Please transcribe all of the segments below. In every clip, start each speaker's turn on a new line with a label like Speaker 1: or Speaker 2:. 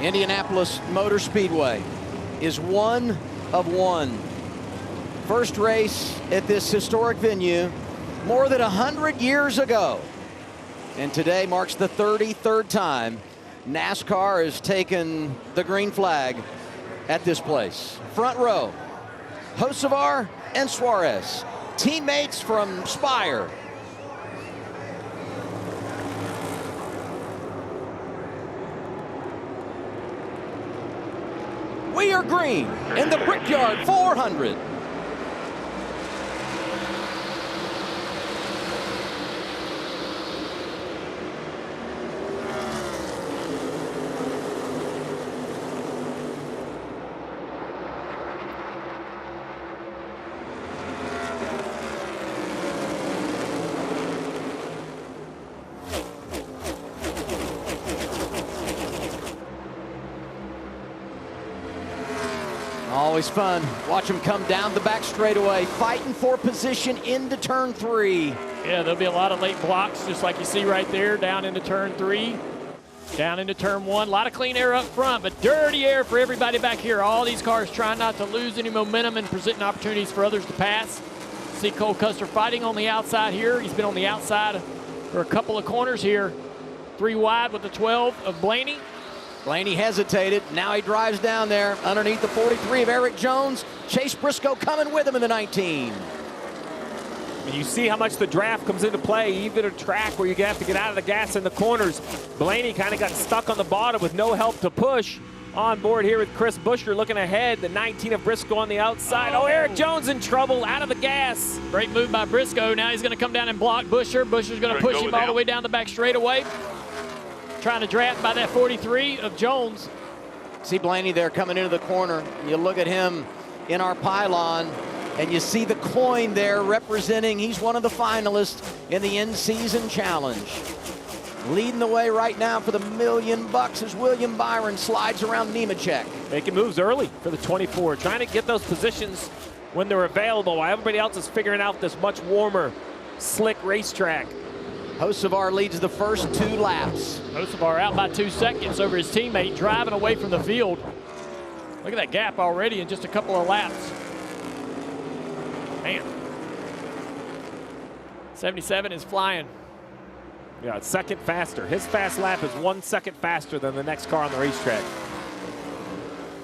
Speaker 1: Indianapolis Motor Speedway is one of one. First race at this historic venue more than 100 years ago. And today marks the 33rd time NASCAR has taken the green flag at this place. Front row, Hocevar and Suarez, teammates from Spire. We are green in the Brickyard 400. Always fun. Watch them come down the back straightaway, fighting for position into turn 3.
Speaker 2: Yeah, there'll be a lot of late blocks, just like you see right there, down into turn 3, down into turn 1. A lot of clean air up front, but dirty air for everybody back here. All these cars trying not to lose any momentum and presenting opportunities for others to pass. See Cole Custer fighting on the outside here. He's been on the outside for a couple of corners here. 3 wide with the 12 of Blaney.
Speaker 1: Blaney hesitated. Now he drives down there underneath the 43 of Eric Jones. Chase Briscoe coming with him in the 19.
Speaker 3: And you see how much the draft comes into play, even a track where you have to get out of the gas in the corners. Blaney kind of got stuck on the bottom with no help to push. On board here with Chris Buescher looking ahead. The 19 of Briscoe on the outside. Oh, Eric Jones in trouble, out of the gas.
Speaker 2: Great move by Briscoe. Now he's going to come down and block Buescher. Buescher's going to push him all the way down the back straightaway. Trying to draft by that 43 of Jones.
Speaker 1: See Blaney there coming into the corner. You look at him in our pylon, and you see the coin there representing he's one of the finalists in the in-season challenge. Leading the way right now for the $1 million as William Byron slides around Nemechek.
Speaker 3: Making moves early for the 24, trying to get those positions when they're available while everybody else is figuring out this much warmer, slick racetrack.
Speaker 1: Hocevar leads the first 2 laps.
Speaker 2: Hocevar out by 2 seconds over his teammate, driving away from the field. Look at that gap already in just a couple of laps. Man. 77 is flying.
Speaker 3: Yeah, it's second faster. His fast lap is 1 second faster than the next car on the racetrack.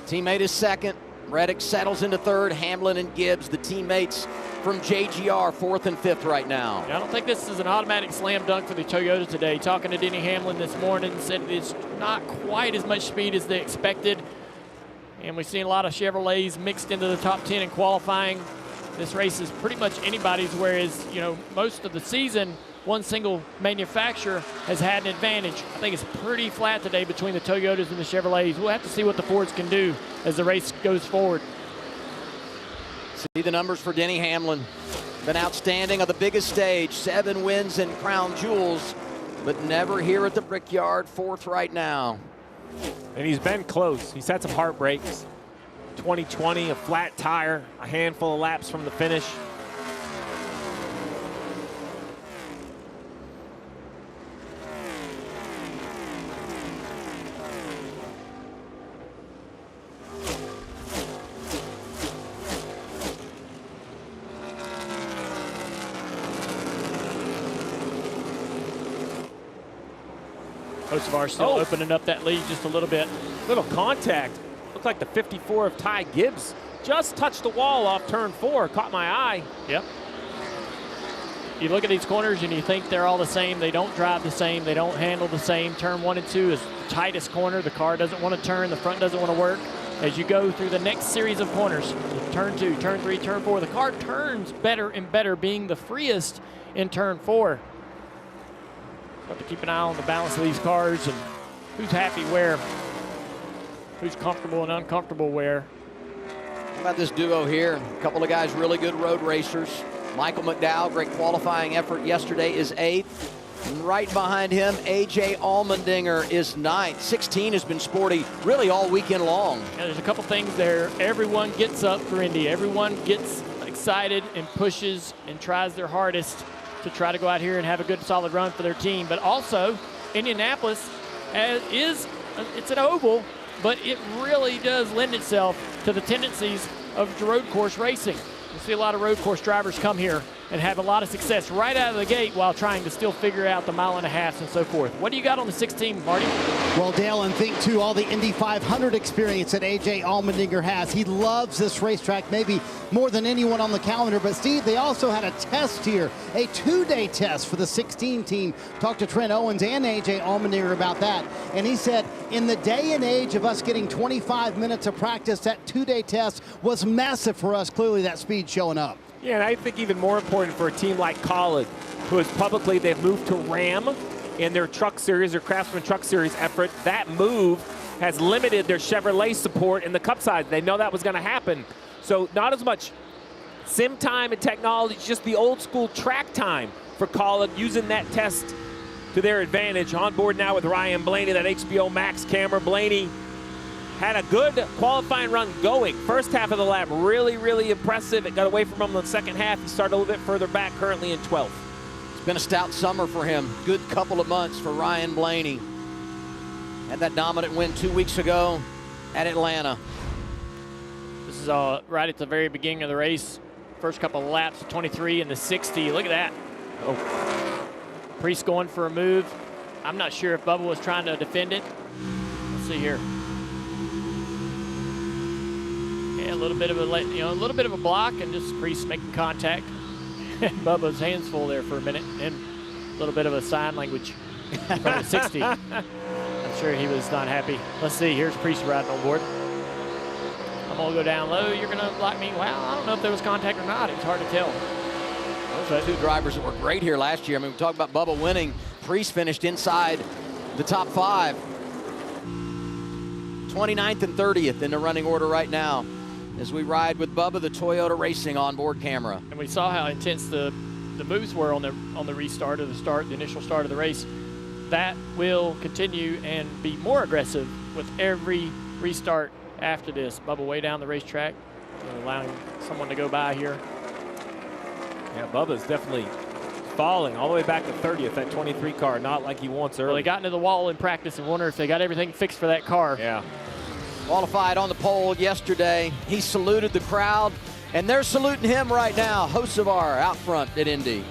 Speaker 1: Teammate is second. Reddick settles into third. Hamlin and Gibbs, the teammates from JGR, 4th and 5th right now.
Speaker 2: Yeah, I don't think this is an automatic slam dunk for the Toyota today. Talking to Denny Hamlin this morning, said it's not quite as much speed as they expected. And we've seen a lot of Chevrolets mixed into the top 10 in qualifying. This race is pretty much anybody's, whereas, you know, most of the season, one single manufacturer has had an advantage. I think it's pretty flat today between the Toyotas and the Chevrolets. We'll have to see what the Fords can do as the race goes forward.
Speaker 1: See the numbers for Denny Hamlin. Been outstanding on the biggest stage. 7 wins and crown jewels, but never here at the Brickyard. 4th right now.
Speaker 3: And he's been close. He's had some heartbreaks. 2020, a flat tire, a handful of laps from the finish.
Speaker 2: Hocevar still opening up that lead just a little bit.
Speaker 3: Little contact. Looked like the 54 of Ty Gibbs just touched the wall off turn 4. Caught my eye.
Speaker 2: Yep. You look at these corners and you think they're all the same. They don't drive the same. They don't handle the same. Turn 1 and 2 is the tightest corner. The car doesn't want to turn. The front doesn't want to work. As you go through the next series of corners, turn 2, turn 3, turn 4, the car turns better and better, being the freest in turn 4. Have to keep an eye on the balance of these cars and who's happy where, who's comfortable and uncomfortable where.
Speaker 1: How about this duo here? A couple of guys really good road racers. Michael McDowell, great qualifying effort yesterday, is 8th. And right behind him, A.J. Allmendinger is 9th. 16 has been sporty really all weekend long.
Speaker 2: Yeah, there's a couple things there. Everyone gets up for Indy. Everyone gets excited and pushes and tries their hardest to try to go out here and have a good solid run for their team. But also, Indianapolis it's an oval but it really does lend itself to the tendencies of road course racing. You see a lot of road course drivers come here and have a lot of success right out of the gate while trying to still figure out the mile and a half and so forth. What do you got on the 16, Marty?
Speaker 4: Well, Dale, and think too, all the Indy 500 experience that A.J. Allmendinger has. He loves this racetrack maybe more than anyone on the calendar. But Steve, they also had a test here, a 2-day test for the 16 team. Talked to Trent Owens and A.J. Allmendinger about that. And he said, in the day and age of us getting 25 minutes of practice, that 2-day test was massive for us. Clearly that speed showing up.
Speaker 3: Yeah, and I think even more important for a team like Collin, who is publicly, they've moved to Ram in their truck series, their Craftsman Truck Series effort. That move has limited their Chevrolet support in the Cup side. They know that was going to happen. So not as much sim time and technology, just the old school track time for Collin, using that test to their advantage. On board now with Ryan Blaney, that HBO Max camera. Blaney had a good qualifying run going. First half of the lap, really, really impressive. It got away from him in the second half. He started a little bit further back, currently in 12th.
Speaker 1: It's been a stout summer for him. Good couple of months for Ryan Blaney. Had that dominant win 2 weeks ago at Atlanta.
Speaker 2: This is right at the very beginning of the race. First couple of laps, 23 and the 60. Look at that. Oh, Priest going for a move. I'm not sure if Bubba was trying to defend it. Let's see here. Yeah, a little bit of a block, and just Priest making contact. Bubba's hands full there for a minute, and a little bit of a sign language from the 60. I'm sure he was not happy. Let's see. Here's Priest riding on board. I'm gonna go down low. You're gonna block me. Well, I don't know if there was contact or not. It was hard to tell.
Speaker 1: Those are two drivers that were great here last year. I mean, we talk about Bubba winning. Priest finished inside the top 5. 29th and 30th in the running order right now as we ride with Bubba, the Toyota Racing onboard camera.
Speaker 2: And we saw how intense the moves were on the restart of the initial start of the race. That will continue and be more aggressive with every restart after this. Bubba way down the racetrack, allowing someone to go by here.
Speaker 3: Yeah, Bubba's definitely falling all the way back to 30th, that 23 car, not like he wants early.
Speaker 2: Well, they got into the wall in practice and wonder if they got everything fixed for that car.
Speaker 3: Yeah.
Speaker 1: Qualified on the pole yesterday. He saluted the crowd, and they're saluting him right now. Hocevar out front at Indy.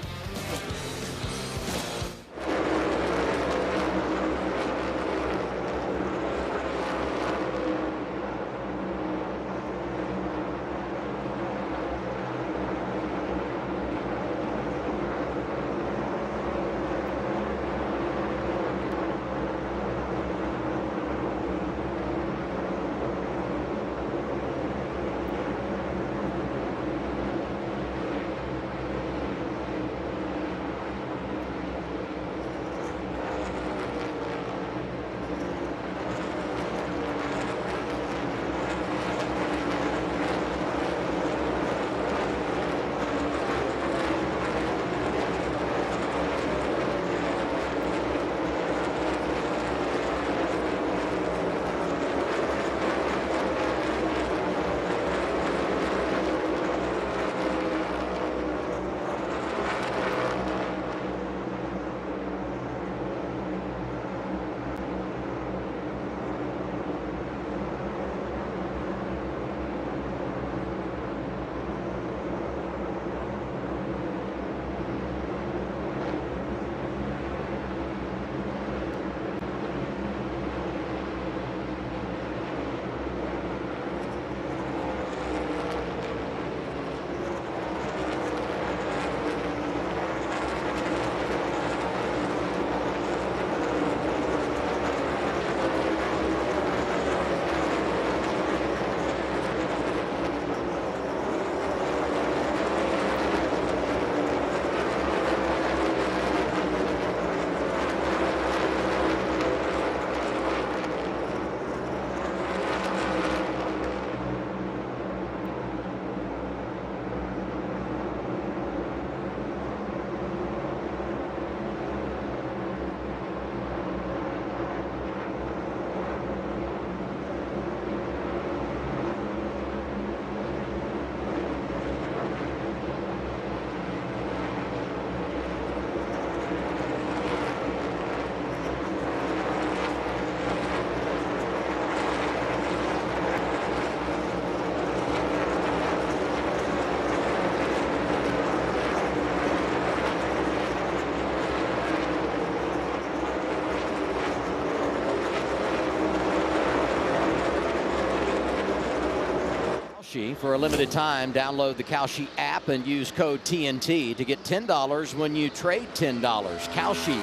Speaker 1: Kalshi. For a limited time, download the Kalshi app and use code TNT to get $10 when you trade $10. Kalshi,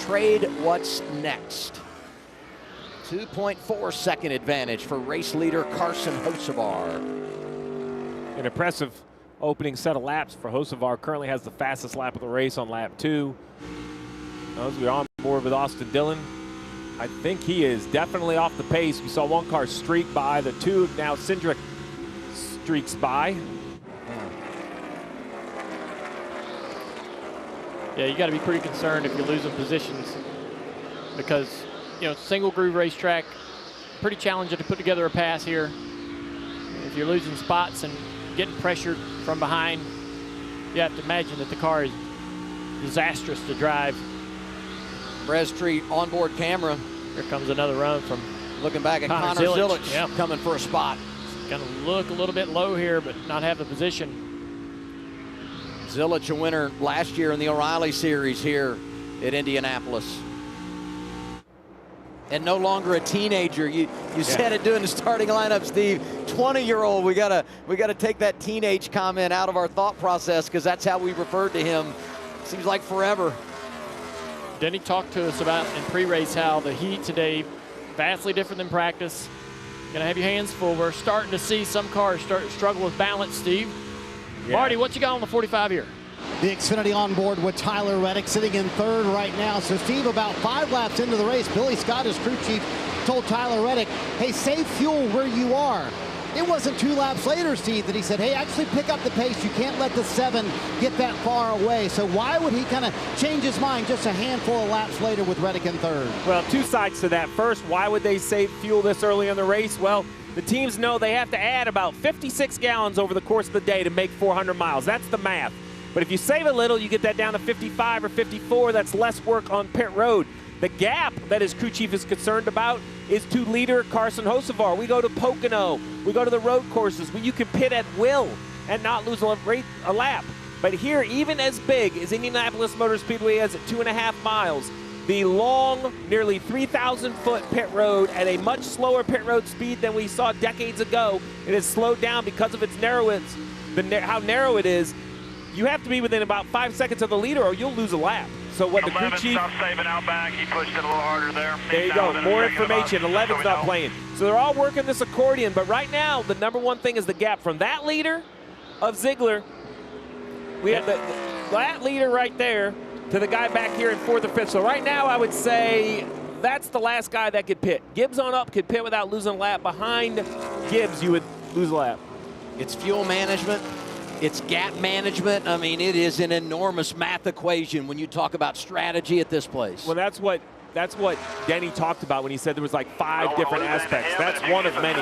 Speaker 1: trade what's next. 2.4 second advantage for race leader Carson Hocevar.
Speaker 3: An impressive opening set of laps for Hocevar. Currently has the fastest lap of the race on lap 2. As we're on board with Austin Dillon, I think he is definitely off the pace. We saw one car streak by, the two now Cindric streaks by.
Speaker 2: Yeah, you got to be pretty concerned if you're losing positions because, you know, single groove racetrack, pretty challenging to put together a pass here. If you're losing spots and getting pressured from behind, you have to imagine that the car is disastrous to drive.
Speaker 1: Brez Street onboard camera.
Speaker 2: Here comes another run from
Speaker 1: looking back at Connor Zilic yep. Coming for a spot.
Speaker 2: Going to look a little bit low here, but not have the position.
Speaker 1: Zilic, a winner last year in the O'Reilly Series here at Indianapolis. And no longer a teenager. You said it during the starting lineup, Steve. 20-year-old. We gotta take that teenage comment out of our thought process because that's how we referred to him. Seems like forever.
Speaker 2: Denny talked to us about in pre-race how the heat today vastly different than practice. Gonna have your hands full. We're starting to see some cars struggle with balance, Steve. Yeah. Marty, what you got on the 45 here?
Speaker 4: The Xfinity on board with Tyler Reddick sitting in third right now. So, Steve, about 5 laps into the race, Billy Scott, his crew chief, told Tyler Reddick, hey, save fuel where you are. It wasn't 2 laps later, Steve, that he said, hey, actually pick up the pace. You can't let the 7 get that far away. So why would he kind of change his mind just a handful of laps later with Reddick in third?
Speaker 3: Well, 2 sides to that. First, why would they save fuel this early in the race? Well, the teams know they have to add about 56 gallons over the course of the day to make 400 miles. That's the math. But if you save a little, you get that down to 55 or 54. That's less work on pit road. The gap that his crew chief is concerned about is to leader Carson Hocevar. We go to Pocono. We go to the road courses where you can pit at will and not lose a lap. But here, even as big as Indianapolis Motor Speedway is at 2.5 miles, the long, nearly 3,000-foot pit road at a much slower pit road speed than we saw decades ago, it has slowed down because of its narrowness, how narrow it is. You have to be within about 5 seconds of the leader or you'll lose a lap. So what the crew chief...
Speaker 5: saving out back. He pushed it a little harder there.
Speaker 3: There you go. More information. 11's not playing. So they're all working this accordion. But right now, the number one thing is the gap from that leader of Ziegler. We have that leader right there to the guy back here in 4th or 5th. So right now, I would say that's the last guy that could pit. Gibbs on up could pit without losing a lap. Behind Gibbs, you would lose a lap.
Speaker 1: It's fuel management. It's gap management. I mean, it is an enormous math equation when you talk about strategy at this place.
Speaker 3: Well, that's what Denny talked about when he said there was like 5 different aspects. That's one of many.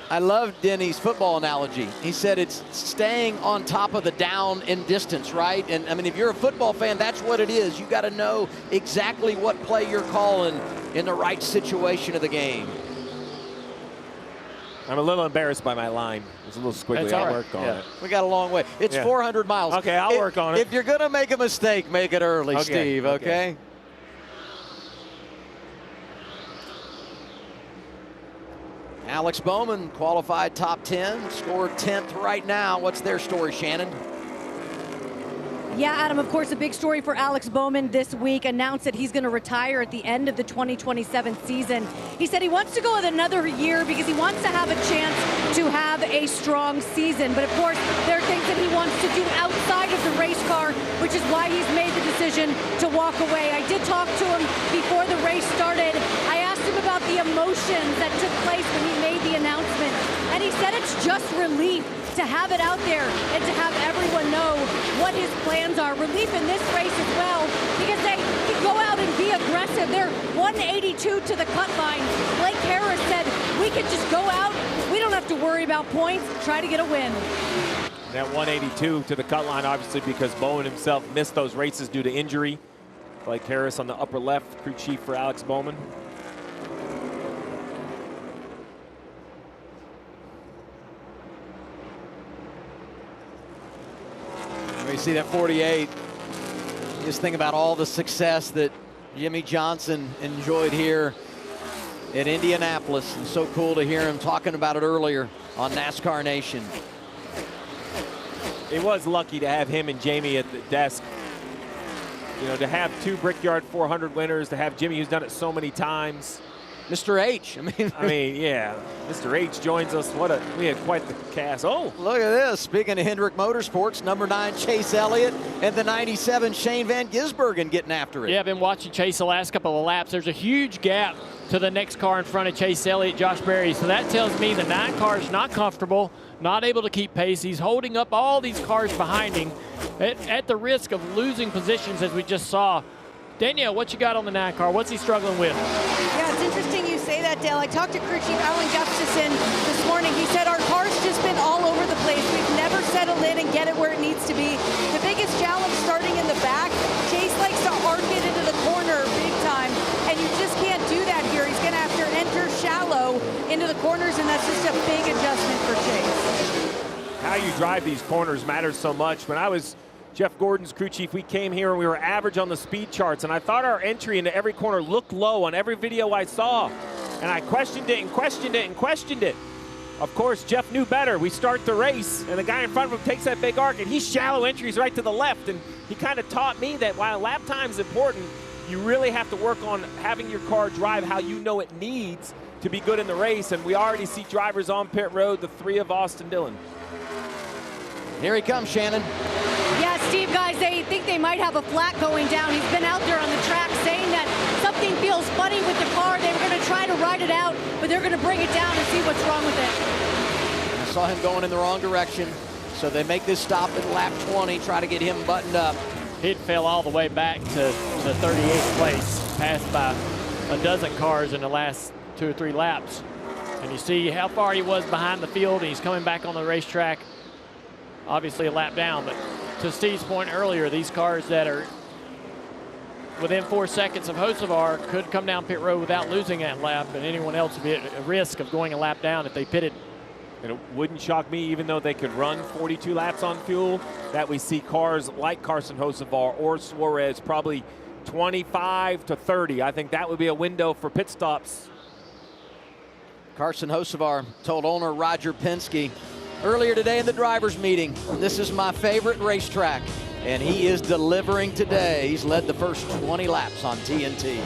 Speaker 1: I love Denny's football analogy. He said it's staying on top of the down in distance, right? And I mean, if you're a football fan, that's what it is. You got to know exactly what play you're calling in the right situation of the game.
Speaker 3: I'm a little embarrassed by my line. It's a little squiggly. I'll work on it.
Speaker 1: We got a long way. It's 400 miles.
Speaker 3: Okay, I'll work on it.
Speaker 1: If you're going to make a mistake, make it early, Steve, okay? Alex Bowman qualified top 10, scored 10th right now. What's their story, Shannon?
Speaker 6: Yeah, Adam, of course, a big story for Alex Bowman this week. Announced that he's going to retire at the end of the 2027 season. He said he wants to go another year because he wants to have a chance to have a strong season. But, of course, there are things that he wants to do outside of the race car, which is why he's made the decision to walk away. I did talk to him before the race started. I asked him about the emotions that took place when he made the announcement. And he said it's just relief to have it out there and to have everyone know what his plans are. Relief in this race as well because they can go out and be aggressive. They're 182 to the cut line. Blake Harris said, we can just go out. We don't have to worry about points. Try to get a win.
Speaker 3: That 182 to the cut line, obviously, because Bowen himself missed those races due to injury. Blake Harris on the upper left, crew chief for Alex Bowman.
Speaker 1: You see that 48. Just think about all the success that Jimmy Johnson enjoyed here at Indianapolis. And so cool to hear him talking about it earlier on NASCAR Nation.
Speaker 3: It was lucky to have him and Jamie at the desk. You know, to have 2 Brickyard 400 winners, to have Jimmy, who's done it so many times.
Speaker 1: Mr. H. I mean,
Speaker 3: Yeah, Mr. H joins us. We had quite the cast. Oh,
Speaker 1: look at this. Speaking of Hendrick Motorsports, number 9 Chase Elliott and the 97 Shane Van Gisbergen getting after it.
Speaker 2: Yeah, I've been watching Chase the last couple of laps. There's a huge gap to the next car in front of Chase Elliott, Josh Berry. So that tells me the 9 car is not comfortable, not able to keep pace. He's holding up all these cars behind him at the risk of losing positions, as we just saw. Danielle, what you got on the 9 car? What's he struggling with?
Speaker 7: Yeah, it's interesting you say that, Dale. I talked to crew chief Alan Gustafson this morning. He said our car's just been all over the place. We've never settled in and get it where it needs to be. The biggest challenge starting in the back, Chase likes to arc it into the corner big time, and you just can't do that here. He's going to have to enter shallow into the corners, and that's just a big adjustment for Chase.
Speaker 3: how you drive these corners matters so much. When I was Jeff Gordon's crew chief, we came here and we were average on the speed charts, and I thought our entry into every corner looked low on every video I saw. And I questioned it and questioned it and questioned it. Of course, Jeff knew better. We start the race, and the guy in front of him takes that big arc, and he's shallow entries right to the left. And he kind of taught me that while lap time is important, you really have to work on having your car drive how you know it needs to be good in the race. And we already see drivers on pit road, the 3 of Austin Dillon.
Speaker 1: Here he comes, Shannon.
Speaker 6: Yeah, Steve, guys, they think they might have a flat going down. He's been out there on the track saying that something feels funny with the car. They were going to try to ride it out, but they're going to bring it down and see what's wrong with it.
Speaker 1: I saw him going in the wrong direction, so they make this stop at lap 20, try to get him buttoned up.
Speaker 2: He'd fell all the way back to 38th place, passed by a dozen cars in the last 2 or 3 laps. And you see how far he was behind the field, and he's coming back on the racetrack, obviously a lap down. But to Steve's point earlier, these cars that are within 4 seconds of Hocevar could come down pit road without losing that lap, and anyone else would be at a risk of going a lap down if they pitted.
Speaker 3: And it wouldn't shock me, even though they could run 42 laps on fuel, that we see cars like Carson Hocevar or Suarez probably 25 to 30. I think that would be a window for pit stops.
Speaker 1: Carson Hocevar told owner Roger Penske earlier today in the drivers' meeting, this is my favorite racetrack, and he is delivering today. He's led the first 20 laps on TNT.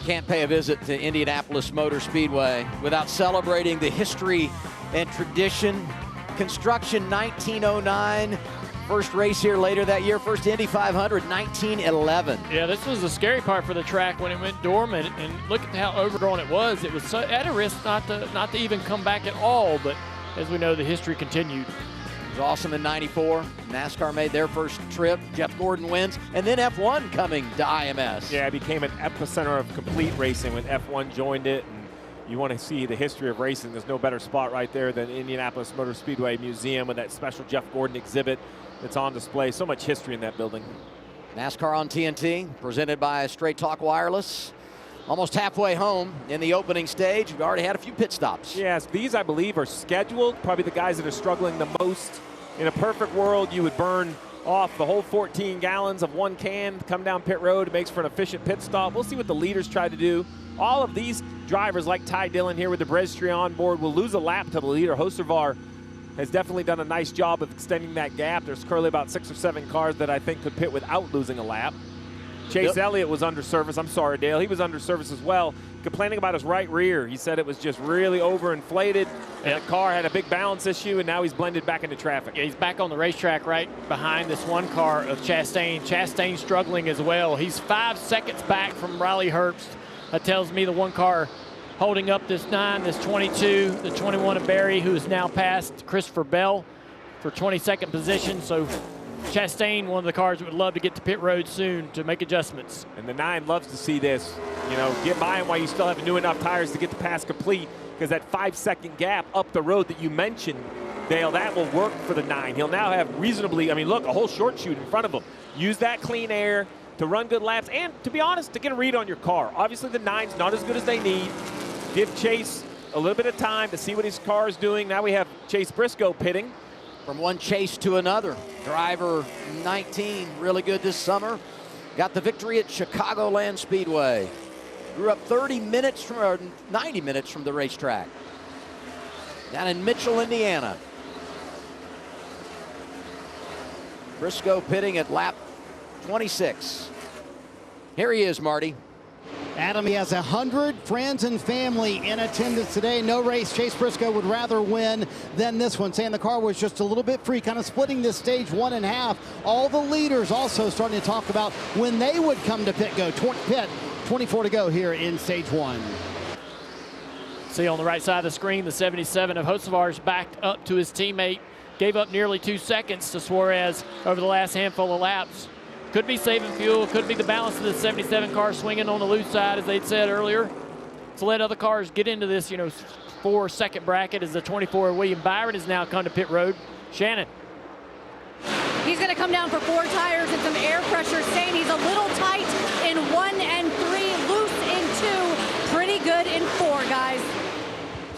Speaker 1: Can't pay a visit to Indianapolis Motor Speedway without celebrating the history and tradition. Construction 1909. First race here later that year. First Indy 500, 1911.
Speaker 2: Yeah, this was the scary part for the track when it went dormant, and look at how overgrown it was. It was so at a risk not to even come back at all, but as we know, the history continued.
Speaker 1: It was awesome in 94. NASCAR made their first trip. Jeff Gordon wins, and then F1 coming to IMS.
Speaker 3: Yeah, it became an epicenter of complete racing when F1 joined it. And you want to see the history of racing. There's no better spot right there than Indianapolis Motor Speedway Museum with that special Jeff Gordon exhibit that's on display. So much history in that building.
Speaker 1: NASCAR on TNT, presented by Straight Talk Wireless. Almost halfway home in the opening stage. We've already had a few pit stops.
Speaker 3: Yes, these I believe are scheduled. Probably the guys that are struggling the most. In a perfect world, you would burn off the whole 14 gallons of one can, come down pit road. It makes for an efficient pit stop. We'll see what the leaders try to do. All of these drivers, like Ty Dillon here with the registry on board, will lose a lap to the leader. Hocevar has definitely done a nice job of extending that gap. There's currently about 6 or 7 cars that I think could pit without losing a lap. Chase Elliott was under service. I'm sorry, Dale. He was under service as well, complaining about his right rear. He said it was just really overinflated, and the car had a big balance issue, and now he's blended back into traffic.
Speaker 2: Yeah, he's back on the racetrack right behind this one car of Chastain. Chastain struggling as well. He's 5 seconds back from Riley Herbst. That tells me the one car holding up this 9, this 22, the 21 of Barry, who is now past Christopher Bell for 22nd position. So Chastain, one of the cars that would love to get to pit road soon to make adjustments.
Speaker 3: And the 9 loves to see this. You know, get by him while you still have new enough tires to get the pass complete, because that 5-second gap up the road that you mentioned, Dale, that will work for the 9. He'll now have reasonably, I mean, look, a whole short chute in front of him. Use that clean air to run good laps and, to be honest, to get a read on your car. Obviously, the 9's not as good as they need. Give Chase a little bit of time to see what his car is doing. Now we have Chase Briscoe pitting.
Speaker 1: From one chase to another. Driver 19, really good this summer. Got the victory at Chicagoland Speedway. Grew up 30 minutes from, or 90 minutes from the racetrack. Down in Mitchell, Indiana. Briscoe pitting at lap 26. Here he is, Marty.
Speaker 4: Adam, he has 100 friends and family in attendance today. No race Chase Briscoe would rather win than this one, saying the car was just a little bit free, kind of splitting this stage 1 in half. All the leaders also starting to talk about when they would come to pit 24 to go here in stage 1.
Speaker 2: See on the right side of the screen, the 77 of Hocevar's backed up to his teammate. Gave up nearly 2 seconds to Suarez over the last handful of laps. Could be saving fuel, could be the balance of the 77 car swinging on the loose side, as they'd said earlier, to let other cars get into this, 4-second bracket, as the 24 William Byron has now come to pit road. Shannon.
Speaker 6: He's going to come down for 4 tires and some air pressure, saying he's a little tight in 1 and 3, loose in 2, pretty good in 4, guys.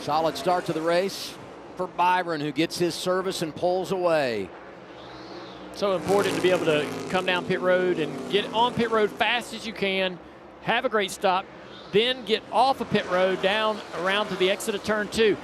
Speaker 1: Solid start to the race for Byron, who gets his service and pulls away.
Speaker 2: So important to be able to come down pit road and get on pit road fast as you can, have a great stop, then get off of pit road down around to the exit of turn 2.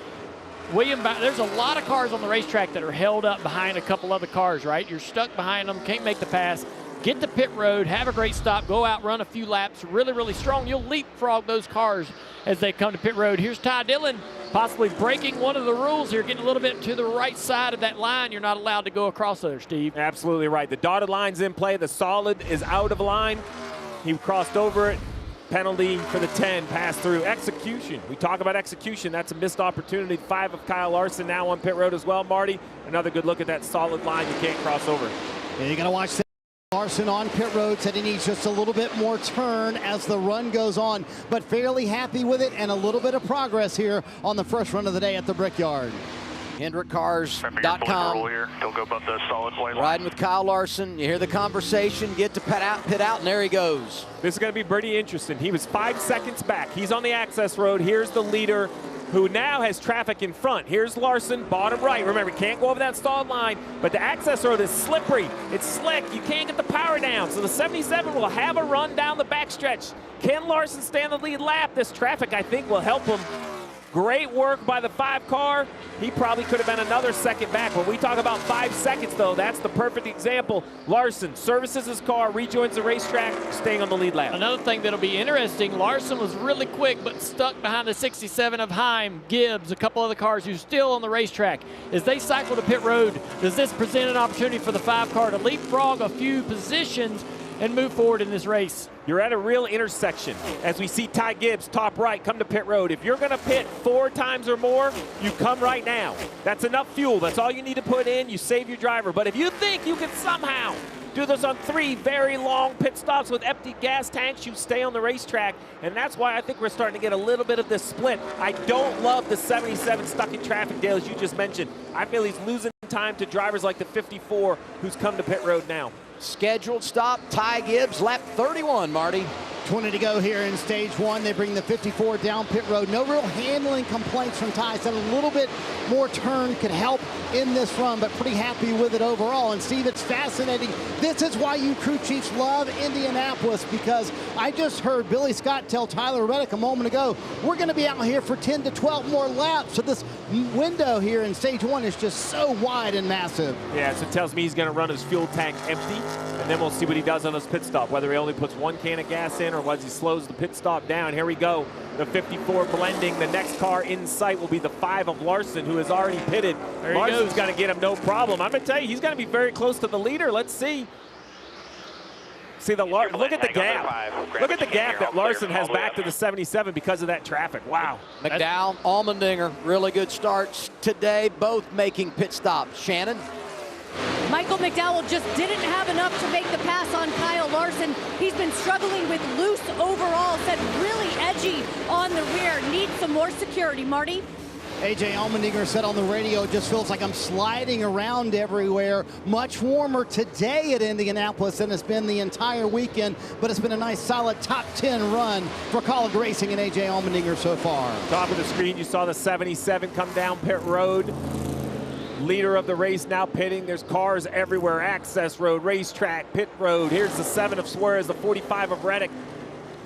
Speaker 2: There's a lot of cars on the racetrack that are held up behind a couple other cars, right? You're stuck behind them, can't make the pass. Get to pit road, have a great stop, go out, run a few laps, really, really strong. You'll leapfrog those cars as they come to pit road. Here's Ty Dillon, possibly breaking one of the rules here, getting a little bit to the right side of that line. You're not allowed to go across there, Steve.
Speaker 3: Absolutely right. The dotted line's in play. The solid is out of line. He crossed over it. Penalty for the 10, pass through. Execution. We talk about execution. That's a missed opportunity. 5 of Kyle Larson now on pit road as well, Marty. Another good look at that solid line you can't cross over.
Speaker 4: Yeah, you got to watch that. Larson on pit road said he needs just a little bit more turn as the run goes on, but fairly happy with it and a little bit of progress here on the first run of the day at the Brickyard.
Speaker 1: HendrickCars.com.
Speaker 5: Don't go above the solid white line.
Speaker 1: Riding with Kyle Larson. You hear the conversation, get to pit out, and there he goes.
Speaker 3: This is going to be pretty interesting. He was 5 seconds back. He's on the access road. Here's the leader, who now has traffic in front. Here's Larson, bottom right. Remember, can't go over that stalled line, but the access road is slippery. It's slick. You can't get the power down. So the 77 will have a run down the backstretch. Can Larson stay on the lead lap? This traffic, I think, will help him Great work by the 5 car. He probably could have been another second back. When we talk about 5 seconds, though, that's the perfect example. Larson services his car, rejoins the racetrack, staying on the lead lap.
Speaker 2: Another thing that'll be interesting, Larson was really quick, but stuck behind the 67 of Heim, Gibbs, a couple other cars who's still on the racetrack. As they cycle to pit road, does this present an opportunity for the 5 car to leapfrog a few positions and move forward in this race?
Speaker 3: You're at a real intersection as we see Ty Gibbs, top right, come to pit road. If you're going to pit 4 times or more, you come right now. That's enough fuel. That's all you need to put in. You save your driver. But if you think you can somehow do this on 3 very long pit stops with empty gas tanks, you stay on the racetrack. And that's why I think we're starting to get a little bit of this split. I don't love the 77 stuck in traffic, Dale, as you just mentioned. I feel he's losing time to drivers like the 54 who's come to pit road now.
Speaker 1: Scheduled stop, Ty Gibbs, lap 31, Marty.
Speaker 4: 20 to go here in stage 1. They bring the 54 down pit road. No real handling complaints from Ty. Said a little bit more turn could help in this run, but pretty happy with it overall. And Steve, it's fascinating. This is why you crew chiefs love Indianapolis, because I just heard Billy Scott tell Tyler Reddick a moment ago, we're going to be out here for 10 to 12 more laps. So this window here in stage 1 is just so wide and massive.
Speaker 3: Yeah, so it tells me he's going to run his fuel tank empty, and then we'll see what he does on his pit stop, whether he only puts 1 can of gas in or whether he slows the pit stop down. Here we go. The 54 blending. The next car in sight will be the 5 of Larson, who has already pitted. Larson's going to get him no problem. I'm going to tell you, he's going to be very close to the leader. Let's see. See the look at the gap. Look at the gap that Larson has back to the 77 because of that traffic. Wow.
Speaker 1: McDowell, Allmendinger, really good starts today, both making pit stops. Shannon?
Speaker 6: Michael McDowell just didn't have enough to make the pass on Kyle Larson. He's been struggling with loose overall, said really edgy on the rear. Needs some more security, Marty.
Speaker 4: AJ Allmendinger said on the radio, it just feels like I'm sliding around everywhere. Much warmer today at Indianapolis than it's been the entire weekend, but it's been a nice solid top 10 run for College Racing and AJ Allmendinger so far.
Speaker 3: Top of the screen, you saw the 77 come down pit road. Leader of the race now pitting. There's cars everywhere. Access road, racetrack, pit road. Here's the 7 of Suarez, the 45 of Reddick.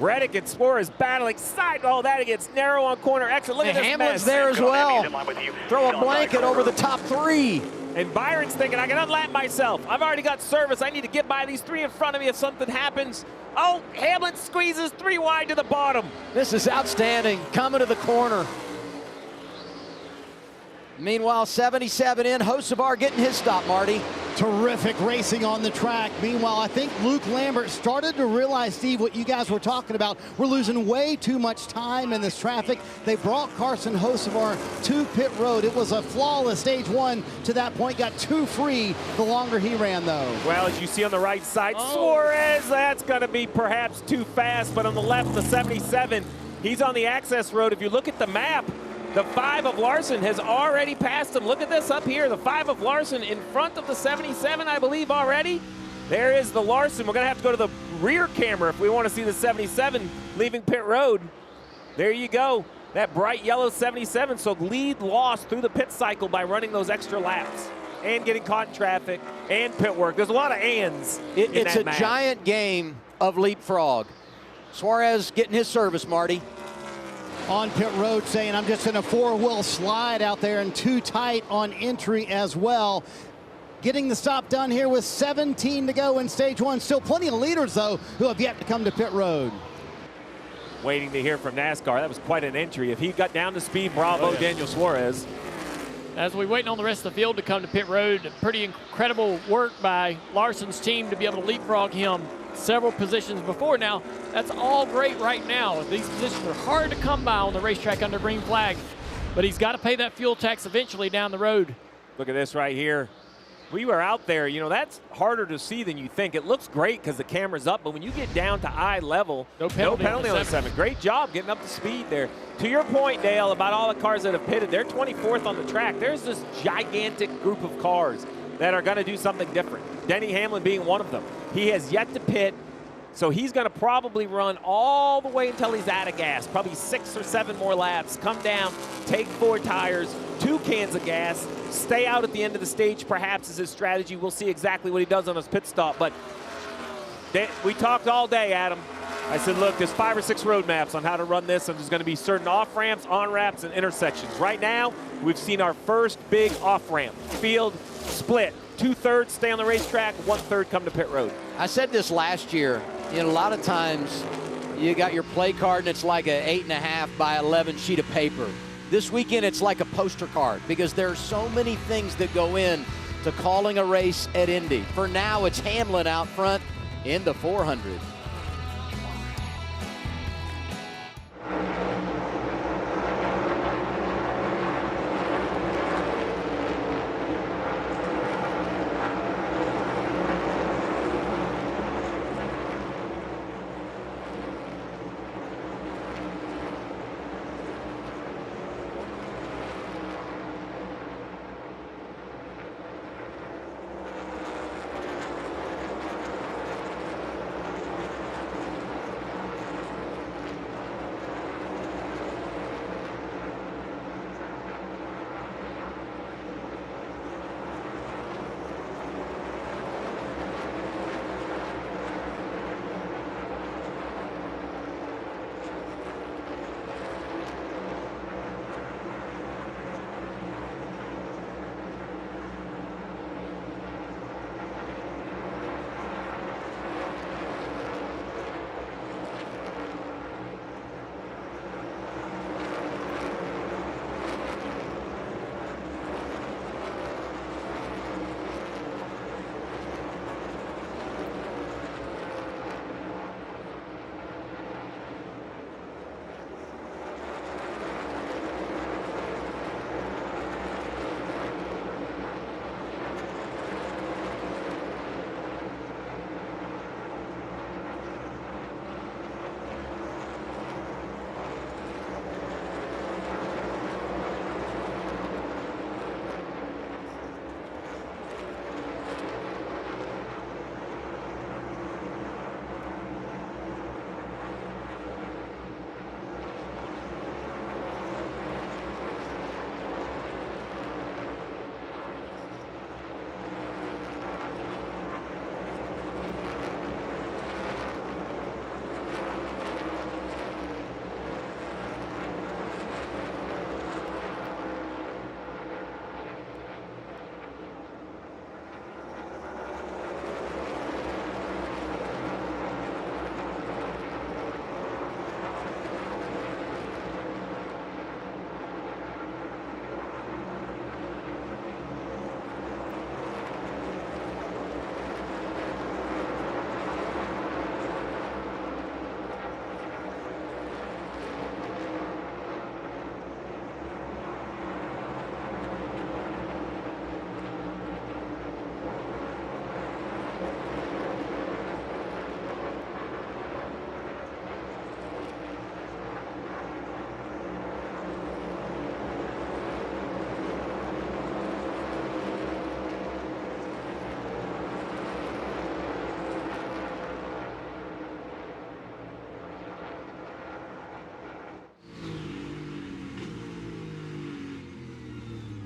Speaker 3: Reddick and Suarez battling side. Oh, that gets narrow on corner exit. Look at this
Speaker 1: Hamlin's
Speaker 3: mess.
Speaker 1: there as well. Throw a blanket over the top 3.
Speaker 3: And Byron's thinking, I can unlap myself. I've already got service. I need to get by these 3 in front of me if something happens. Oh, Hamlin squeezes 3 wide to the bottom.
Speaker 1: This is outstanding. Coming to the corner. Meanwhile, 77 in. Hocevar getting his stop, Marty.
Speaker 4: Terrific racing on the track. Meanwhile, I think Luke Lambert started to realize, Steve, what you guys were talking about. We're losing way too much time in this traffic. They brought Carson Hocevar to pit road. It was a flawless stage 1 to that point. Got 2 free the longer he ran, though.
Speaker 3: Well, as you see on the right side, Suarez, that's going to be perhaps too fast. But on the left, the 77, he's on the access road. If you look at the map, the 5 of Larson has already passed him. Look at this up here. The 5 of Larson in front of the 77, I believe, already. There is the Larson. We're going to have to go to the rear camera if we want to see the 77 leaving pit road. There you go. That bright yellow 77. So lead lost through the pit cycle by running those extra laps and getting caught in traffic and pit work. There's a lot of ands in
Speaker 1: It's
Speaker 3: that
Speaker 1: a
Speaker 3: map.
Speaker 1: giant game of leapfrog. Suarez getting his service, Marty.
Speaker 4: On pit road saying, I'm just in a 4-wheel slide out there and too tight on entry as well. Getting the stop done here with 17 to go in stage 1. Still plenty of leaders, though, who have yet to come to pit road.
Speaker 3: Waiting to hear from NASCAR. That was quite an entry. If he got down to speed, bravo, Daniel Suarez.
Speaker 2: As we're waiting on the rest of the field to come to pit road, pretty incredible work by Larson's team to be able to leapfrog him several positions before now. That's all great right now. These positions are hard to come by on the racetrack under green flag, but he's got to pay that fuel tax eventually down the road.
Speaker 3: Look at this right here. We were out there, you know, that's harder to see than you think. It looks great because the camera's up, but when you get down to eye level, no penalty on the 7. Great job getting up to speed there. To your point, Dale, about all the cars that have pitted, they're 24th on the track. There's this gigantic group of cars that are going to do something different. Denny Hamlin being one of them. He has yet to pit, so he's going to probably run all the way until he's out of gas, probably 6 or 7 more laps, come down, take 4 tires, 2 cans of gas, stay out at the end of the stage perhaps is his strategy. We'll see exactly what he does on his pit stop, but we talked all day, Adam. I said, look, there's 5 or 6 road maps on how to run this, and there's going to be certain off-ramps, on-ramps, and intersections. Right now, we've seen our first big off-ramp. Field split. 2/3 stay on the racetrack, 1/3 come to pit road.
Speaker 1: I said this last year. You know, a lot of times you got your play card, and it's like a 8.5 by 11 sheet of paper. This weekend, it's like a poster card because there are so many things that go in to calling a race at Indy. For now, it's Hamlin out front in the 400.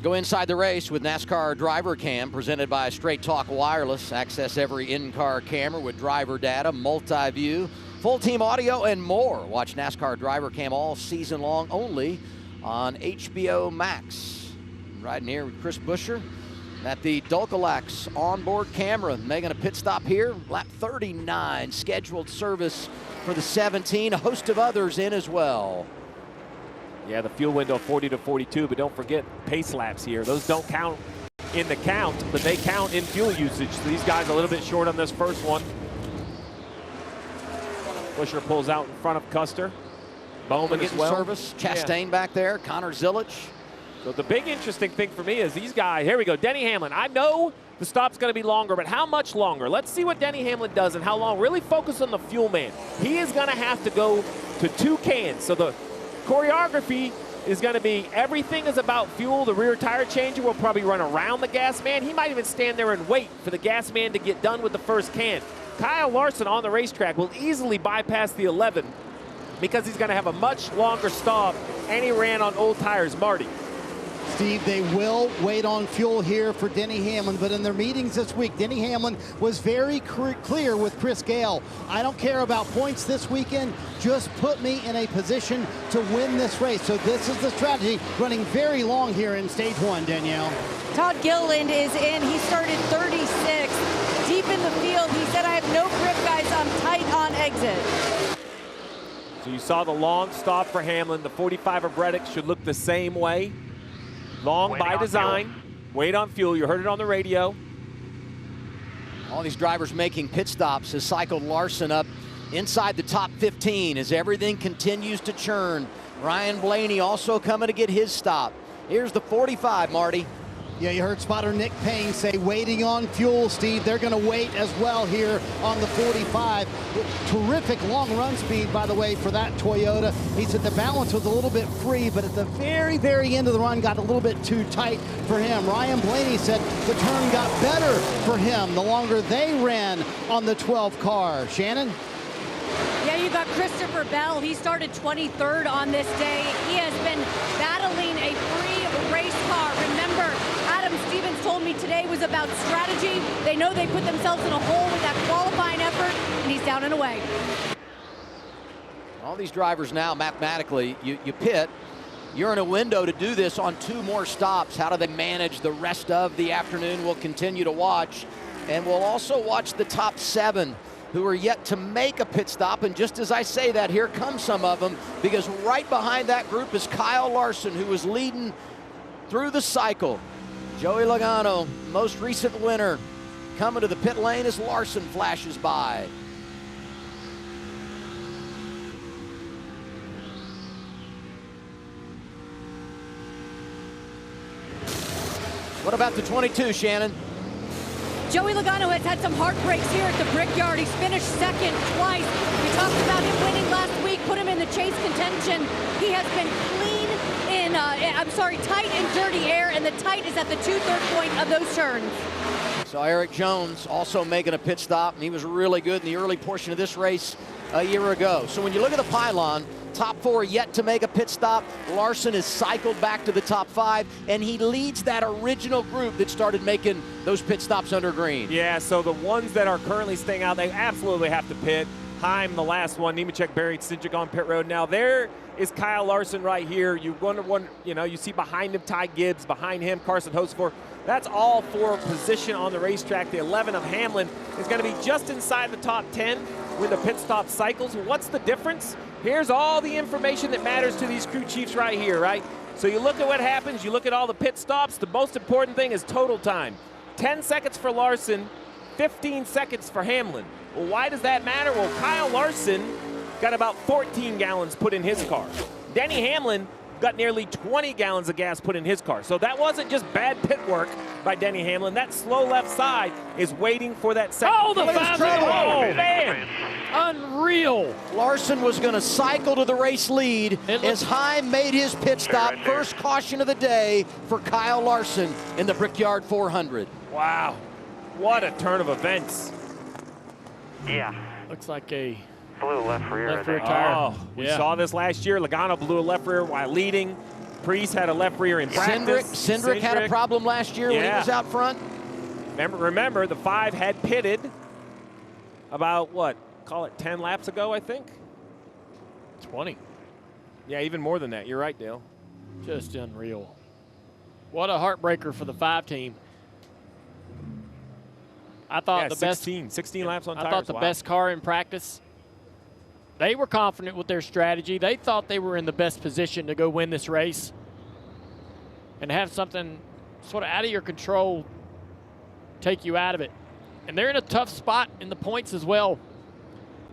Speaker 1: Go inside the race with NASCAR Driver Cam, presented by Straight Talk Wireless. Access every in-car camera with driver data, multi-view, full team audio, and more. Watch NASCAR Driver Cam all season long, only on HBO Max. Riding here with Chris Buescher at the Dulcolax onboard camera, making a pit stop here. Lap 39, scheduled service for the 17. A host of others in as well.
Speaker 3: Yeah, the fuel window 40 to 42, but don't forget pace laps here. Those don't count in the count, but they count in fuel usage. So these guys a little bit short on this first one. Buescher pulls out in front of Custer. Bowman as well.
Speaker 1: Service. Chastain back there. Connor Zilic.
Speaker 3: So the big interesting thing for me is these guys. Here we go. Denny Hamlin. I know the stop's going to be longer, but how much longer? Let's see what Denny Hamlin does and how long. Really focus on the fuel man. He is going to have to go to 2 cans. So the choreography is going to be everything is about fuel. The rear tire changer will probably run around the gas man. He might even stand there and wait for the gas man to get done with the first can. Kyle Larson on the racetrack will easily bypass the 11 because he's going to have a much longer stop, and he ran on old tires. Marty.
Speaker 4: Steve, they will wait on fuel here for Denny Hamlin, but in their meetings this week, Denny Hamlin was very clear with Chris Gale. I don't care about points this weekend, just put me in a position to win this race. So this is the strategy, running very long here in stage 1, Danielle.
Speaker 7: Todd Gilliland is in. He started 36. Deep in the field, he said, I have no grip, guys. I'm tight on exit.
Speaker 3: So you saw the long stop for Hamlin. The 45 of Reddick should look the same way. Long by design. Wait on fuel. You heard it on the radio.
Speaker 1: All these drivers making pit stops has cycled Larson up inside the top 15 as everything continues to churn. Ryan Blaney also coming to get his stop. Here's the 45, Marty.
Speaker 4: Yeah, you heard spotter Nick Payne say waiting on fuel, Steve. They're going to wait as well here on the 45. Terrific long run speed, by the way, for that Toyota. He said the balance was a little bit free, but at the very, very end of the run got a little bit too tight for him. Ryan Blaney said the turn got better for him the longer they ran on the 12 car. Shannon?
Speaker 6: Yeah, you got Christopher Bell. He started 23rd on this day. He has been battling a free race car. Remember, Adam Stevens told me today was about strategy. They know they put themselves in a hole with that qualifying effort, and he's down and away.
Speaker 1: All these drivers now, mathematically, you pit. You're in a window to do this on 2 more stops. How do they manage the rest of the afternoon? We'll continue to watch. And we'll also watch the top 7 who are yet to make a pit stop. And just as I say that, here come some of them, because right behind that group is Kyle Larson, who was leading through the cycle. Joey Logano, most recent winner, coming to the pit lane as Larson flashes by. What about the 22, Shannon?
Speaker 6: Joey Logano has had some heartbreaks here at the Brickyard. He's finished second twice. We talked about him winning last week, put him in the chase contention. He has been clean in, tight and dirty air, and the tight is at the 2/3 point of those turns.
Speaker 1: So Eric Jones also making a pit stop, and he was really good in the early portion of this race a year ago. So when you look at the pylon, top 4 yet to make a pit stop. Larson is cycled back to the top 5, and he leads that original group that started making those pit stops under green.
Speaker 3: Yeah, so the ones that are currently staying out, they absolutely have to pit. Heim, the last one. Nemechek buried Sidgwick on pit road. Now there is Kyle Larson right here. You you see behind him Ty Gibbs, behind him Carson Hoceforth. That's all for position on the racetrack. The 11 of Hamlin is going to be just inside the top 10 with the pit stop cycles. What's the difference? Here's all the information that matters to these crew chiefs right here, right? So you look at what happens, you look at all the pit stops. The most important thing is total time. 10 seconds for Larson, 15 seconds for Hamlin. Well, why does that matter? Well, Kyle Larson got about 14 gallons put in his car. Denny Hamlin got nearly 20 gallons of gas put in his car. So that wasn't just bad pit work by Denny Hamlin. That slow left side is waiting for that second.
Speaker 2: Oh, the fast
Speaker 3: Oh, man.
Speaker 2: Unreal.
Speaker 1: Larson was going to cycle to the race lead as Heim made his pit stop.
Speaker 5: Right there.
Speaker 1: First caution of the day for Kyle Larson in the Brickyard 400.
Speaker 3: Wow. What a turn of events.
Speaker 5: Yeah.
Speaker 2: Looks like a
Speaker 5: Blew left rear.
Speaker 2: left rear
Speaker 5: I think.
Speaker 2: tire.
Speaker 3: Oh, we
Speaker 2: Yeah.
Speaker 3: saw this last year. Logano blew a left rear while leading. Priest had a left rear in practice.
Speaker 1: Cindric had a problem last year when he
Speaker 3: Yeah.
Speaker 1: was out front.
Speaker 3: Remember, the 5 had pitted about, what, call it 10 laps ago, I think?
Speaker 2: 20.
Speaker 3: Yeah, even more than that. You're right, Dale.
Speaker 2: Just unreal. What a heartbreaker for the 5 team. I thought
Speaker 3: Yeah,
Speaker 2: the best
Speaker 3: 16 laps on tires.
Speaker 2: I thought the
Speaker 3: Wow.
Speaker 2: best car in practice. They were confident with their strategy. They thought they were in the best position to go win this race and have something sort of out of your control take you out of it. And they're in a tough spot in the points as well,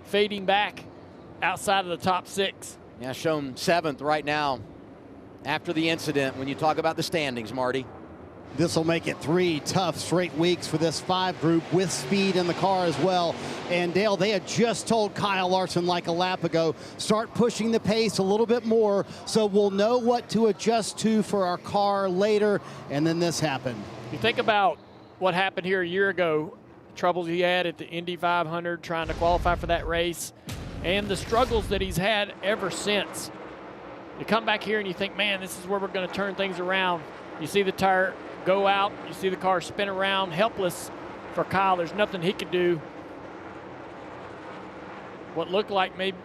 Speaker 2: fading back outside of the top 6.
Speaker 1: Yeah, shown 7th right now after the incident when you talk about the standings, Marty.
Speaker 4: This will make it 3 tough straight weeks for this 5 group with speed in the car as well. And Dale, they had just told Kyle Larson like a lap ago, start pushing the pace a little bit more so we'll know what to adjust to for our car later. And then this happened.
Speaker 2: You think about what happened here a year ago, the troubles he had at the Indy 500 trying to qualify for that race, and the struggles that he's had ever since. You come back here and you think, man, this is where we're going to turn things around. You see the tire go out. You see the car spin around, helpless for Kyle. There's nothing he could do. What looked like maybe,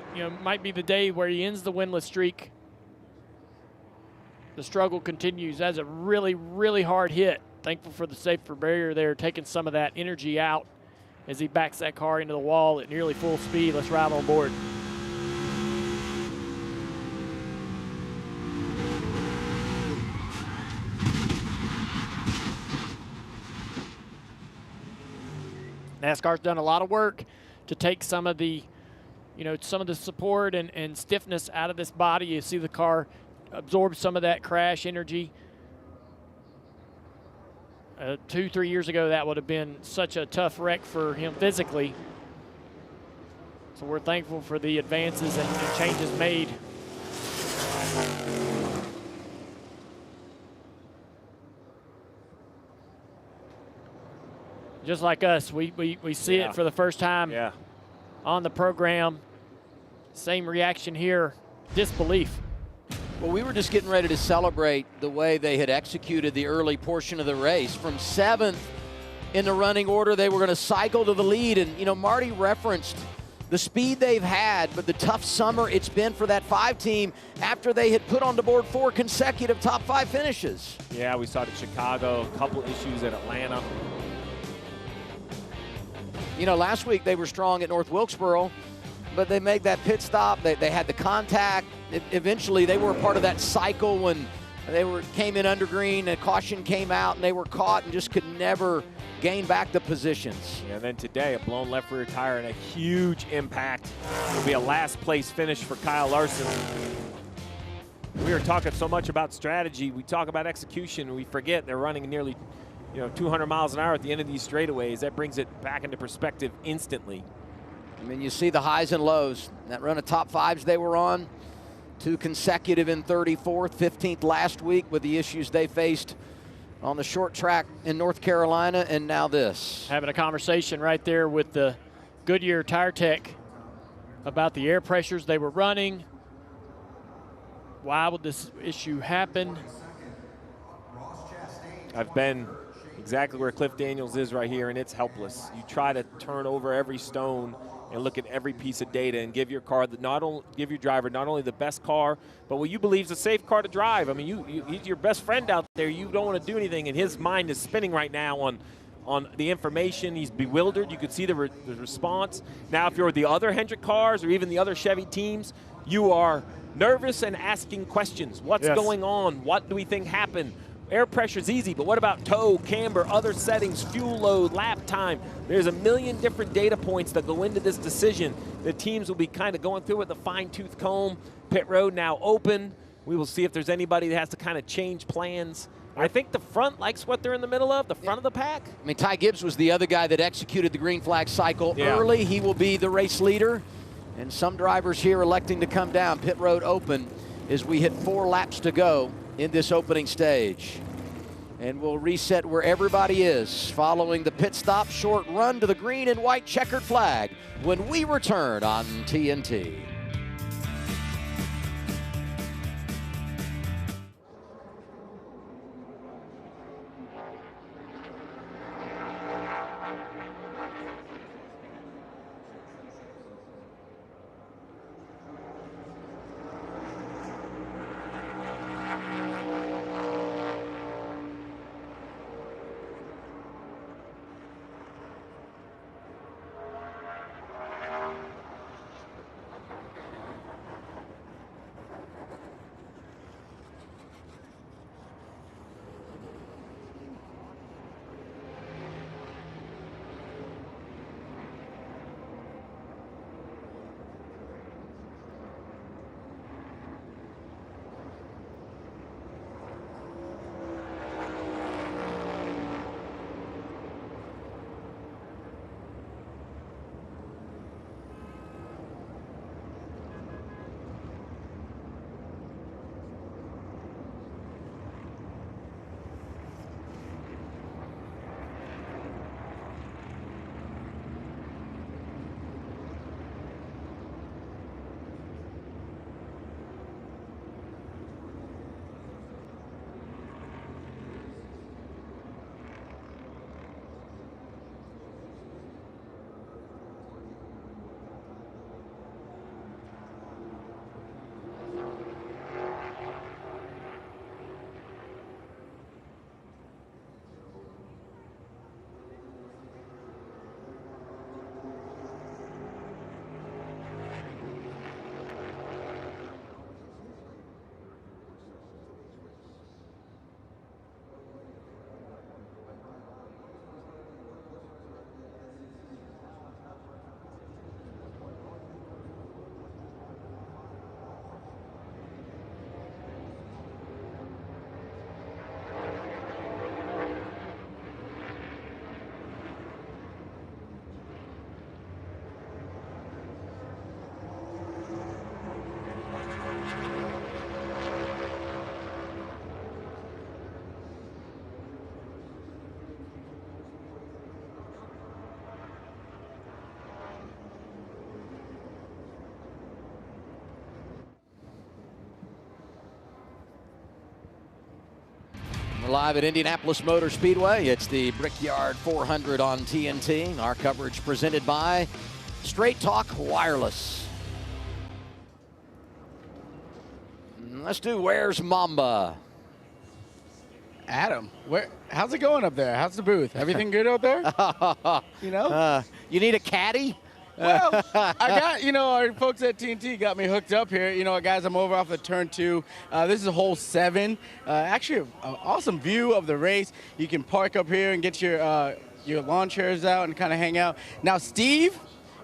Speaker 2: might be the day where he ends the winless streak. The struggle continues. That's a really, really hard hit. Thankful for the safer barrier there, taking some of that energy out as he backs that car into the wall at nearly full speed. Let's ride on board. NASCAR's done a lot of work to take some of the, some of the support and stiffness out of this body. You see the car absorb some of that crash energy. 2-3 years ago, that would have been such a tough wreck for him physically. So we're thankful for the advances and changes made. Just like us, we see it for the first time on the program. Same reaction here, disbelief.
Speaker 1: Well, we were just getting ready to celebrate the way they had executed the early portion of the race. From 7th in the running order, they were going to cycle to the lead. And, Marty referenced the speed they've had, but the tough summer it's been for that 5 team after they had put on the board 4 consecutive top 5 finishes.
Speaker 3: Yeah, we saw it at Chicago, a couple issues at Atlanta.
Speaker 1: Last week they were strong at North Wilkesboro, but they made that pit stop. They had the contact. Eventually, they were a part of that cycle when they came in under green and caution came out and they were caught and just could never gain back the positions.
Speaker 3: Yeah, and then today, a blown left rear tire and a huge impact. It'll be a last place finish for Kyle Larson. We were talking so much about strategy. We talk about execution, and we forget they're running nearly 200 miles an hour at the end of these straightaways. That brings it back into perspective instantly.
Speaker 1: I mean, you see the highs and lows. That run of top 5s they were on, 2 consecutive in 34th, 15th last week with the issues they faced on the short track in North Carolina, and now this.
Speaker 2: Having a conversation right there with the Goodyear tire tech about the air pressures they were running. Why would this issue happen?
Speaker 3: I've been exactly where Cliff Daniels is right here, and it's helpless. You try to turn over every stone and look at every piece of data and give your car give your driver not only the best car, but what you believe is a safe car to drive. I mean, he's your best friend out there. You don't want to do anything, and his mind is spinning right now on the information. He's bewildered. You could see the response. Now, if you're the other Hendrick cars or even the other Chevy teams, you are nervous and asking questions. What's going on? What do we think happened? Air pressure is easy, but what about tow, camber, other settings, fuel load, lap time? There's a million different data points that go into this decision. The teams will be kind of going through with a fine-tooth comb. Pit road now open. We will see if there's anybody that has to kind of change plans. I think the front likes what they're in the middle of, the front of the pack.
Speaker 1: I mean, Ty Gibbs was the other guy that executed the green flag cycle early. He will be the race leader. And some drivers here electing to come down. Pit road open as we hit 4 laps to go in this opening stage. And we'll reset where everybody is following the pit stop, short run to the green and white checkered flag when we return on TNT. live at Indianapolis Motor Speedway. It's the Brickyard 400 on TNT. Our coverage presented by Straight Talk Wireless. Let's do Where's Mamba?
Speaker 8: Adam, how's it going up there? How's the booth? Everything good out there? You know?
Speaker 1: You need a caddy?
Speaker 8: Well, I got, our folks at TNT got me hooked up here. Guys, I'm over off the turn 2. This is hole 7. Actually, an awesome view of the race. You can park up here and get your lawn chairs out and kind of hang out. Now, Steve,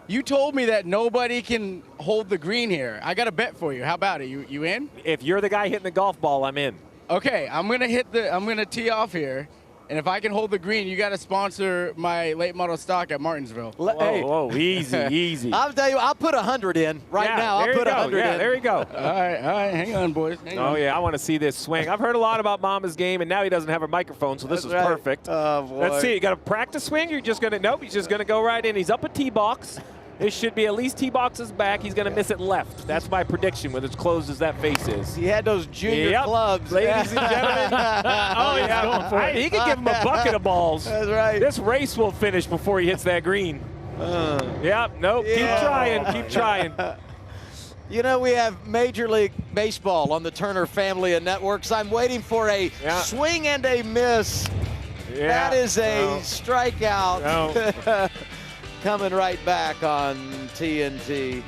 Speaker 8: you told me that nobody can hold the green here. I got a bet for you. How about it? You in?
Speaker 3: If you're the guy hitting the golf ball, I'm in.
Speaker 8: Okay, I'm gonna tee off here. And if I can hold the green, you got to sponsor my late model stock at Martinsville.
Speaker 3: Whoa, easy, easy.
Speaker 1: I'll tell you, I'll put 100 in right now. I'll put 100 in.
Speaker 3: There you go.
Speaker 8: All right, hang on, boys. Hang on.
Speaker 3: Yeah, I want to see this swing. I've heard a lot about Mama's game, and now he doesn't have a microphone, so this is perfect.
Speaker 1: Oh, boy.
Speaker 3: Let's see. You got a practice swing? You're just gonna he's just gonna go right in. He's up a tee box. This should be at least tee boxes back. He's gonna miss it left. That's my prediction with as closed as that face is.
Speaker 1: He had those junior clubs.
Speaker 3: Ladies and gentlemen. He could give him a bucket of balls.
Speaker 1: That's right.
Speaker 3: This race will finish before he hits that green. Keep trying.
Speaker 1: We have Major League Baseball on the Turner family of networks. I'm waiting for a swing and a miss. That is a strikeout. Coming right back on TNT.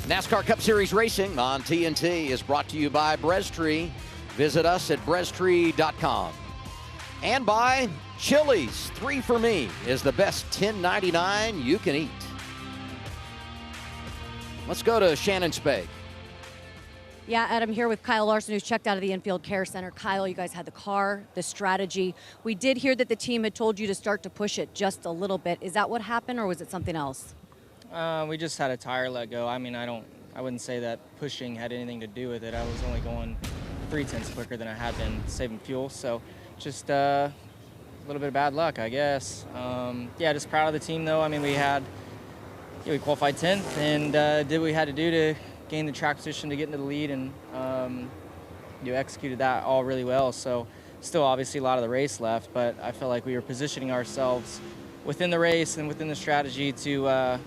Speaker 1: NASCAR Cup Series Racing on TNT is brought to you by Brestree. Visit us at brestree.com. And by Chili's. 3 for Me is the best $10.99 you can eat. Let's go to Shannon Spake.
Speaker 6: Yeah, Adam, here with Kyle Larson, who's checked out of the infield care center. Kyle, you guys had the car, the strategy. We did hear that the team had told you to start to push it just a little bit. Is that what happened, or was it something else?
Speaker 9: We just had a tire let go. I mean, I wouldn't say that pushing had anything to do with it. I was only going 0.3 quicker than I had been saving fuel. So just a little bit of bad luck, I guess. Yeah, just proud of the team, though. I mean, we had we qualified 10th and did what we had to do to gain the track position to get into the lead, and executed that all really well. So still obviously a lot of the race left, but I felt like we were positioning ourselves within the race and within the strategy to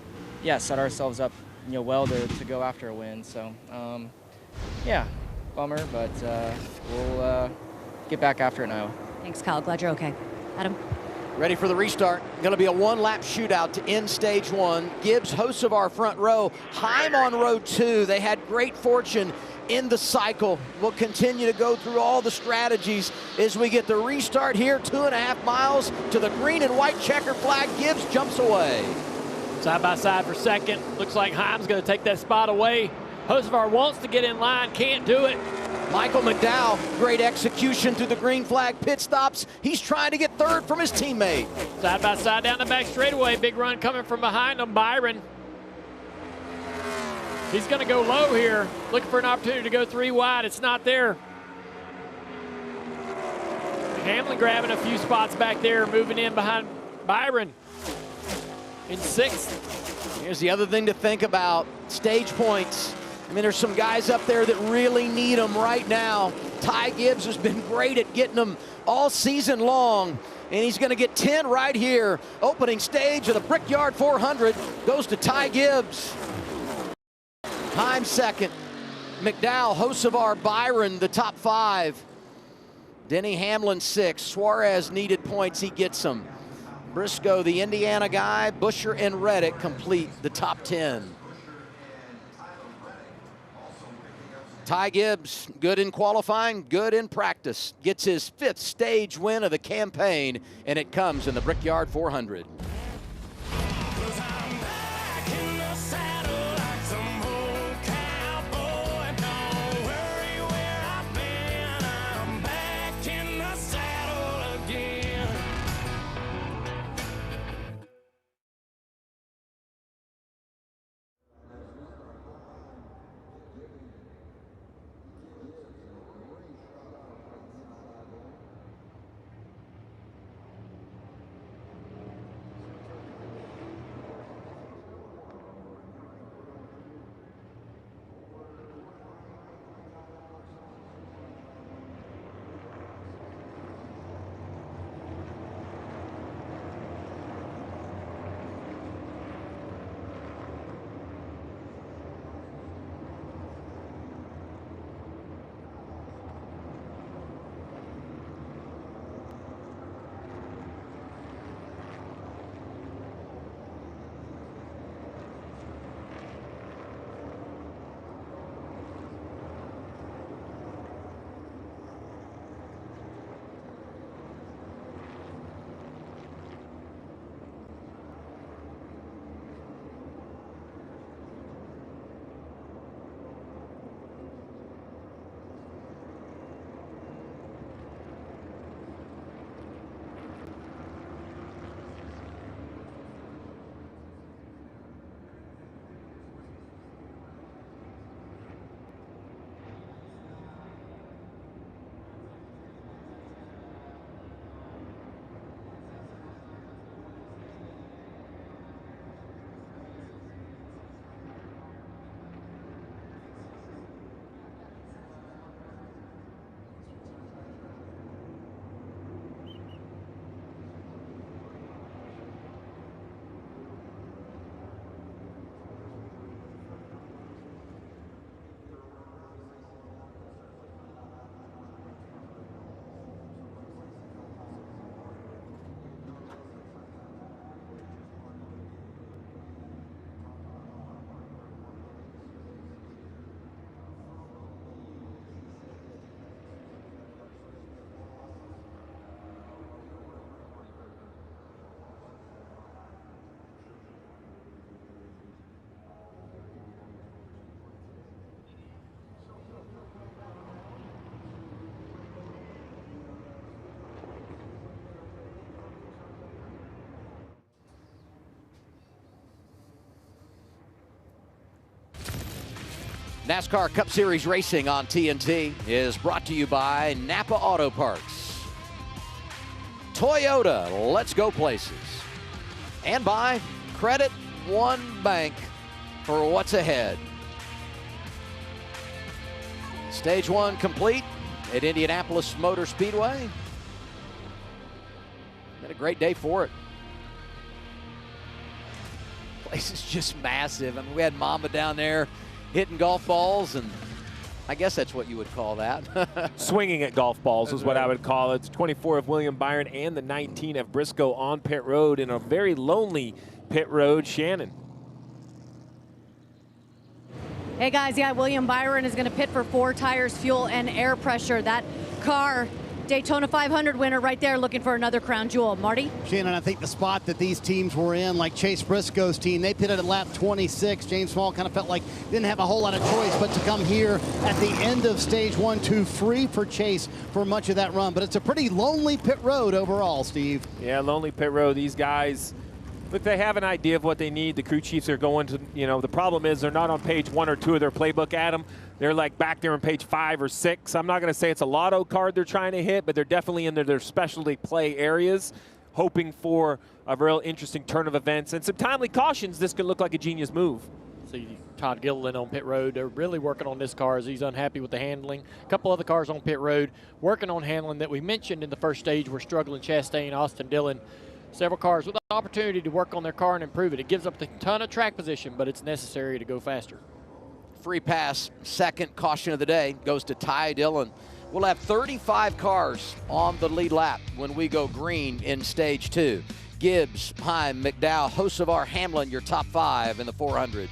Speaker 9: set ourselves up well to go after a win. So bummer, but we'll get back after it now.
Speaker 6: Thanks, Kyle. Glad you're okay. Adam?
Speaker 1: Ready for the restart. Going to be a one-lap shootout to end stage 1. Gibbs, hosts of our front row. Heim on row 2. They had great fortune in the cycle. We'll continue to go through all the strategies as we get the restart here. 2.5 miles to the green and white checker flag. Gibbs jumps away.
Speaker 2: Side by side for second. Looks like Heim's going to take that spot away. Hocevar wants to get in line, can't do it.
Speaker 1: Michael McDowell, great execution through the green flag pit stops. He's trying to get third from his teammate.
Speaker 2: Side by side down the back straightaway. Big run coming from behind him, Byron. He's going to go low here, looking for an opportunity to go 3 wide. It's not there. Hamlin grabbing a few spots back there, moving in behind Byron in 6th.
Speaker 1: Here's the other thing to think about, stage points. I mean, there's some guys up there that really need them right now. Ty Gibbs has been great at getting them all season long, and he's going to get 10 right here. Opening stage of the Brickyard 400 goes to Ty Gibbs. Heim second. McDowell, Hocevar, Byron, the top 5. Denny Hamlin 6. Suarez needed points, he gets them. Briscoe, the Indiana guy, Busher and Reddick complete the top 10. Ty Gibbs, good in qualifying, good in practice. Gets his 5th stage win of the campaign, and it comes in the Brickyard 400. NASCAR Cup Series racing on TNT is brought to you by Napa Auto Parts, Toyota, let's go places, and by Credit one bank for what's ahead. Stage 1 complete at Indianapolis Motor Speedway. Been a great day for it. Place is just massive. I mean, we had Mamba down there hitting golf balls, and I guess that's what you would call that.
Speaker 3: Swinging at golf balls is what I would call it. It's 24 of William Byron and the 19 of Briscoe on pit road in a very lonely pit road. Shannon.
Speaker 6: Hey guys, yeah, William Byron is going to pit for 4 tires, fuel, and air pressure. That car, Daytona 500 winner right there, looking for another crown jewel. Marty?
Speaker 4: Shannon, I think the spot that these teams were in, like Chase Briscoe's team, they pitted at lap 26. James Small kind of felt like didn't have a whole lot of choice but to come here at the end of stage 1, 2, free for Chase for much of that run. But it's a pretty lonely pit road overall, Steve.
Speaker 3: Yeah, lonely pit road. These guys, look, they have an idea of what they need. The crew chiefs are going to, you know, the problem is they're not on page 1 or 2 of their playbook, Adam. They're like back there on page 5 or 6. I'm not going to say it's a lotto card they're trying to hit, but they're definitely into their specialty play areas, hoping for a real interesting turn of events. And some timely cautions, this could look like a genius move.
Speaker 2: See Todd Gilliland on pit road. They're really working on this car as he's unhappy with the handling. A couple other cars on pit road working on handling that we mentioned in the first stage were struggling. Chastain, Austin Dillon. Several cars with the opportunity to work on their car and improve it. It gives up a ton of track position, but it's necessary to go faster.
Speaker 1: Free pass, second caution of the day, goes to Ty Dillon. We'll have 35 cars on the lead lap when we go green in stage 2. Gibbs, Heim, McDowell, Hocevar, Hamlin, your top 5 in the 400.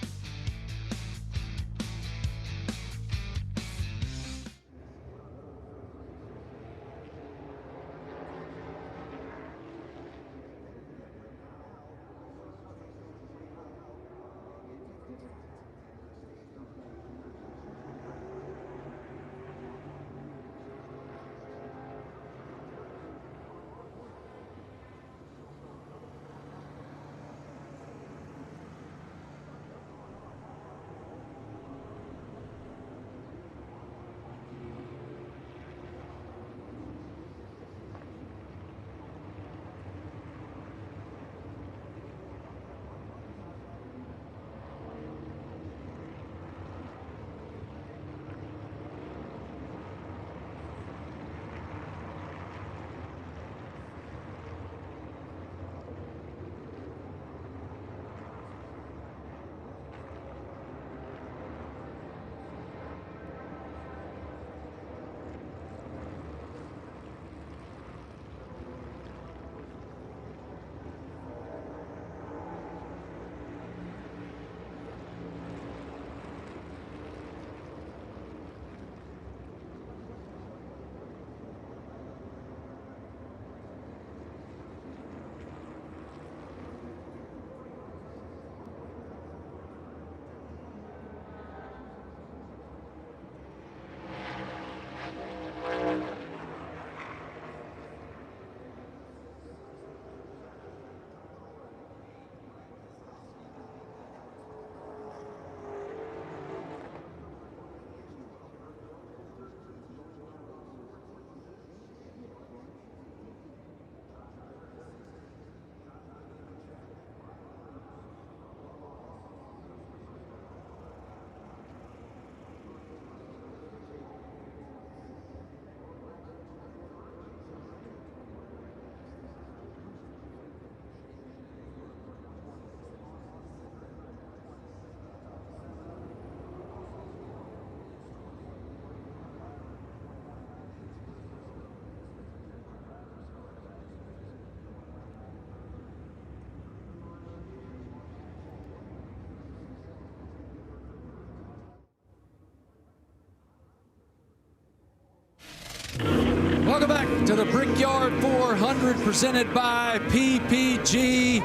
Speaker 10: Welcome back to the Brickyard 400 presented by PPG.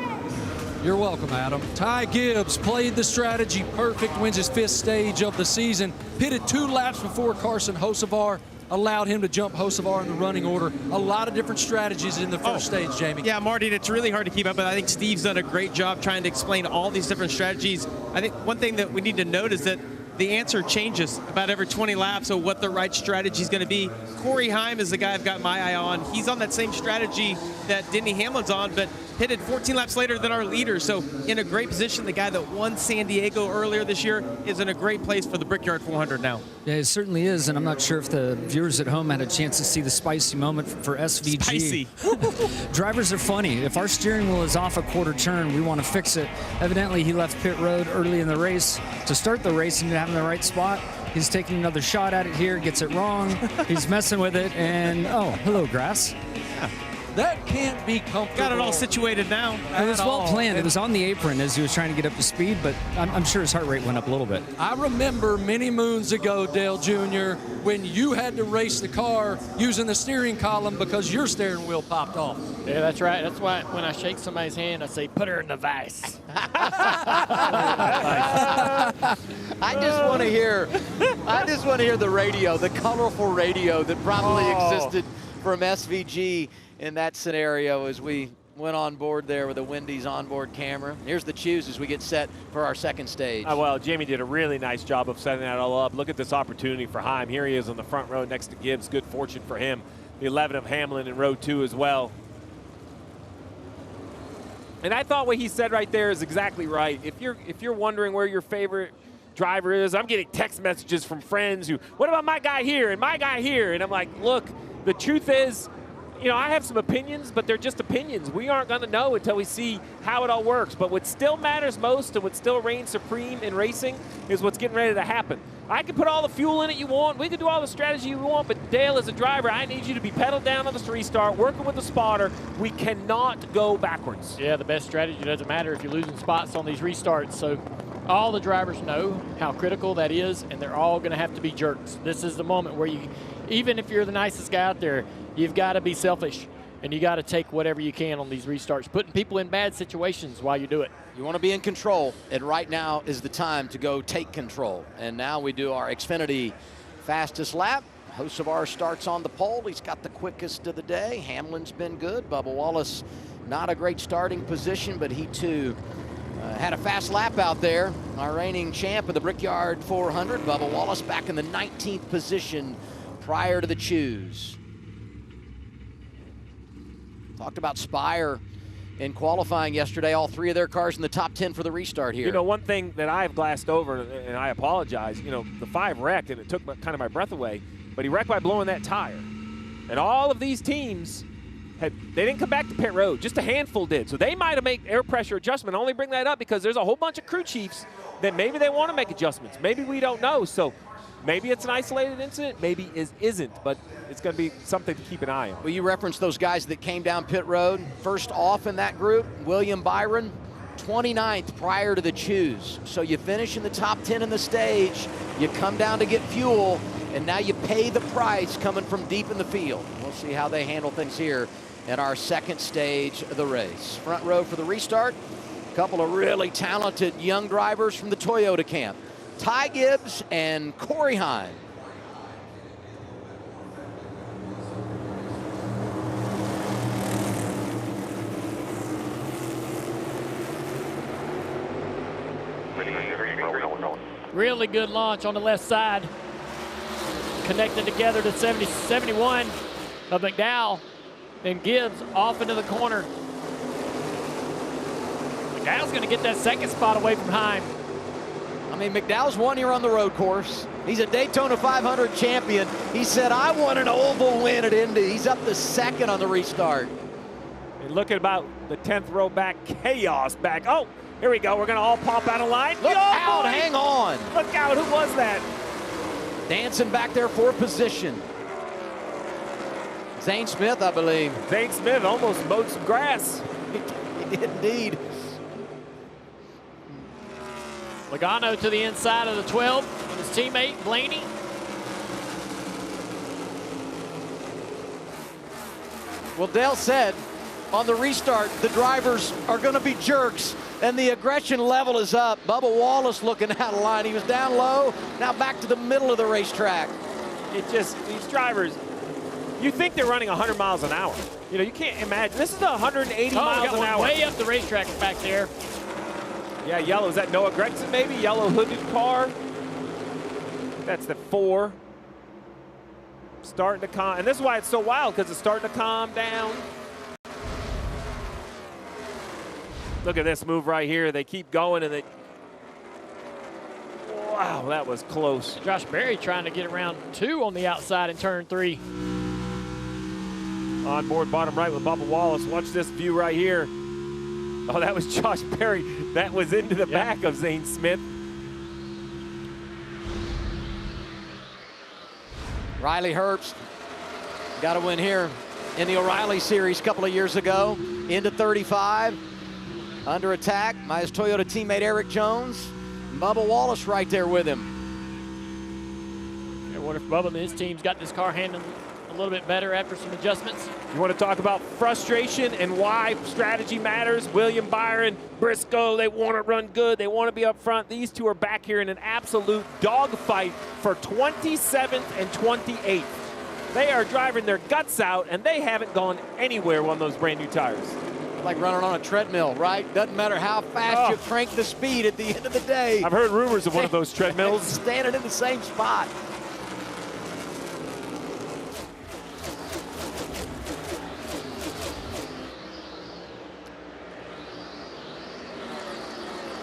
Speaker 10: You're welcome, Adam. Ty Gibbs played the strategy perfect, wins his 5th stage of the season. Pitted 2 laps before Carson Hocevar, allowed him to jump Hocevar in the running order. A lot of different strategies in the first stage, Jamie.
Speaker 11: Yeah, Marty, it's really hard to keep up with. I think Steve's done a great job trying to explain all these different strategies. I think one thing that we need to note is that the answer changes about every 20 laps of what the right strategy is going to be. Corey Heim is the guy I've got my eye on. He's on that same strategy that Denny Hamlin's on, but pitted 14 laps later than our leader. So in a great position. The guy that won San Diego earlier this year is in a great place for the Brickyard 400 now.
Speaker 10: Yeah, it certainly is, and I'm not sure if the viewers at home had a chance to see the spicy moment for SVG.
Speaker 11: Spicy.
Speaker 10: Drivers are funny. If our steering wheel is off a quarter turn, we want to fix it. Evidently, he left pit road early in the race to start the race and to have in the right spot. He's taking another shot at it here, gets it wrong. He's messing with it, and oh, hello, grass. That can't be comfortable.
Speaker 11: Got it all situated now.
Speaker 10: It was well planned. It was on the apron as he was trying to get up to speed, but I'm sure his heart rate went up a little bit.
Speaker 12: I remember many moons ago, Dale Jr., when you had to race the car using the steering column because your steering wheel popped off.
Speaker 2: Yeah, that's right. That's why when I shake somebody's hand, I say, put her in the vice.
Speaker 1: I just want to hear the radio, the colorful radio that probably existed from SVG in that scenario as we went on board there with a Wendy's onboard camera. Here's the choose as we get set for our second stage.
Speaker 3: Well, Jamie did a really nice job of setting that all up. Look at this opportunity for Heim. Here he is on the front row next to Gibbs. Good fortune for him. The 11 of Hamlin in row 2 as well. And I thought what he said right there is exactly right. If you're wondering where your favorite driver is, I'm getting text messages from friends who, what about my guy here and my guy here? And I'm like, look, the truth is, I have some opinions, but they're just opinions. We aren't going to know until we see how it all works. But what still matters most and what still reigns supreme in racing is what's getting ready to happen. I can put all the fuel in it you want. We can do all the strategy you want. But Dale, as a driver, I need you to be pedaled down on this restart, working with the spotter. We cannot go backwards.
Speaker 2: Yeah, the best strategy doesn't matter if you're losing spots on these restarts. So all the drivers know how critical that is, and they're all going to have to be jerks. This is the moment where you, even if you're the nicest guy out there, you've got to be selfish, and you got to take whatever you can on these restarts, putting people in bad situations while you do it.
Speaker 1: You want to be in control, and right now is the time to go take control. And now we do our Xfinity fastest lap. Host of ours starts on the pole. He's got the quickest of the day. Hamlin's been good. Bubba Wallace, not a great starting position, but he too had a fast lap out there. Our reigning champ of the Brickyard 400, Bubba Wallace, back in the 19th position prior to the choose. Talked about Spire in qualifying yesterday. All 3 of their cars in the top 10 for the restart here.
Speaker 3: One thing that I've glassed over, and I apologize, the 5 wrecked, and it took kind of my breath away, but he wrecked by blowing that tire. And all of these teams, they didn't come back to pit road. Just a handful did. So they might have made air pressure adjustment. I only bring that up because there's a whole bunch of crew chiefs that maybe they want to make adjustments. Maybe we don't know. So maybe it's an isolated incident. Maybe it isn't. But it's going to be something to keep an eye on.
Speaker 1: Well, you referenced those guys that came down pit road. First off in that group, William Byron, 29th prior to the choose. So you finish in the top 10 in the stage, you come down to get fuel, and now you pay the price coming from deep in the field. We'll see how they handle things here in our second stage of the race. Front row for the restart, a couple of really talented young drivers from the Toyota camp. Ty Gibbs and Corey Heim.
Speaker 2: Really good launch on the left side. Connected together to 71 of McDowell, and Gibbs off into the corner. McDowell's going to get that second spot away from Heim.
Speaker 1: I mean, McDowell's won here on the road course. He's a Daytona 500 champion. He said, I want an oval win at Indy. He's up to second on the restart.
Speaker 3: And look at about the 10th row back, chaos back. Oh, here we go. We're going to all pop out of line.
Speaker 1: Look out, hang on.
Speaker 3: Look out, who was that?
Speaker 1: Dancing back there for position. Zane Smith, I believe.
Speaker 3: Zane Smith almost mowed some grass.
Speaker 1: He did indeed.
Speaker 2: Logano to the inside of the 12 with his teammate, Blaney.
Speaker 1: Well, Dale said on the restart, the drivers are going to be jerks, and the aggression level is up. Bubba Wallace looking out of line. He was down low, now back to the middle of the racetrack.
Speaker 3: It just, these drivers, you think they're running 100 miles an hour. You can't imagine. This is 180 miles an hour.
Speaker 2: Way up the racetrack back there.
Speaker 3: Yeah, yellow. Is that Noah Gregson maybe? Yellow hooded car. That's the 4. Starting to calm, and this is why it's so wild, because it's starting to calm down. Look at this move right here. They keep going, and they, wow, that was close.
Speaker 2: Josh Berry trying to get around 2 on the outside in turn 3.
Speaker 3: On board bottom right with Bubba Wallace. Watch this view right here. Oh, that was Josh Berry. That was into the back of Zane Smith.
Speaker 1: Riley Herbst got a win here in the O'Reilly Series a couple of years ago. Into 35, under attack by his Toyota teammate Eric Jones. Bubba Wallace right there with him.
Speaker 2: I wonder if Bubba and his team's got this car handling a little bit better after some adjustments.
Speaker 3: You want to talk about frustration and why strategy matters? William Byron, Briscoe, they want to run good. They want to be up front. These two are back here in an absolute dogfight for 27th and 28th. They are driving their guts out, and they haven't gone anywhere on those brand new tires.
Speaker 1: Like running on a treadmill, right? Doesn't matter how fast you crank the speed at the end of the day.
Speaker 3: I've heard rumors of one of those treadmills.
Speaker 1: Standing in the same spot.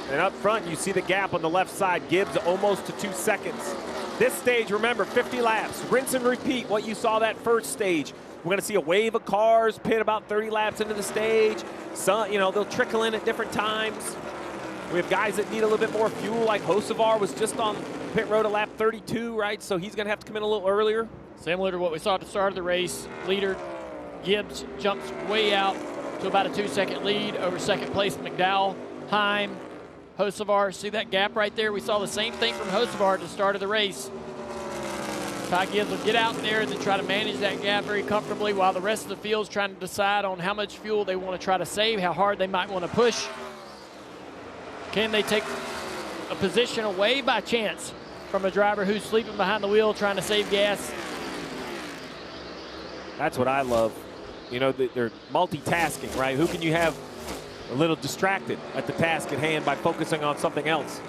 Speaker 3: And up front, you see the gap on the left side. Gibbs almost to 2 seconds. This stage, remember, 50 laps. Rinse and repeat what you saw that first stage. We're going to see a wave of cars pit about 30 laps into the stage. Some, you know, they'll trickle in at different times. We have guys that need a little bit more fuel, like Hocevar was just on pit road at lap 32, right? So he's going to have to come in a little earlier.
Speaker 2: Similar to what we saw at the start of the race. Leader Gibbs jumps way out to about a 2-second lead over second place McDowell, Heim, Hocevar. See that gap right there? We saw the same thing from Hocevar at the start of the race. Ty Gibbs will get out there and then try to manage that gap very comfortably while the rest of the field's trying to decide on how much fuel they want to try to save, how hard they might want to push. Can they take a position away by chance from a driver who's sleeping behind the wheel trying to save gas?
Speaker 3: That's what I love. You know, they're multitasking, right? Who can you have a little distracted at the task at hand by focusing on something else?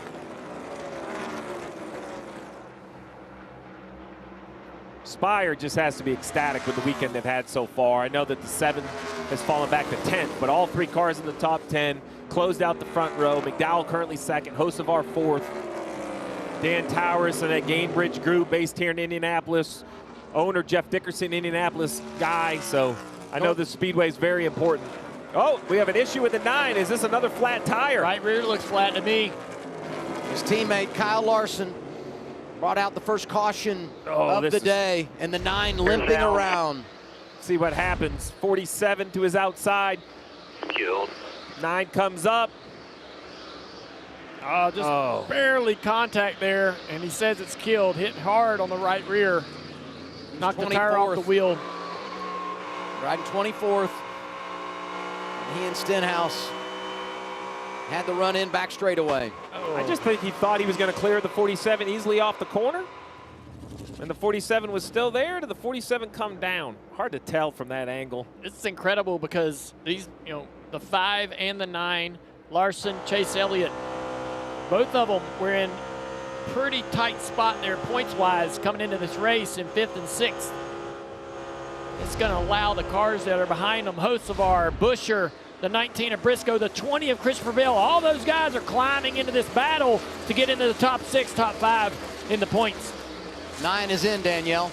Speaker 3: Spire just has to be ecstatic with the weekend they've had so far. I know that the 7 has fallen back to 10th, but all 3 cars in the top 10 closed out the front row. McDowell currently 2nd, Hocevar 4th. Dan Towers and that Gainbridge group based here in Indianapolis. Owner Jeff Dickerson, Indianapolis guy, so I know this Speedway is very important. Oh, we have an issue with the 9. Is this another flat tire?
Speaker 2: Right rear looks flat to me.
Speaker 1: His teammate Kyle Larson brought out the first caution of the day, and the 9 limping around.
Speaker 3: See what happens. 47 to his outside.
Speaker 5: Killed.
Speaker 3: 9 comes up.
Speaker 2: Just barely contact there, and he says it's killed. Hit hard on the right rear. Knocked the tire off the wheel.
Speaker 1: Riding 24th. He and Stenhouse had the run in back straightaway.
Speaker 3: I just think he thought he was going to clear the 47 easily off the corner. And the 47 was still there. Did the 47 come down? Hard to tell from that angle.
Speaker 2: It's incredible because these, you know, the 5 and the 9, Larson, Chase Elliott, both of them were in pretty tight spot there points-wise coming into this race in 5th and 6th. It's going to allow the cars that are behind them, Hocevar, Buscher, the 19 of Briscoe, the 20 of Christopher Bell, all those guys are climbing into this battle to get into the top 6, top 5 in the points.
Speaker 1: 9 is in, Danielle.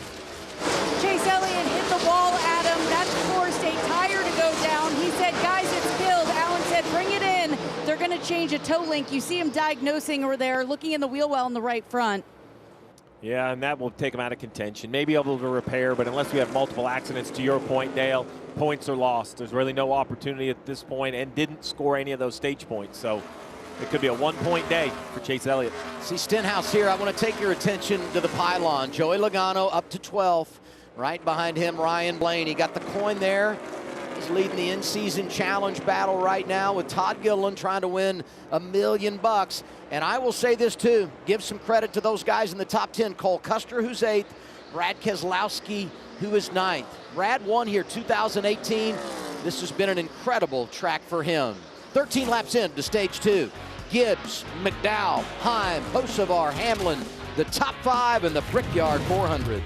Speaker 7: Chase Elliott hit the wall, Adam. That forced a tire to go down. He said, guys, it's killed. Alan said, bring it in. They're going to change a toe link. You see him diagnosing over there, looking in the wheel well in the right front.
Speaker 3: Yeah, and that will take him out of contention. Maybe able to repair, but unless we have multiple accidents, to your point, Dale, points are lost. There's really no opportunity at this point, and didn't score any of those stage points. So it could be a 1-point day for Chase Elliott.
Speaker 1: See Stenhouse here. I want to take your attention to the pylon. Joey Logano up to 12th. Right behind him, Ryan Blaney. Got the coin there. He's leading the in-season challenge battle right now with Todd Gilliland trying to win $1 million. And I will say this too, give some credit to those guys in the top 10. Cole Custer, who's 8th. Brad Keselowski, who is 9th. Brad won here 2018. This has been an incredible track for him. 13 laps in to stage 2. Gibbs, McDowell, Heim, Hocevar, Hamlin, the top 5 in the Brickyard 400.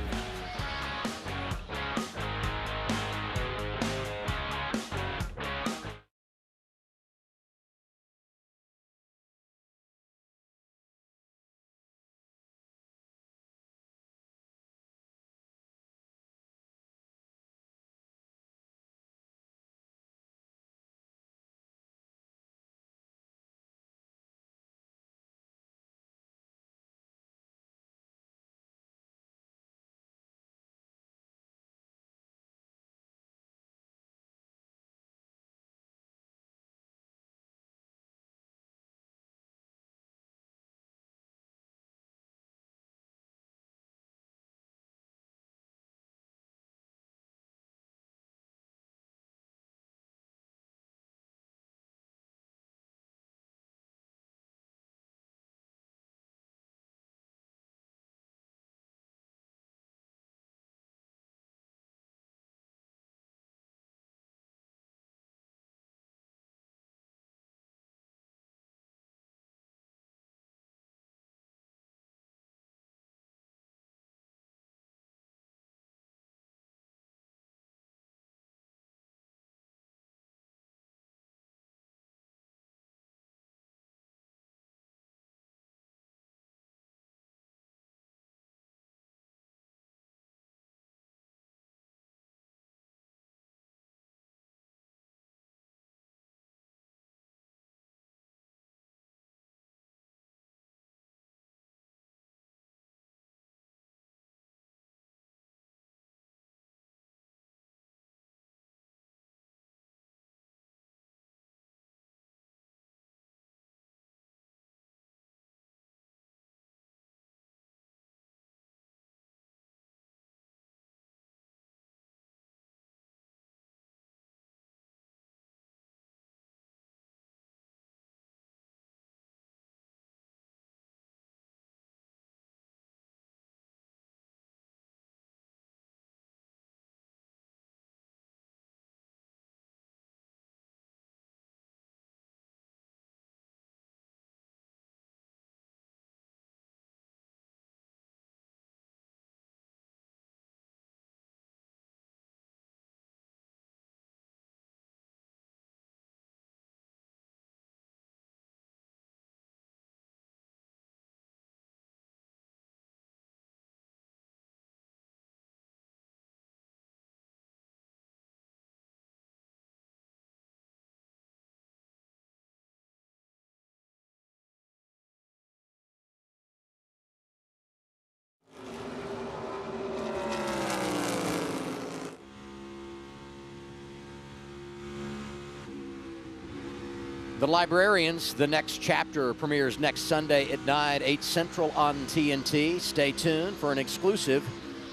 Speaker 1: The Librarians, the next chapter premieres next Sunday at 9, 8 Central on TNT. Stay tuned for an exclusive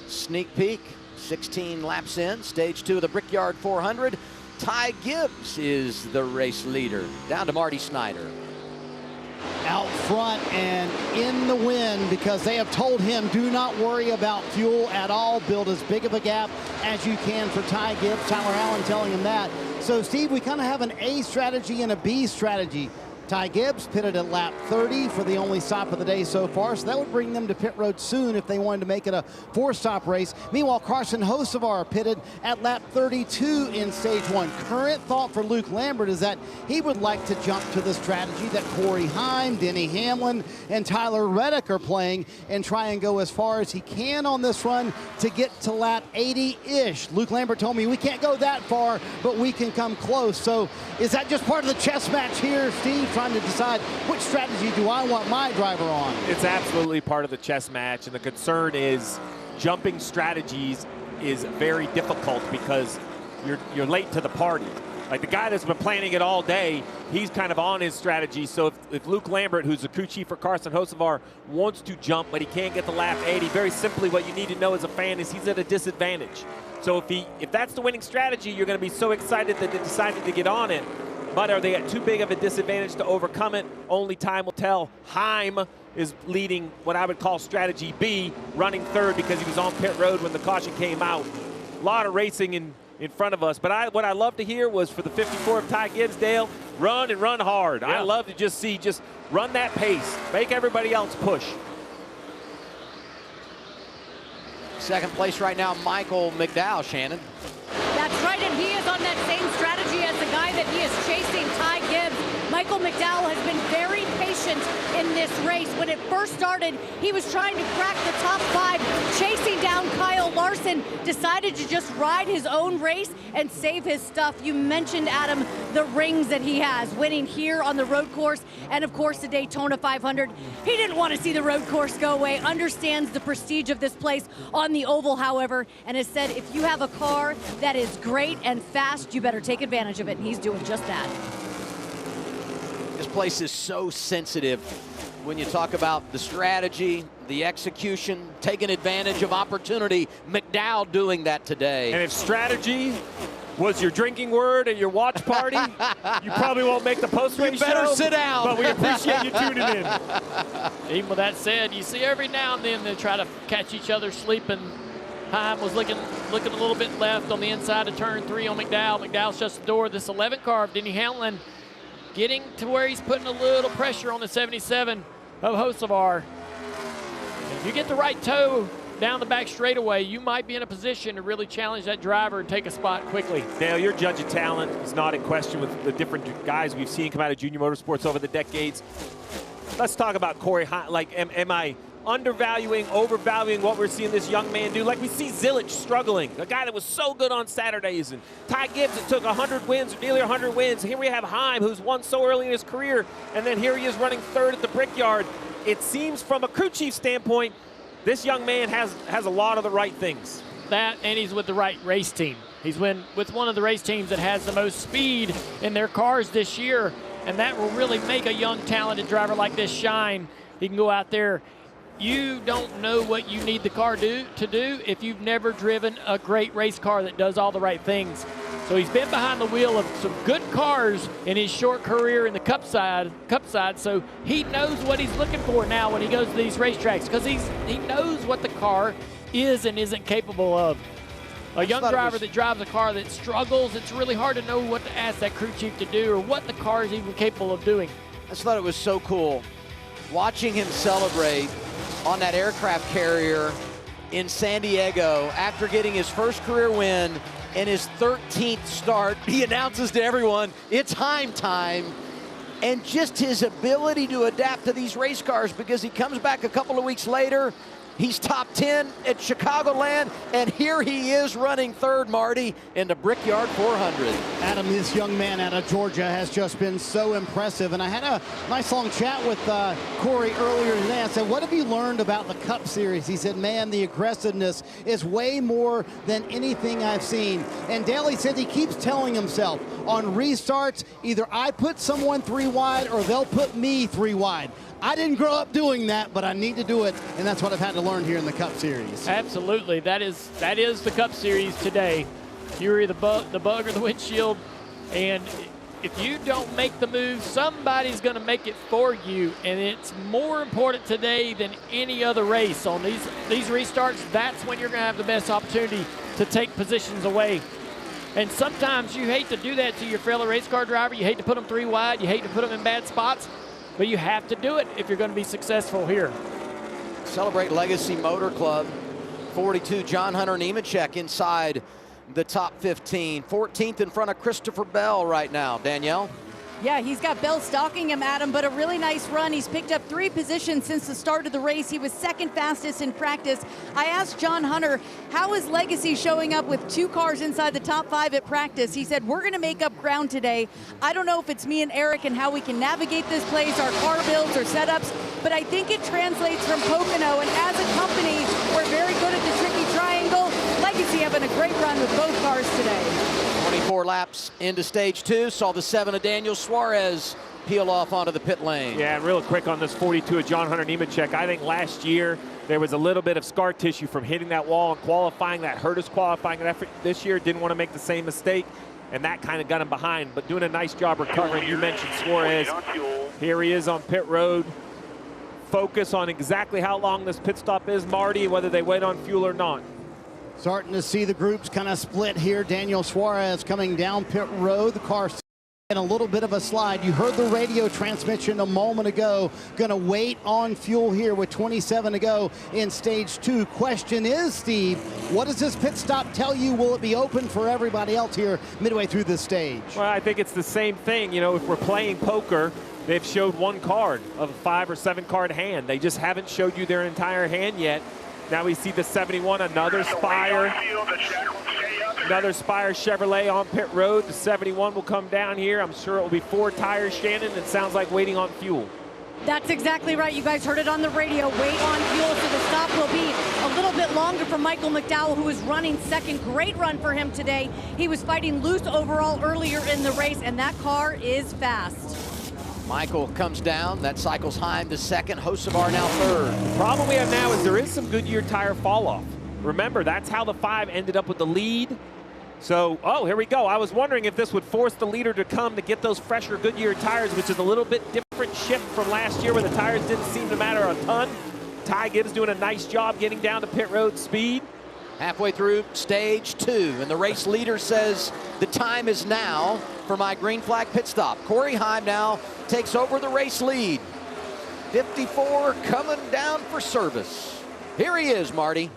Speaker 1: sneak peek. 16 laps in, stage 2 of the Brickyard 400. Ty Gibbs is the race leader. Down to Marty Snyder.
Speaker 4: Out front and in the wind, because they have told him, do not worry about fuel at all. Build as big of a gap as you can for Ty Gibbs. Tyler Allen telling him that. So, Steve, we kind of have an A strategy and a B strategy. Ty Gibbs pitted at lap 30 for the only stop of the day so far, so that would bring them to pit road soon if they wanted to make it a 4-stop race. Meanwhile, Carson Hocevar pitted at lap 32 in stage 1. Current thought for Luke Lambert is that he would like to jump to the strategy that Corey Heim, Denny Hamlin, and Tyler Reddick are playing and try and go as far as he can on this run to get to lap 80-ish. Luke Lambert told me we can't go that far, but we can come close. So is that just part of the chess match here, Steve? Trying to decide which strategy do I want my driver on.
Speaker 3: It's absolutely part of the chess match, and the concern is jumping strategies is very difficult because you're late to the party. Like the guy that's been planning it all day, he's kind of on his strategy. So if Luke Lambert, who's the crew chief for Carson Hocevar, wants to jump but he can't get the lap 80, very simply what you need to know as a fan is he's at a disadvantage. So if that's the winning strategy, you're going to be so excited that they decided to get on it. But are they at too big of a disadvantage to overcome it? Only time will tell. Heim is leading what I would call strategy B, running third because he was on pit road when the caution came out. A lot of racing in front of us. But what I love to hear was for the 54 of Ty Gibbs, Dale, run and run hard. Yeah. I love to just run that pace. Make everybody else push.
Speaker 1: Second place right now, Michael McDowell, Shannon.
Speaker 6: That's right, and he is on that same strategy as the guy that he is chasing, Ty Gibbs. Michael McDowell has been very patient in this race. When it first started, he was trying to crack the top 5, chasing down Kyle Larson, decided to just ride his own race and save his stuff. You mentioned, Adam, the rings that he has, winning here on the road course and, of course, the Daytona 500. He didn't want to see the road course go away, understands the prestige of this place on the oval, however, and has said if you have a car that is great and fast, you better take advantage of it, and he's doing just that.
Speaker 1: This place is so sensitive when you talk about the strategy, the execution, taking advantage of opportunity. McDowell doing that today.
Speaker 3: And if strategy was your drinking word at your watch party, you probably won't make the post-race show.
Speaker 1: You better sit down.
Speaker 3: But we appreciate you tuning in.
Speaker 2: Even with that said, you see every now and then they try to catch each other sleeping. Heim was looking a little bit left on the inside of turn 3 on McDowell. McDowell shuts the door. This 11 car of Denny Hamlin getting to where he's putting a little pressure on the 77 of Hocevar. If you get the right toe down the back straightaway, you might be in a position to really challenge that driver and take a spot quickly.
Speaker 3: Dale, your judge of talent is not in question with the different guys we've seen come out of junior motorsports over the decades. Let's talk about Corey Heim. Like, am I undervaluing, overvaluing what we're seeing this young man do? Like, we see Zilic struggling, a guy that was so good on Saturdays, and Ty Gibbs that took 100 wins, nearly 100 wins. Here we have Heim, who's won so early in his career, and then here he is running third at the Brickyard. It seems from a crew chief standpoint, this young man has a lot of the right things.
Speaker 2: That, and he's with the right race team. He's with one of the race teams that has the most speed in their cars this year, and that will really make a young, talented driver like this shine. He can go out there. You don't know what you need the car to do if you've never driven a great race car that does all the right things. So he's been behind the wheel of some good cars in his short career in the Cup side, so he knows what he's looking for now when he goes to these racetracks, because he knows what the car is and isn't capable of. A young driver that drives a car that struggles, it's really hard to know what to ask that crew chief to do or what the car is even capable of doing.
Speaker 1: I just thought it was so cool watching him celebrate on that aircraft carrier in San Diego after getting his first career win and his 13th start. He announces to everyone, it's Heim time. And just his ability to adapt to these race cars, because he comes back a couple of weeks later, he's top 10 at Chicagoland, and here he is running third, Marty, in the Brickyard 400.
Speaker 4: Adam, this young man out of Georgia has just been so impressive, and I had a nice long chat with Corey earlier today. I said, what have you learned about the Cup Series? He said, man, the aggressiveness is way more than anything I've seen. And Daly said he keeps telling himself, on restarts, either I put someone 3 wide or they'll put me 3 wide. I didn't grow up doing that, but I need to do it, and that's what I've had to learn here in the Cup Series.
Speaker 2: Absolutely. That is the Cup Series today. You're either the bug or the windshield, and if you don't make the move, somebody's going to make it for you, and it's more important today than any other race. On these restarts, that's when you're going to have the best opportunity to take positions away. And sometimes you hate to do that to your fellow race car driver. You hate to put them 3 wide. You hate to put them in bad spots. But you have to do it if you're going to be successful here.
Speaker 1: Celebrate Legacy Motor Club. 42, John Hunter Nemechek inside the top 15. 14th in front of Christopher Bell right now. Danielle?
Speaker 7: Yeah, he's got Bell stalking him, Adam, but a really nice run. He's picked up 3 positions since the start of the race. He was second fastest in practice. I asked John Hunter, how is Legacy showing up with 2 cars inside the top 5 at practice? He said, we're going to make up ground today. I don't know if it's me and Eric and how we can navigate this place, our car builds or setups, but I think it translates from Pocono. And as a company, we're very good at the tricky triangle. Legacy having a great run with both cars today.
Speaker 1: 24 laps into stage 2. Saw the 7 of Daniel Suarez peel off onto the pit lane.
Speaker 3: Yeah, and real quick on this 42 of John Hunter Nemechek. I think last year there was a little bit of scar tissue from hitting that wall and qualifying. That hurt his qualifying effort this year. Didn't want to make the same mistake, and that kind of got him behind. But doing a nice job recovering. You mentioned Suarez. Here he is on pit road. Focus on exactly how long this pit stop is, Marty, whether they wait on fuel or not.
Speaker 4: Starting to see the groups kind of split here. Daniel Suarez coming down pit road. The car and a little bit of a slide. You heard the radio transmission a moment ago. Going to wait on fuel here with 27 to go in stage 2. Question is, Steve, what does this pit stop tell you? Will it be open for everybody else here midway through this stage?
Speaker 3: Well, I think it's the same thing. You know, if we're playing poker, they've showed one card of a 5 or 7 card hand. They just haven't showed you their entire hand yet. Now we see the 71, another Spire. Another Spire Chevrolet on pit road. The 71 will come down here. I'm sure it will be 4 tires, Shannon. It sounds like waiting on fuel.
Speaker 6: That's exactly right. You guys heard it on the radio. Wait on fuel, so the stop will be a little bit longer for Michael McDowell, who is running second. Great run for him today. He was fighting loose overall earlier in the race, and that car is fast.
Speaker 1: Michael comes down. That cycles Heim to second. Hocevar now third.
Speaker 3: The problem we have now is there is some Goodyear tire fall off. Remember, that's how the 5 ended up with the lead. So, oh, here we go. I was wondering if this would force the leader to come to get those fresher Goodyear tires, which is a little bit different shift from last year where the tires didn't seem to matter a ton. Ty Gibbs doing a nice job getting down to pit road speed.
Speaker 1: Halfway through stage 2, and the race leader says the time is now for my green flag pit stop. Corey Heim now takes over the race lead. 54 coming down for service. Here he is, Marty.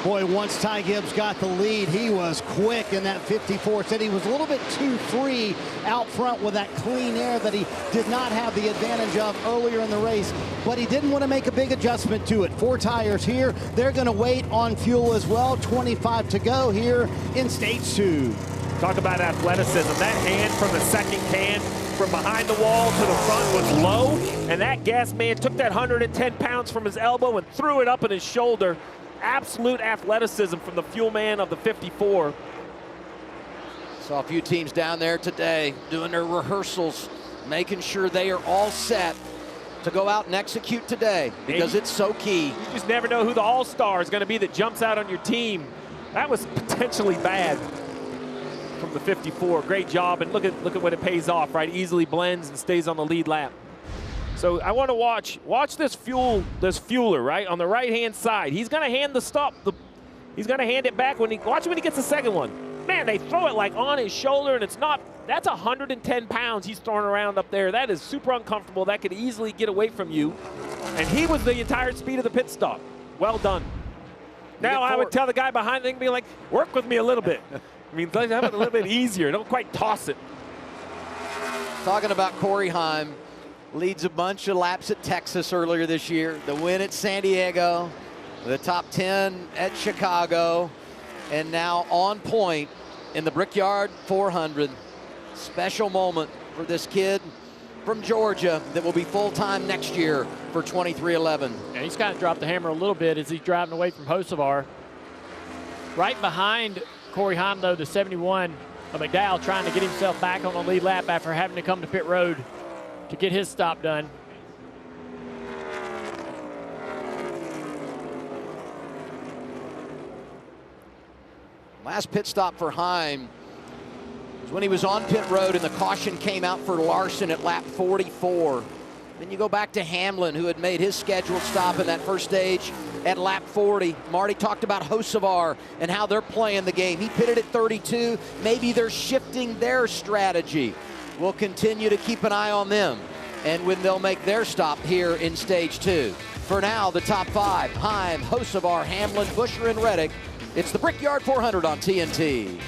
Speaker 4: Boy, once Ty Gibbs got the lead, he was quick in that 54. Said he was a little bit too free out front with that clean air that he did not have the advantage of earlier in the race. But he didn't want to make a big adjustment to it. 4 tires here. They're going to wait on fuel as well. 25 to go here in stage 2.
Speaker 3: Talk about athleticism. That hand from the second can from behind the wall to the front was low, and that gas man took that 110 pounds from his elbow and threw it up in his shoulder. Absolute athleticism from the fuel man of the 54.
Speaker 1: Saw a few teams down there today doing their rehearsals, making sure they are all set to go out and execute today because it's so key.
Speaker 3: You just never know who the all-star is going to be that jumps out on your team. That was potentially bad from the 54. Great job, and look at what it pays off, right? Easily blends and stays on the lead lap. So I want to watch this fueler, right? On the right-hand side. He's going to hand the stop. He's going to hand it back watch when he gets the second one. Man, they throw it like on his shoulder, and it's not. That's 110 pounds he's throwing around up there. That is super uncomfortable. That could easily get away from you. And he was the entire speed of the pit stop. Well done. Now I would tell the guy behind me, be like, work with me a little bit. I mean, have it a little bit easier. Don't quite toss it.
Speaker 1: Talking about Corey Heim. Leads a bunch of laps at Texas earlier this year. The win at San Diego, the top 10 at Chicago, and now on point in the Brickyard 400. Special moment for this kid from Georgia that will be full-time next year for 2311.
Speaker 2: And he's kind of dropped the hammer a little bit as he's driving away from Hocevar. Right behind Corey Heim, though, the 71 of McDowell trying to get himself back on the lead lap after having to come to pit road to get his stop done.
Speaker 1: Last pit stop for Heim was when he was on pit road and the caution came out for Larson at lap 44. Then you go back to Hamlin, who had made his scheduled stop in that first stage at lap 40. Marty talked about Hocevar and how they're playing the game. He pitted at 32. Maybe they're shifting their strategy. We'll continue to keep an eye on them and when they'll make their stop here in stage 2. For now, the top 5, Heim, Hocevar, Hamlin, Buescher, and Reddick. It's the Brickyard 400 on TNT.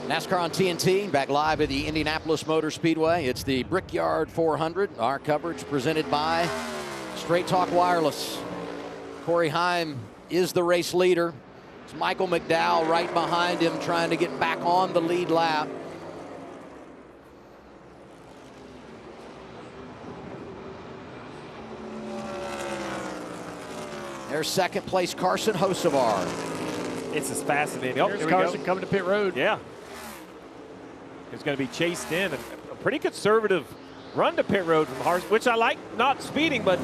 Speaker 1: NASCAR on TNT, back live at the Indianapolis Motor Speedway. It's the Brickyard 400. Our coverage presented by Straight Talk Wireless. Corey Heim is the race leader. It's Michael McDowell right behind him, trying to get back on the lead lap. There's second place Carson Hocevar.
Speaker 3: This is fascinating. Oh,
Speaker 2: Here's Carson coming to pit road.
Speaker 3: Yeah. He's going to be chased in. A pretty conservative run to pit road from Harsh, which I like. Not speeding, but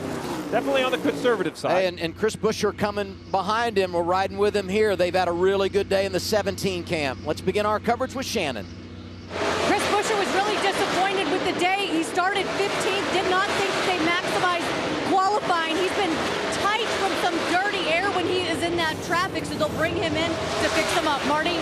Speaker 3: definitely on the conservative side.
Speaker 1: Hey, and Chris Buescher coming behind him. We're riding with him here. They've had a really good day in the 17 camp. Let's begin our coverage with Shannon.
Speaker 6: Chris Buescher was really disappointed with the day. He started 15th, did not think they maximized qualifying. He's been tight from some dirty air when he is in that traffic, so they'll bring him in to fix him up. Marty?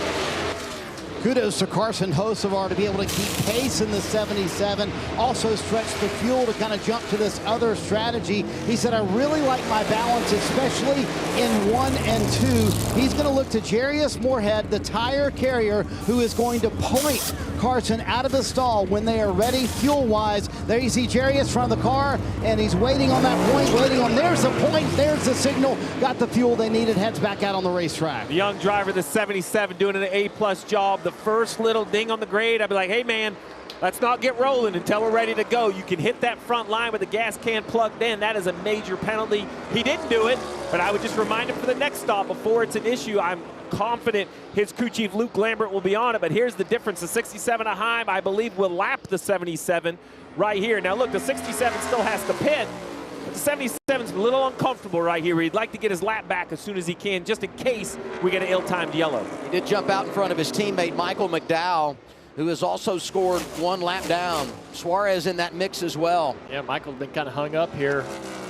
Speaker 4: Kudos to Carson Hocevar to be able to keep pace in the 77, also stretch the fuel to kind of jump to this other strategy. He said, I really like my balance, especially in 1 and 2. He's going to look to Jarius Moorhead, the tire carrier, who is going to point Carson out of the stall when they are ready fuel-wise. There you see Jarius front of the car, and he's waiting on that point, waiting on, there's the point, there's the signal, got the fuel they needed, heads back out on the racetrack.
Speaker 3: The young driver, the 77, doing an A+ job. The first little ding on the grade, I'd be like, hey man, let's not get rolling until we're ready to go. You can hit that front line with the gas can plugged in. That is a major penalty. He didn't do it, but I would just remind him for the next stop before it's an issue. I'm confident his crew chief Luke Lambert will be on it, but here's the difference. The 67 of Heim, I believe, will lap the 77 right here. Now look, the 67 still has to pit, but the 77's a little uncomfortable right here. He'd like to get his lap back as soon as he can, just in case we get an ill-timed yellow.
Speaker 1: He did jump out in front of his teammate Michael McDowell, who has also scored 1 lap down. Suarez in that mix as well.
Speaker 2: Yeah, Michael's been kind of hung up here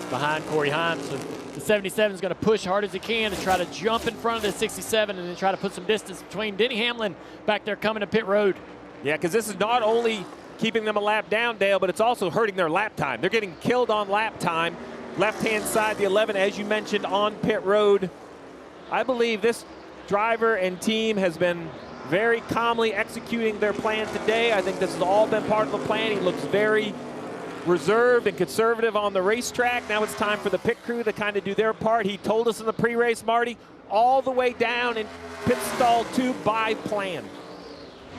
Speaker 2: behind Corey Heim. So the 77 is going to push hard as he can to try to jump in front of the 67 and then try to put some distance between Denny Hamlin back there coming to pit road.
Speaker 3: Yeah, because this is not only keeping them a lap down, Dale, but it's also hurting their lap time. They're getting killed on lap time. Left-hand side, the 11, as you mentioned, on pit road. I believe this driver and team has been very calmly executing their plan today. I think this has all been part of the plan. He looks very reserved and conservative on the racetrack. Now it's time for the pit crew to kind of do their part. He told us in the pre-race, Marty, all the way down in pit stall 2 by plan.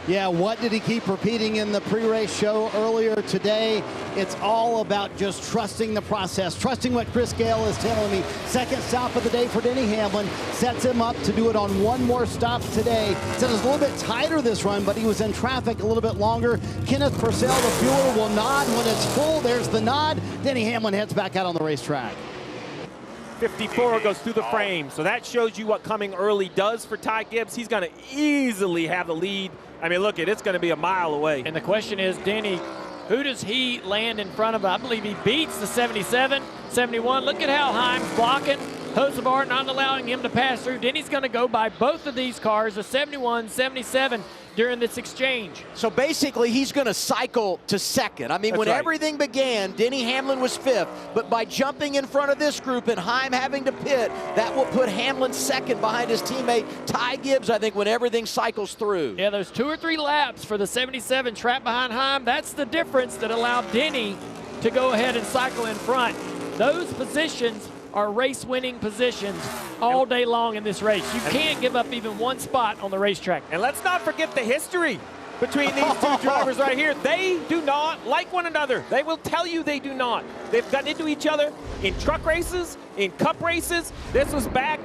Speaker 4: Yeah, what did he keep repeating in the pre-race show earlier today? It's all about just trusting the process, trusting what Chris Gale is telling me. Second stop of the day for Denny Hamlin, sets him up to do it on 1 more stop today. Said it was a little bit tighter this run, but he was in traffic a little bit longer. Kenneth Purcell, the fueler, will nod when it's full. There's the nod. Denny Hamlin heads back out on the racetrack.
Speaker 3: 54 goes through the frame, so that shows you what coming early does for Ty Gibbs. He's going to easily have the lead. I mean, look, it's going to be a mile away.
Speaker 2: And the question is, Denny, who does he land in front of? I believe he beats the 77, 71. Look at how Heim's blocking. Hocevar not allowing him to pass through. Denny's going to go by both of these cars, the 71, 77, during this exchange.
Speaker 1: So basically, he's going to cycle to second. I mean, when everything began, Denny Hamlin was 5th, but by jumping in front of this group and Heim having to pit, that will put Hamlin second behind his teammate Ty Gibbs, I think, when everything cycles through.
Speaker 2: Yeah, those 2 or 3 laps for the 77 trapped behind Heim. That's the difference that allowed Denny to go ahead and cycle in front. Those positions are race-winning positions all day long in this race. You can't give up even 1 spot on the racetrack.
Speaker 3: And let's not forget the history between these 2 drivers right here. They do not like one another. They will tell you they do not. They've gotten into each other in truck races, in cup races. This was back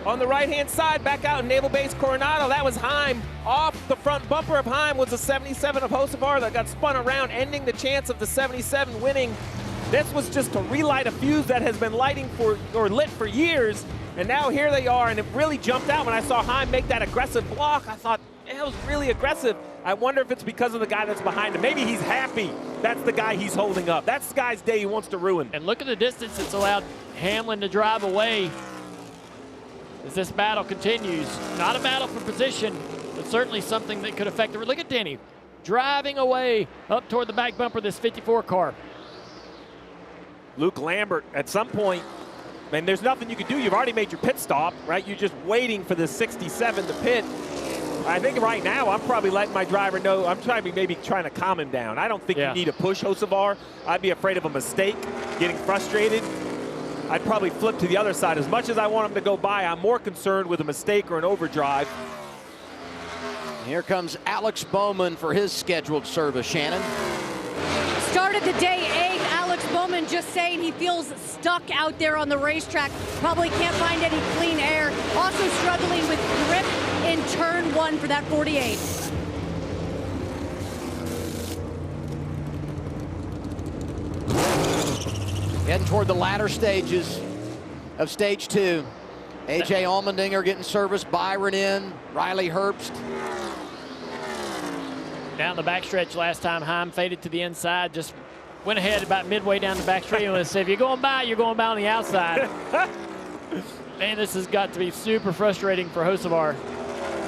Speaker 3: on the right-hand side, back out in Naval Base Coronado. That was Heim. Off the front bumper of Heim was the 77 of Hocevar that got spun around, ending the chance of the 77 winning. This was just to relight a fuse that has been lit for years, and now here they are, and it really jumped out when I saw Heim make that aggressive block. I thought, that was really aggressive. I wonder if it's because of the guy that's behind him. Maybe he's happy that's the guy he's holding up. That's the guy's day he wants to ruin.
Speaker 2: And look at the distance it's allowed Hamlin to drive away as this battle continues. Not a battle for position, but certainly something that could affect the... Look at Denny driving away up toward the back bumper of this 54 car.
Speaker 3: Luke Lambert, at some point, man, there's nothing you can do. You've already made your pit stop, right? You're just waiting for the 67 to pit. I think right now I'm probably letting my driver know. I'm maybe trying to calm him down. I don't think you need to push Hocevar. I'd be afraid of a mistake, getting frustrated. I'd probably flip to the other side. As much as I want him to go by, I'm more concerned with a mistake or an overdrive.
Speaker 1: Here comes Alex Bowman for his scheduled service, Shannon.
Speaker 6: Started the day 8. Alex Bowman just saying he feels stuck out there on the racetrack. Probably can't find any clean air. Also struggling with grip in turn 1 for that 48.
Speaker 1: Heading toward the latter stages of stage 2. A.J. Allmendinger getting service, Byron in, Riley Herbst.
Speaker 2: Down the backstretch last time, Heim faded to the inside, just went ahead about midway down the backstretch and said, if you're going by on the outside. Man, this has got to be super frustrating for Hocevar.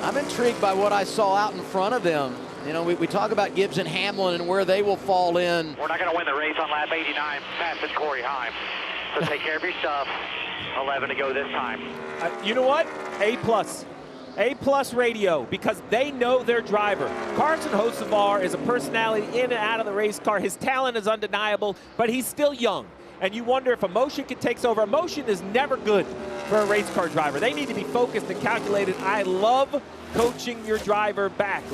Speaker 1: I'm intrigued by what I saw out in front of them. You know, we talk about Gibbs and Hamlin and where they will fall in.
Speaker 5: We're not going to win the race on lap 89, passing Corey Heim. So take care of your stuff. 11 to go this time.
Speaker 3: You know what? A+ radio, because they know their driver. Carson Hocevar is a personality in and out of the race car. His talent is undeniable, but he's still young. And you wonder if emotion takes over. Emotion is never good for a race car driver. They need to be focused and calculated. I love coaching your driver back.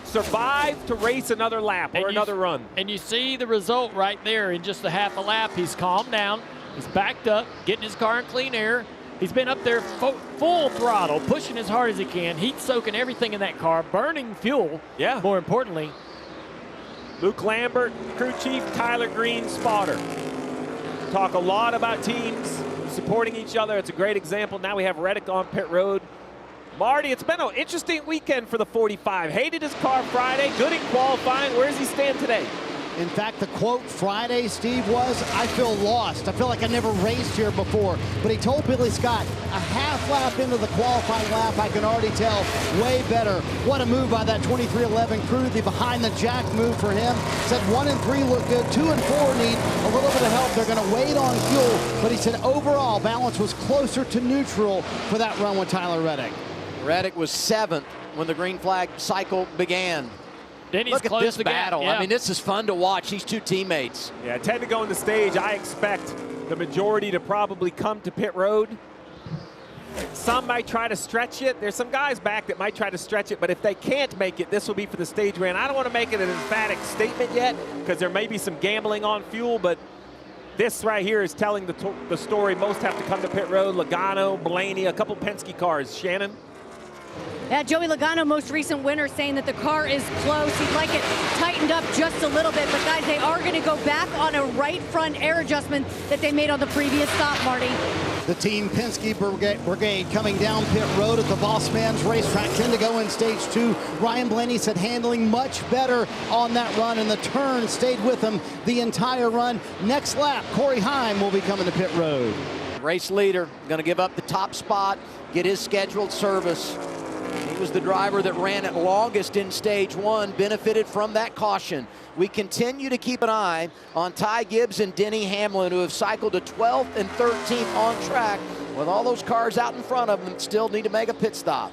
Speaker 3: Survive to race another lap or another run.
Speaker 2: And you see the result right there in just a half a lap. He's calmed down. He's backed up, getting his car in clean air. He's been up there full throttle, pushing as hard as he can, heat soaking everything in that car, burning fuel, more importantly.
Speaker 3: Luke Lambert, crew chief, Tyler Green, spotter. Talk a lot about teams supporting each other. It's a great example. Now we have Reddick on pit road. Marty, it's been an interesting weekend for the 45. Hated his car Friday, good in qualifying. Where does he stand today?
Speaker 4: In fact, the quote Friday, Steve, was, I feel lost. I feel like I never raced here before. But he told Billy Scott, a half lap into the qualifying lap, I can already tell, way better. What a move by that 2311 crew. The behind the jack move for him. Said 1 and 3 look good. 2 and 4 need a little bit of help. They're going to wait on fuel. But he said overall, balance was closer to neutral for that run with Tyler Reddick.
Speaker 1: Reddick was 7th when the green flag cycle began. Look at this battle. I mean, this is fun to watch, these two teammates.
Speaker 3: Yeah, 10 to go in the stage. I expect the majority to probably come to pit road. Some might try to stretch it. There's some guys back that might try to stretch it, but if they can't make it, this will be for the stage win. I don't want to make it an emphatic statement yet because there may be some gambling on fuel, but this right here is telling the story. Most have to come to pit road. Logano, Blaney, a couple Penske cars. Shannon?
Speaker 6: Yeah, Joey Logano, most recent winner, saying that the car is close. He'd like it tightened up just a little bit. But, guys, they are going to go back on a right front air adjustment that they made on the previous stop, Marty.
Speaker 4: The Team Penske Brigade coming down pit road at the Boss Man's racetrack. 10 to go in stage 2. Ryan Blaney said handling much better on that run, and the turn stayed with him the entire run. Next lap, Corey Heim will be coming to pit road.
Speaker 1: Race leader going to give up the top spot, get his scheduled service. He was the driver that ran it longest in stage 1, benefited from that caution. We continue to keep an eye on Ty Gibbs and Denny Hamlin, who have cycled to 12th and 13th on track. With all those cars out in front of them, still need to make a pit stop.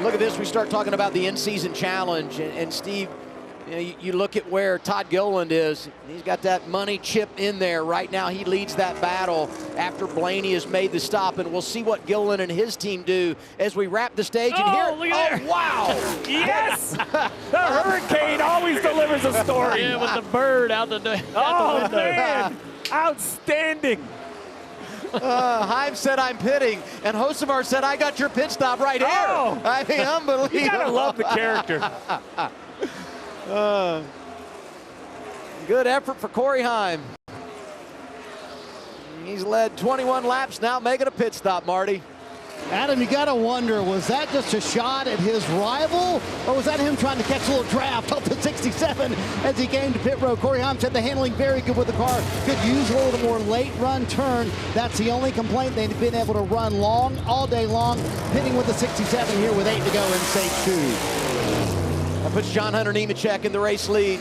Speaker 1: Look at this, we start talking about the in-season challenge, and Steve, you know, you look at where Todd Gilliland is. He's got that money chip in there right now. He leads that battle after Blaney has made the stop, and we'll see what Gilliland and his team do as we wrap the stage. Wow!
Speaker 3: Yes! The Hurricane always delivers a story.
Speaker 2: Yeah, with the bird out the window.
Speaker 3: Oh, man! Outstanding.
Speaker 1: Heim said, I'm pitting, and Hocevar said, I got your pit stop right here. I mean, unbelievable.
Speaker 3: You gotta love the character.
Speaker 1: Good effort for Corey Heim. He's led 21 laps now, making a pit stop, Marty.
Speaker 4: Adam, you got to wonder, was that just a shot at his rival, or was that him trying to catch a little draft off the 67 as he came to pit road? Corey Heim said the handling very good with the car. Could use a little more late run turn. That's the only complaint. They've been able to run long all day long, pitting with the 67 here with 8 to go in stage 2.
Speaker 1: That puts John Hunter Nemechek in the race lead.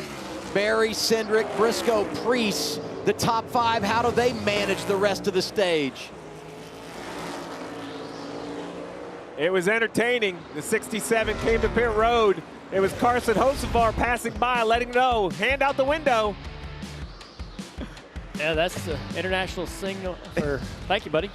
Speaker 1: Barry, Cindric, Briscoe, Preece the top 5, how do they manage the rest of the stage?
Speaker 3: It was entertaining. The 67 came to pit road. It was Carson Hocevar passing by, letting know, hand out the window.
Speaker 2: Yeah, that's the international signal for, thank you, buddy.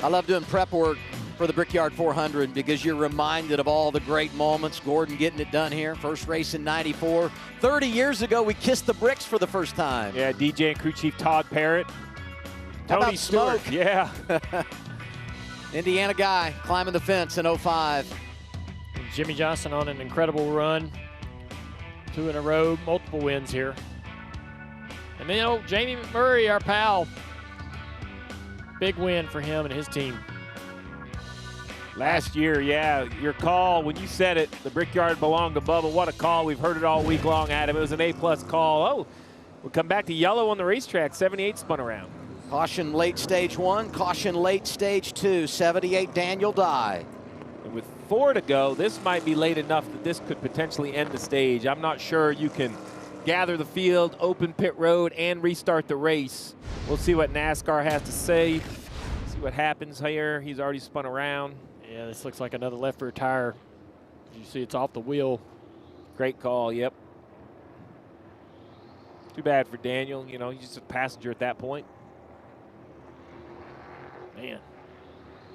Speaker 1: I love doing prep work for the Brickyard 400 because you're reminded of all the great moments. Gordon getting it done here. First race in '94. 30 years ago, we kissed the bricks for the first time.
Speaker 3: Yeah, DJ and crew chief Todd Parrott.
Speaker 1: How
Speaker 3: Tony
Speaker 1: about
Speaker 3: Stewart.
Speaker 1: Smoke?
Speaker 3: Yeah.
Speaker 1: Indiana guy climbing the fence in '05.
Speaker 2: Jimmy Johnson on an incredible run. 2 in a row, multiple wins here. And then old Jamie McMurray, our pal. Big win for him and his team.
Speaker 3: Last year, yeah, your call, when you said it, the Brickyard belonged to Bubba. What a call. We've heard it all week long, Adam. It was an A-plus call. Oh, we'll come back to yellow on the racetrack. 78 spun around.
Speaker 1: Caution late stage 1, caution late stage 2. 78 Daniel Dye.
Speaker 3: And with 4 to go, this might be late enough that this could potentially end the stage. I'm not sure you can gather the field, open pit road, and restart the race. We'll see what NASCAR has to say. See what happens here. He's already spun around.
Speaker 2: Yeah, this looks like another left rear tire. You see it's off the wheel.
Speaker 3: Great call, yep. Too bad for Daniel. You know, he's just a passenger at that point.
Speaker 2: Man.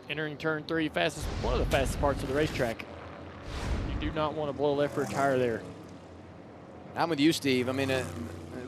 Speaker 2: Entering turn 3, one of the fastest parts of the racetrack. You do not want to blow a left rear tire there.
Speaker 1: I'm with you, Steve. I mean, it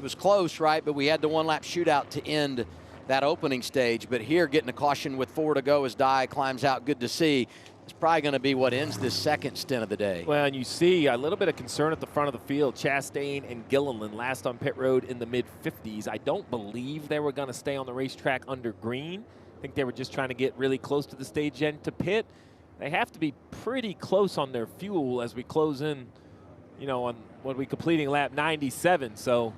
Speaker 1: was close, right? But we had the one-lap shootout to end that opening stage. But here, getting a caution with 4 to go as Dye climbs out, good to see. It's probably going to be what ends this second stint of the day.
Speaker 3: Well, and you see a little bit of concern at the front of the field. Chastain and Gilliland last on pit road in the mid-50s. I don't believe they were going to stay on the racetrack under green. I think they were just trying to get really close to the stage end to pit. They have to be pretty close on their fuel as we close in, you know, on when we completing lap 97. So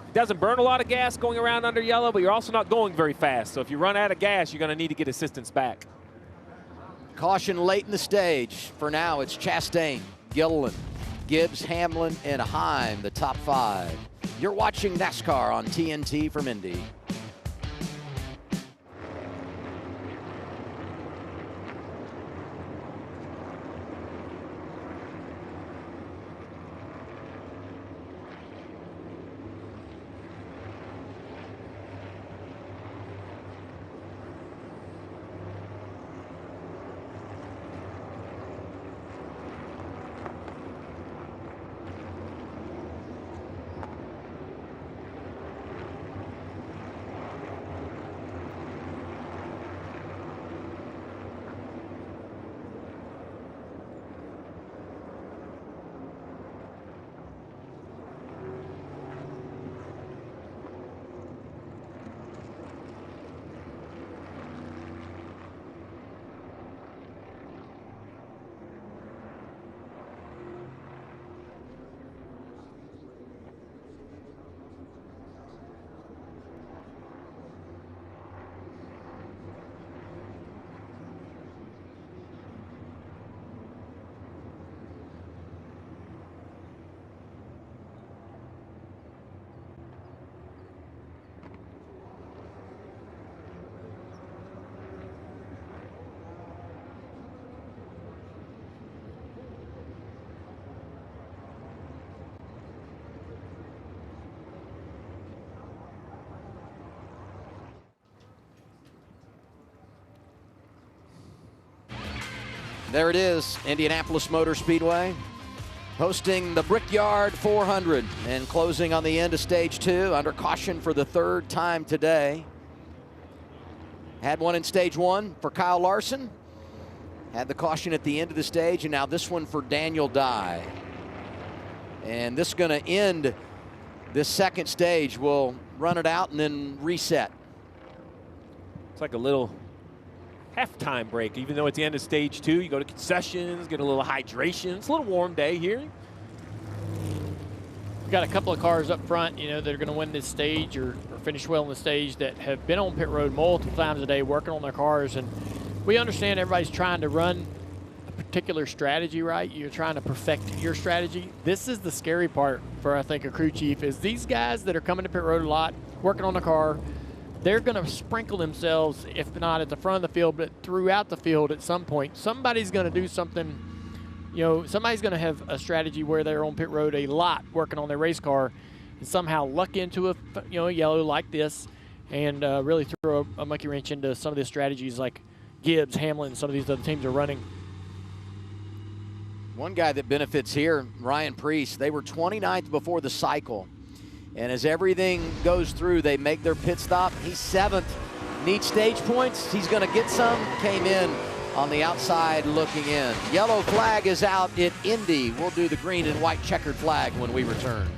Speaker 3: It doesn't burn a lot of gas going around under yellow, but you're also not going very fast. So if you run out of gas, you're going to need to get assistance back.
Speaker 1: Caution late in the stage. For now, it's Chastain, Gilliland, Gibbs, Hamlin, and Heim, the top 5. You're watching NASCAR on TNT from Indy. There it is, Indianapolis Motor Speedway, hosting the Brickyard 400 and closing on the end of stage 2 under caution for the 3rd time today. Had one in stage 1 for Kyle Larson, had the caution at the end of the stage, and now this one for Daniel Dye. And this is going to end this 2nd stage. We'll run it out and then reset.
Speaker 3: It's like a little halftime break. Even though it's the end of stage 2, you go to concessions, get a little hydration. It's a little warm day here.
Speaker 2: We've got a couple of cars up front, you know, that are going to win this stage or finish well in the stage that have been on pit road multiple times a day working on their cars. And we understand everybody's trying to run a particular strategy, right? You're trying to perfect your strategy. This is the scary part for, I think, a crew chief, is these guys that are coming to pit road a lot, working on the car, they're going to sprinkle themselves, if not at the front of the field, but throughout the field at some point. Somebody's going to do something, you know, somebody's going to have a strategy where they're on pit road a lot working on their race car and somehow luck into a, you know, yellow like this and really throw a monkey wrench into some of the strategies like Gibbs, Hamlin, some of these other teams are running.
Speaker 1: One guy that benefits here, Ryan Preece, they were 29th before the cycle. And as everything goes through, they make their pit stop. He's 7th. Needs stage points. He's going to get some. Came in on the outside looking in. Yellow flag is out at Indy. We'll do the green and white checkered flag when we return.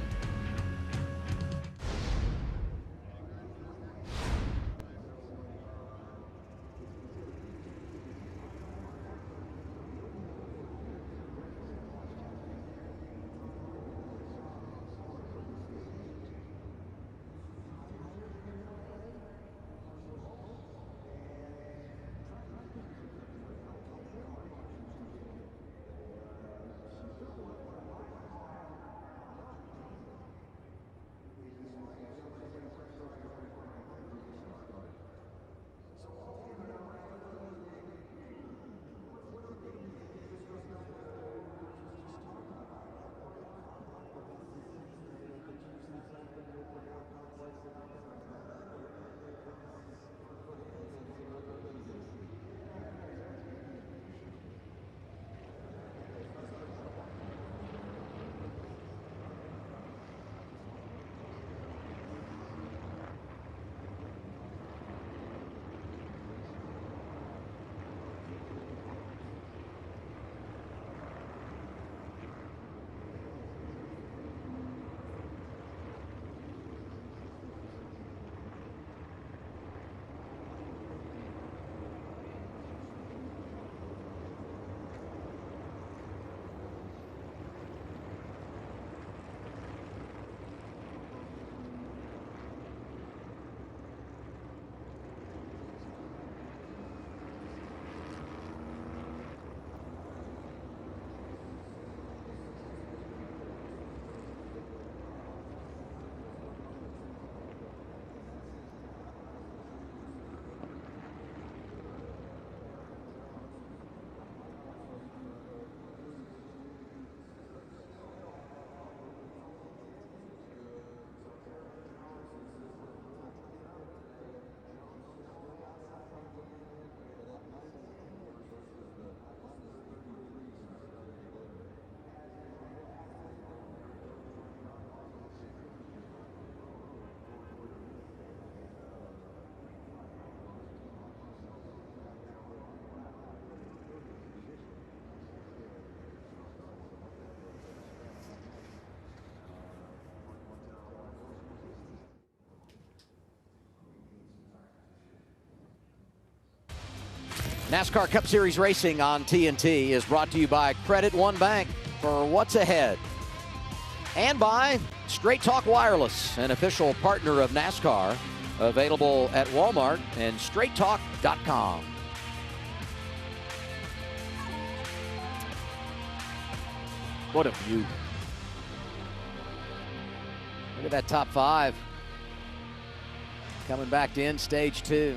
Speaker 1: NASCAR Cup Series racing on TNT is brought to you by Credit One Bank for what's ahead, and by Straight Talk Wireless, an official partner of NASCAR, available at Walmart and straighttalk.com.
Speaker 3: What a view.
Speaker 1: Look at that top 5 coming back to end stage 2.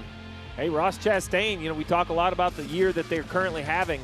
Speaker 3: Hey, Ross Chastain, you know, we talk a lot about the year that they're currently having,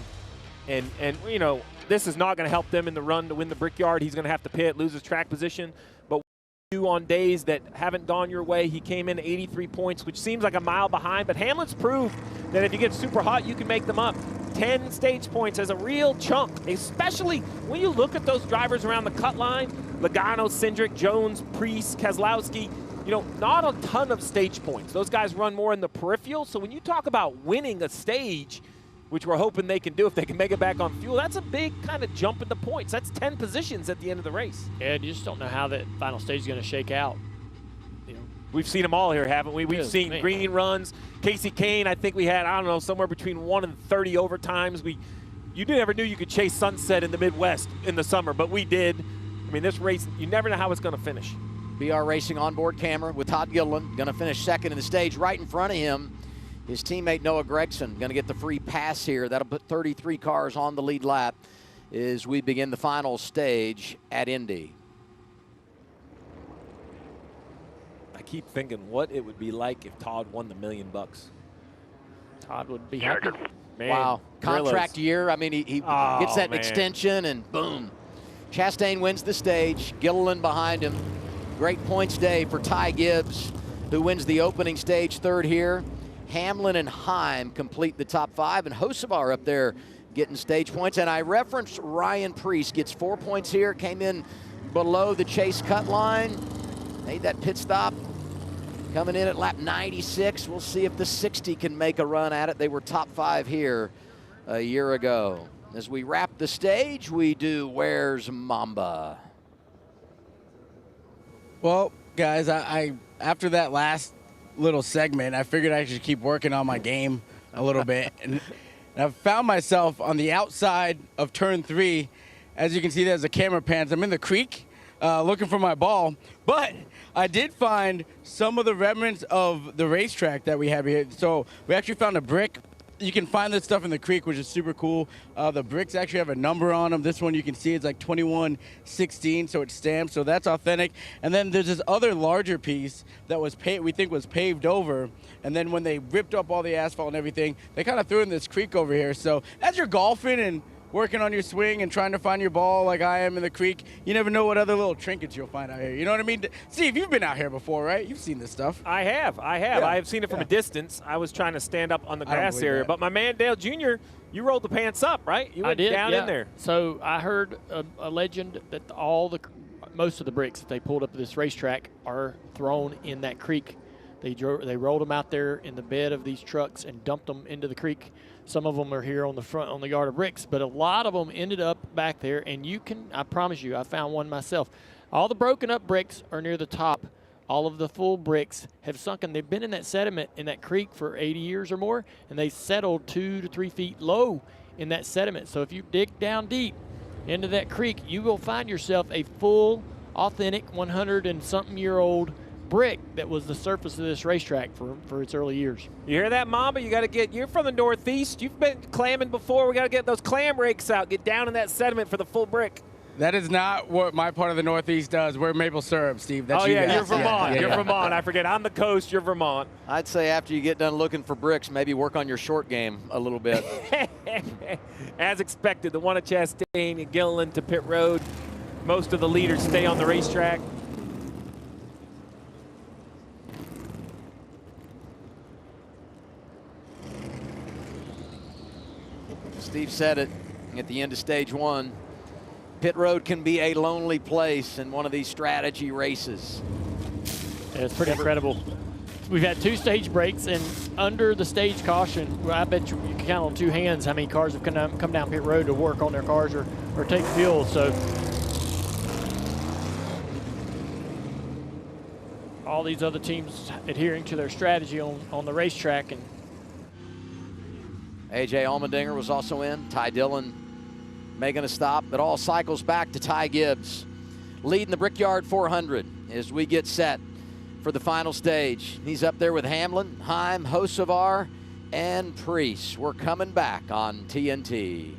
Speaker 3: and you know, this is not going to help them in the run to win the Brickyard. He's going to have to pit, lose his track position. But what you do on days that haven't gone your way, he came in 83 points, which seems like a mile behind. But Hamlin's proved that if you get super hot, you can make them up. 10 stage points is a real chunk, especially when you look at those drivers around the cut line. Logano, Cindric, Jones, Priest, Keselowski. You know, not a ton of stage points. Those guys run more in the peripheral. So when you talk about winning a stage, which we're hoping they can do if they can make it back on fuel, that's a big kind of jump in the points. That's 10 positions at the end of the race.
Speaker 2: Yeah, you just don't know how that final stage is going to shake out. You know,
Speaker 3: we've seen them all here, haven't we? We've seen green runs. Casey Kane, I think we had, I don't know, somewhere between 1 and 30 overtimes. You never knew you could chase sunset in the Midwest in the summer, but we did. I mean, this race, you never know how it's going to finish.
Speaker 1: BR Racing onboard camera with Todd Gilliland, going to finish second in the stage. Right in front of him, his teammate Noah Gragson, going to get the free pass here. That'll put 33 cars on the lead lap as we begin the final stage at Indy.
Speaker 3: I keep thinking what it would be like if Todd won the $1 million.
Speaker 2: Todd would be happy.
Speaker 3: Man,
Speaker 1: wow, contract year. I mean, he gets that
Speaker 3: man.
Speaker 1: extension, and boom. Chastain wins the stage. Gilliland behind him. Great points day for Ty Gibbs, who wins the opening stage third here. Hamlin and Heim complete the top 5, and Hocevar up there getting stage points. And I referenced Ryan Priest gets 4 points here, came in below the chase cut line, made that pit stop, coming in at lap 96. We'll see if the 60 can make a run at it. They were top 5 here a year ago. As we wrap the stage, we do Where's Mamba?
Speaker 8: Well, guys, I after that last little segment, I figured I should keep working on my game a little bit. And I've found myself on the outside of turn 3. As you can see, there's a camera pans. I'm in the creek looking for my ball. But I did find some of the remnants of the racetrack that we have here. So we actually found a brick. You can find this stuff in the creek, which is super cool. The bricks actually have a number on them. This one you can see it's like 2116, so it's stamped, so that's authentic. And then there's this other larger piece that was we think was paved over. And then when they ripped up all the asphalt and everything, they kind of threw in this creek over here. So as you're golfing and working on your swing and trying to find your ball like I am in the creek, you never know what other little trinkets you'll find out here. You know what I mean? Steve, you've been out here before, right? You've seen this stuff.
Speaker 3: I have.
Speaker 8: Yeah.
Speaker 3: I have seen it from a distance. I was trying to stand up on the grass area. But my man, Dale Jr., you rolled the pants up, right? You went down in there.
Speaker 2: So I heard a legend that most of the bricks that they pulled up at this racetrack are thrown in that creek. They rolled them out there in the bed of these trucks and dumped them into the creek. Some of them are here on the front on the yard of bricks, but a lot of them ended up back there. And I promise you, I found one myself. All the broken up bricks are near the top. All of the full bricks have sunken. They've been in that sediment in that creek for 80 years or more, and they settled 2 to 3 feet low in that sediment. So if you dig down deep into that creek, you will find yourself a full, authentic 100-and-something-year-old brick that was the surface of this racetrack for its early years.
Speaker 3: You hear that, Mamba? You're from the Northeast. You've been clamming before. We got to get those clam rakes out, get down in that sediment for the full brick.
Speaker 8: That is not what my part of the Northeast does. We're maple syrup, Steve. That's
Speaker 3: you're Vermont. You're Vermont. I forget. I'm the coast. You're Vermont.
Speaker 1: I'd say after you get done looking for bricks, maybe work on your short game a little bit.
Speaker 3: As expected, the one at Chastain and Gilliland to pit road. Most of the leaders stay on the racetrack.
Speaker 1: Steve said it at the end of stage 1. Pit road can be a lonely place in one of these strategy races.
Speaker 2: Yeah, it's pretty incredible. We've had 2 stage breaks, and under the stage caution, I bet you can count on 2 hands how many cars have come down pit road to work on their cars or take fuel. So all these other teams adhering to their strategy on the racetrack. And
Speaker 1: A.J. Allmendinger was also in. Ty Dillon making a stop. It all cycles back to Ty Gibbs, leading the Brickyard 400 as we get set for the final stage. He's up there with Hamlin, Heim, Hocevar, and Priest. We're coming back on TNT.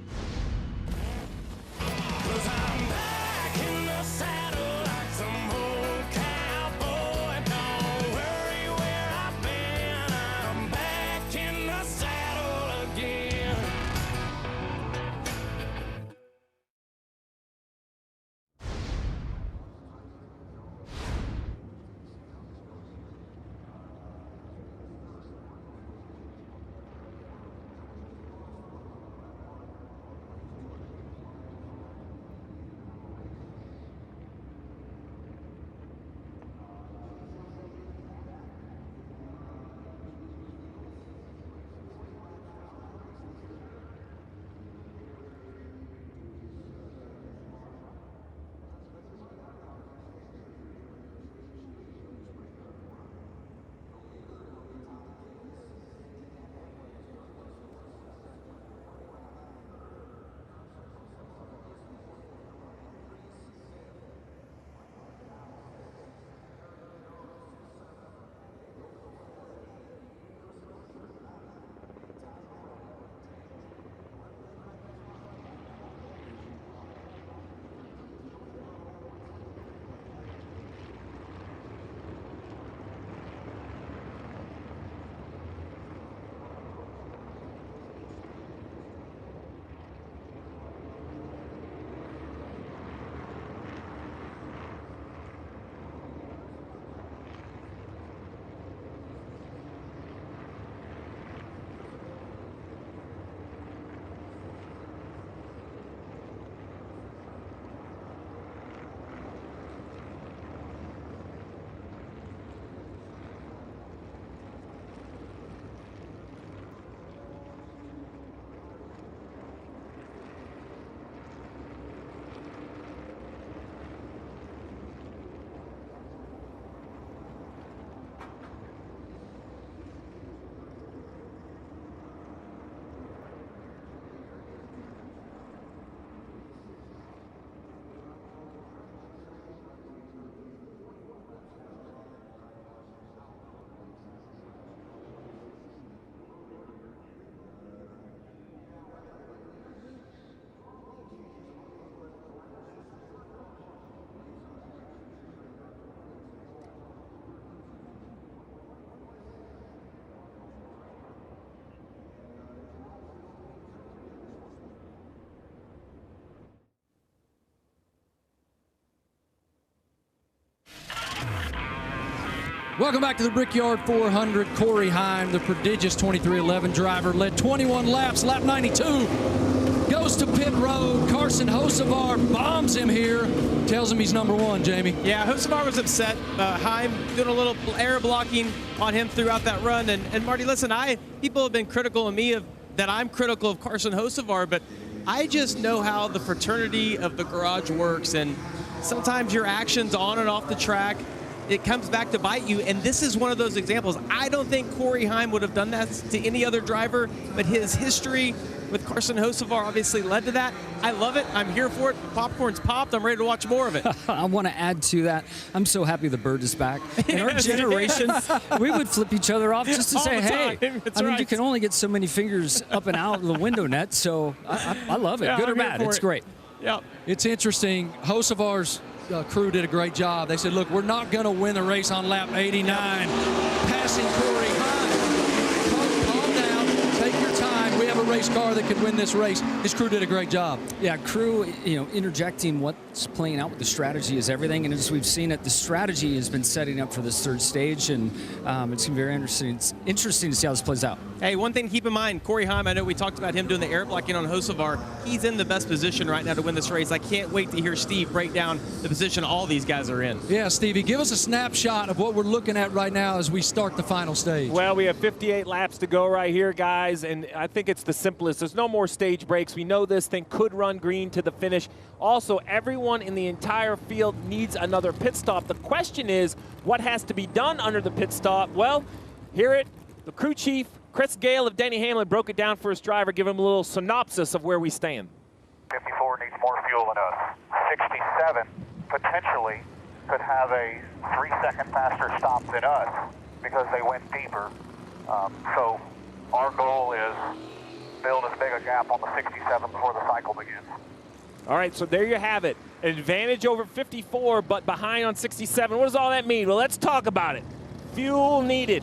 Speaker 10: Welcome back to the Brickyard 400. Corey Heim, the prodigious 2311 driver, led 21 laps. Lap 92 goes to pit road. Carson Hocevar bombs him here. Tells him he's number one, Jamie.
Speaker 11: Yeah, Hocevar was upset. Heim doing a little air blocking on him throughout that run. And Marty, listen, people have been critical of me that I'm critical of Carson Hocevar, but I just know how the fraternity of the garage works. And sometimes your actions on and off the track, it comes back to bite you, and this is one of those examples. I don't think Corey Heim would have done that to any other driver, but his history with Carson Hocevar obviously led to that. I love it. I'm here for it. Popcorn's popped. I'm ready to watch more of it.
Speaker 13: I want to add to that. I'm so happy the bird is back. In our generation, we would flip each other off just to say, hey. I mean, you can only get so many fingers up and out of the window net, so I love it.
Speaker 10: Yeah,
Speaker 13: good or bad, it's great.
Speaker 11: Yeah,
Speaker 10: it's interesting. Hocevar's crew did a great job. They said, look, we're not going to win the race on lap 89. Passing Corey Heim. Calm down. Take your time. We have a race car that could win this race. His crew did a great job.
Speaker 13: Yeah, crew, interjecting what's playing out with the strategy is everything. And as we've seen it, the strategy has been setting up for this third stage. And it's going to be very interesting. It's interesting to see how this plays out.
Speaker 11: Hey, one thing to keep in mind, Corey Heim, I know we talked about him doing the air blocking on Hocevar. He's in the best position right now to win this race. I can't wait to hear Steve break down the position all these guys are in.
Speaker 10: Yeah, Stevie, give us a snapshot of what we're looking at right now as we start the final stage.
Speaker 3: Well, we have 58 laps to go right here, guys, and I think it's the simplest. There's no more stage breaks. We know this thing could run green to the finish. Also, everyone in the entire field needs another pit stop. The question is, what has to be done under the pit stop? Well, hear it. The crew chief, Chris Gale of Denny Hamlin broke it down for his driver, give him a little synopsis of where we stand.
Speaker 14: 54 needs more fuel than us. 67 potentially could have a 3-second faster stop than us because they went deeper. So our goal is build as big a gap on the 67 before the cycle begins.
Speaker 3: All right, so there you have it. Advantage over 54, but behind on 67. What does all that mean? Well, let's talk about it. Fuel needed.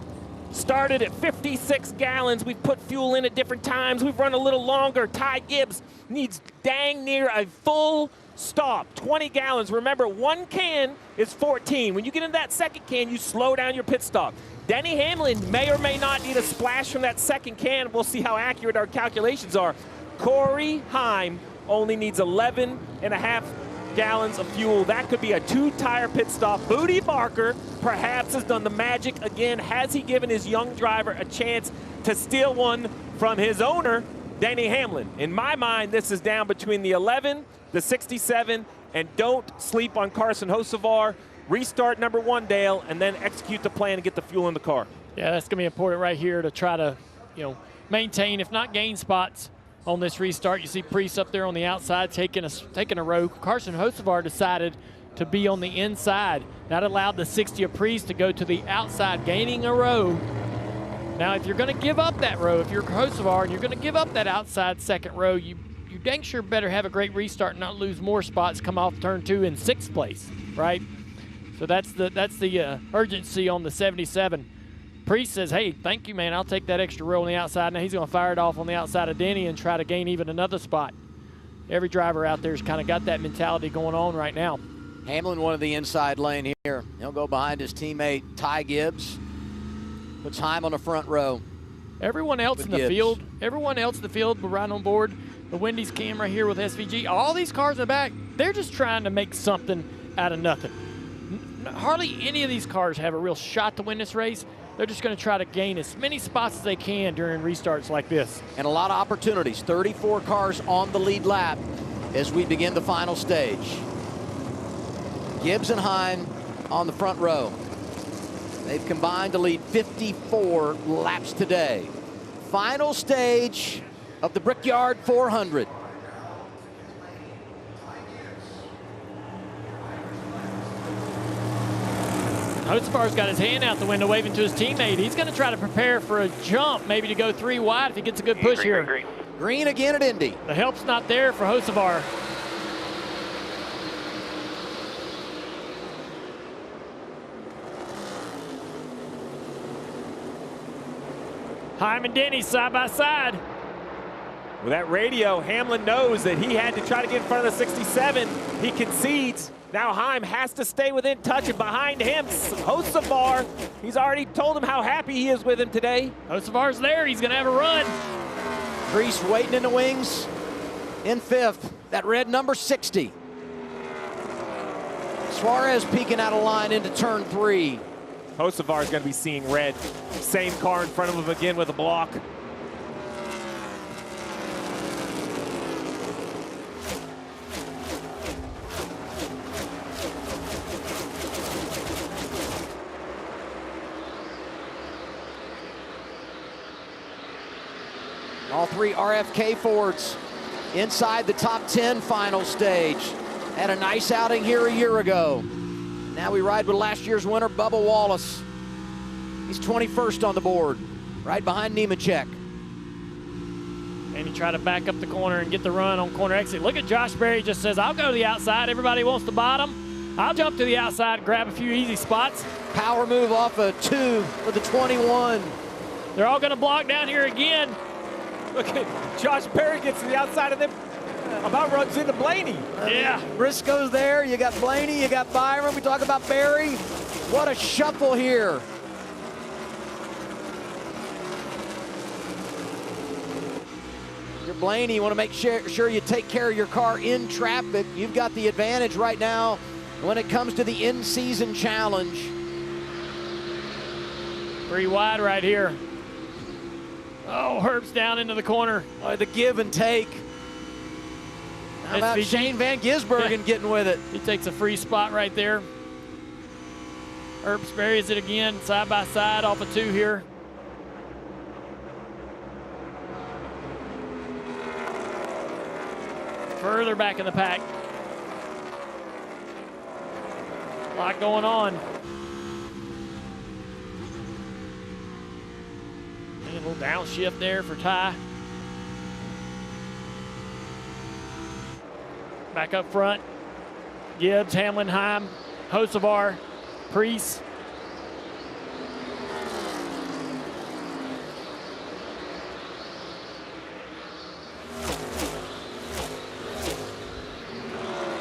Speaker 3: Started at 56 gallons. We've put fuel in at different times. We've run a little longer. Ty Gibbs needs dang near a full stop, 20 gallons. Remember, one can is 14. When you get into that second can, you slow down your pit stop. Denny Hamlin may or may not need a splash from that second can. We'll see how accurate our calculations are. Corey Heim only needs 11.5 gallons of fuel. That could be a 2-tire pit stop. Booty Barker perhaps has done the magic again. Has he given his young driver a chance to steal one from his owner, Denny Hamlin? In my mind, this is down between the 11, the 67, and don't sleep on Carson Hocevar. Restart number 1, Dale, and then execute the plan and get the fuel in the car.
Speaker 2: Yeah, that's going to be important right here to try to, maintain, if not gain spots on this restart. You see Priest up there on the outside taking a row. Carson Hocevar decided to be on the inside. That allowed the 60 of Priest to go to the outside, gaining a row. Now, if you're going to give up that row, if you're Hocevar and you're going to give up that outside second row, you dang sure better have a great restart and not lose more spots, come off turn 2 in 6th place, right? So that's the urgency on the 77. Priest says, hey, thank you, man. I'll take that extra row on the outside. Now he's going to fire it off on the outside of Denny and try to gain even another spot. Every driver out there has kind of got that mentality going on right now.
Speaker 1: Hamlin one of the inside lane here. He'll go behind his teammate Ty Gibbs. Puts Heim on the front row.
Speaker 2: Everyone else in the field, we're right on board. The Wendy's camera here with SVG. All these cars in the back, they're just trying to make something out of nothing. Hardly any of these cars have a real shot to win this race. They're just going to try to gain as many spots as they can during restarts like this.
Speaker 1: And a lot of opportunities. 34 cars on the lead lap as we begin the final stage. Gibbs and Heim on the front row. They've combined to lead 54 laps today. Final stage of the Brickyard 400.
Speaker 2: Hocevar's got his hand out the window waving to his teammate. He's going to try to prepare for a jump, maybe to go 3 wide if he gets a good push here.
Speaker 1: Green again at Indy.
Speaker 2: The help's not there for Hocevar. Heim and Denny side by side.
Speaker 3: With that radio, Hamlin knows that he had to try to get in front of the 67. He concedes. Now Heim has to stay within touch, and behind him, Hocevar. He's already told him how happy he is with him today.
Speaker 2: Hocevar's there. He's going to have a run.
Speaker 1: Priest waiting in the wings in 5th. That red number 60. Suarez peeking out of line into turn 3.
Speaker 3: Hocevar is going to be seeing red. Same car in front of him again with a block.
Speaker 1: All 3 RFK Fords inside the top 10 final stage. Had a nice outing here a year ago. Now we ride with last year's winner, Bubba Wallace. He's 21st on the board, right behind Nemechek.
Speaker 2: And he tried to back up the corner and get the run on corner exit. Look at Josh Berry, just says, I'll go to the outside. Everybody wants the bottom. I'll jump to the outside, grab a few easy spots.
Speaker 1: Power move off a 2 with the 21.
Speaker 2: They're all going to block down here again.
Speaker 3: Look at Josh Berry gets to the outside of them. About runs into Blaney.
Speaker 2: Yeah.
Speaker 1: Briscoe's there. You got Blaney. You got Byron. We talk about Berry. What a shuffle here. You're Blaney. You want to make sure you take care of your car in traffic. You've got the advantage right now when it comes to the in-season challenge.
Speaker 2: 3 wide right here. Oh, Herb's down into the corner.
Speaker 1: The give and take. How about Shane Van Gisbergen getting with it?
Speaker 2: He takes a free spot right there. Herbst buries it again, side by side off of 2 here. further back in the pack. A lot going on. And a little downshift there for Ty. Back up front, Gibbs, Hamlin, Heim, Hocevar, Priest.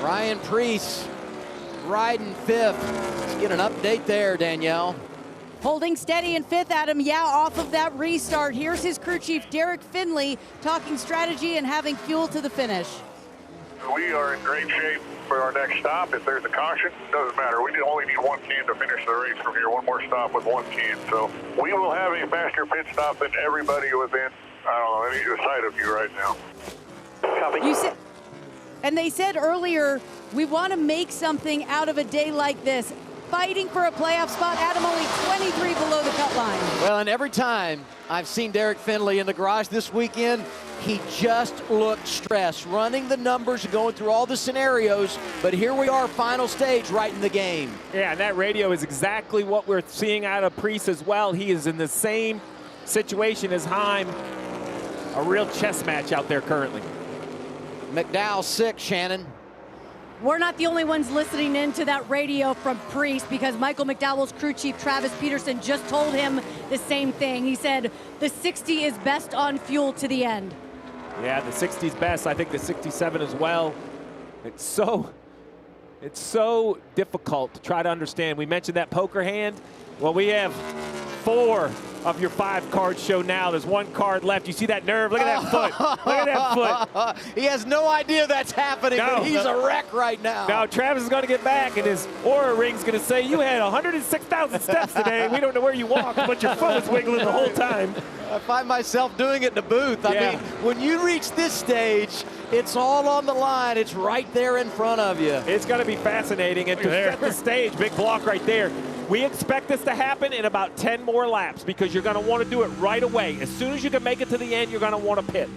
Speaker 1: Ryan Priest riding fifth. Let's get an update there, Danielle.
Speaker 7: Holding steady in fifth, Adam. Yeah, off of that restart. Here's his crew chief, Derek Finley, talking strategy and having fuel to the finish.
Speaker 14: We are in great shape for our next stop. If there's a caution, doesn't matter. We only need one can to finish the race from here. One more stop with one can. So we will have a faster pit stop than everybody within, I don't know, any sight of you right now. Copy.
Speaker 7: You said, and they said earlier, we want to make something out of a day like this. Fighting for a playoff spot, Adam, only 23 below the cut line.
Speaker 1: Well, and every time I've seen Derek Finley in the garage this weekend, he just looked stressed, running the numbers, going through all the scenarios, but here we are, final stage, right in the game.
Speaker 3: Yeah, and that radio is exactly what we're seeing out of Priest as well. He is in the same situation as Heim. A real chess match out there currently.
Speaker 1: McDowell 6, Shannon.
Speaker 6: We're not the only ones listening in to that radio from Priest, because Michael McDowell's crew chief, Travis Peterson, just told him the same thing. He said the 60 is best on fuel to the end.
Speaker 3: Yeah, the 60's best. I think the 67 as well. It's so difficult to try to understand. We mentioned that poker hand. Well, we have 4 of your 5 cards show now. There's 1 card left. You see that nerve? Look at that foot. Look at that foot.
Speaker 1: He has no idea that's happening, but he's a wreck right now.
Speaker 3: Now Travis is going to get back, and his aura ring's going to say, you had 106,000 steps today. We don't know where you walked, but your foot was wiggling the whole time.
Speaker 1: I find myself doing it in the booth. I mean, when you reach this stage, it's all on the line. It's right there in front of you.
Speaker 3: It's going to be fascinating. And to set the stage, big block right there. We expect this to happen in about 10 more laps, because you're going to want to do it right away. As soon as you can make it to the end, you're going to want to pit.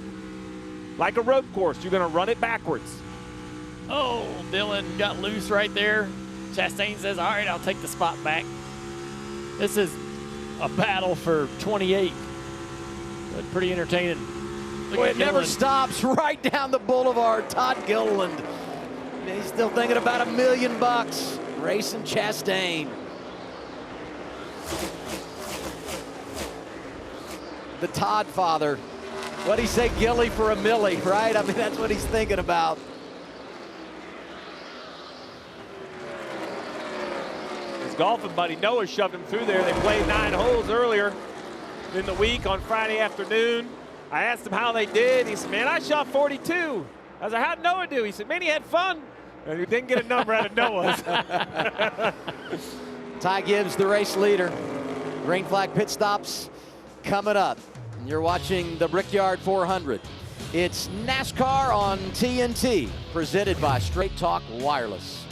Speaker 3: Like a road course, you're going to run it backwards.
Speaker 2: Oh, Dylan got loose right there. Chastain says, all right, I'll take the spot back. This is a battle for 28. But pretty entertaining.
Speaker 1: Boy, it never stops right down the boulevard. Todd Gilliland. He's still thinking about $1 million. Racing Chastain. The Todd father. What'd he say, Gilly for a milli, right? I mean, that's what he's thinking about.
Speaker 3: His golfing buddy Noah shoved him through there. They played 9 holes earlier in the week on Friday afternoon. I asked him how they did. He said, man, I shot 42. I was like, how'd Noah do? He said, man, he had fun. And he didn't get a number out of Noah.
Speaker 1: Ty Gibbs, the race leader. Green flag pit stops coming up. And you're watching the Brickyard 400. It's NASCAR on TNT, presented by Straight Talk Wireless.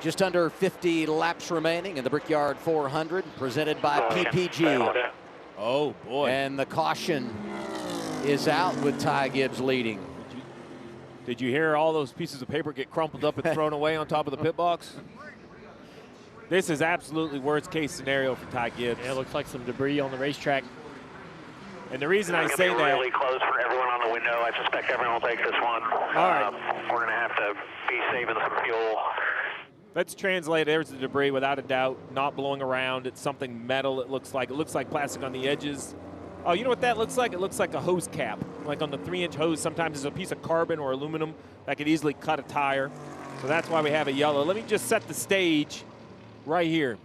Speaker 1: Just under 50 laps remaining in the Brickyard 400, presented by PPG.
Speaker 3: Oh, boy.
Speaker 1: And the caution is out with Ty Gibbs leading.
Speaker 3: Did you hear all those pieces of paper get crumpled up and thrown away on top of the pit box? This is absolutely worst case scenario for Ty Gibbs.
Speaker 2: Yeah, it looks like some debris on the racetrack.
Speaker 3: And the reason I say that,
Speaker 5: really close for everyone on the window. I suspect everyone will take this one.
Speaker 3: All right.
Speaker 5: We're going to have to be saving some fuel.
Speaker 3: let's translate. There's the debris without a doubt, not blowing around. It's something metal, it looks like. It looks like plastic on the edges. Oh, you know what that looks like? It looks like a hose cap. Like on the 3-inch hose, sometimes there's a piece of carbon or aluminum that could easily cut a tire. So that's why we have a yellow. Let me just set the stage right here.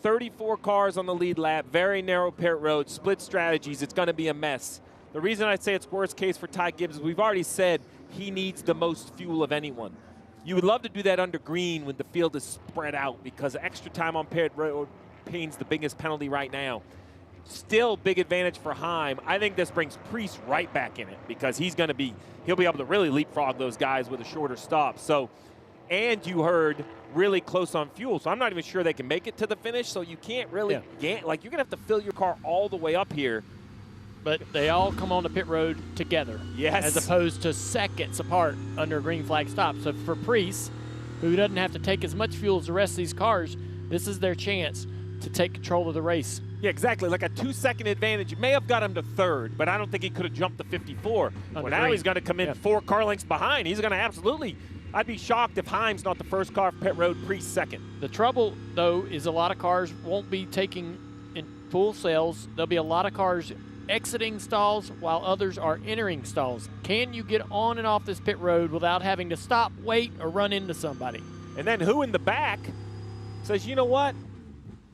Speaker 3: 34 cars on the lead lap, very narrow pit road, split strategies. It's going to be a mess. The reason I say it's worst case for Ty Gibbs is we've already said he needs the most fuel of anyone. You would love to do that under green when the field is spread out because extra time on pit road pains the biggest penalty right now. Still big advantage for Heim. I think this brings Priest right back in it because he'll be able to really leapfrog those guys with a shorter stop. So, and you heard really close on fuel. So I'm not even sure they can make it to the finish. So you can't really like you're gonna have to fill your car all the way up here.
Speaker 2: But they all come on the pit road together.
Speaker 3: Yes.
Speaker 2: As opposed to seconds apart under a green flag stop. So for Priest, who doesn't have to take as much fuel as the rest of these cars, this is their chance to take control of the race.
Speaker 3: Yeah, exactly. Like a 2-second advantage. It may have got him to third, but I don't think he could have jumped the 54. Well, now he's going to come in 4 car lengths behind. He's going to absolutely. I'd be shocked if Heim's not the first car for pit road, Priest second.
Speaker 2: The trouble, though, is a lot of cars won't be taking in full sales. There'll be a lot of cars exiting stalls while others are entering stalls. Can you get on and off this pit road without having to stop, wait, or run into somebody?
Speaker 3: And then who in the back says, you know what?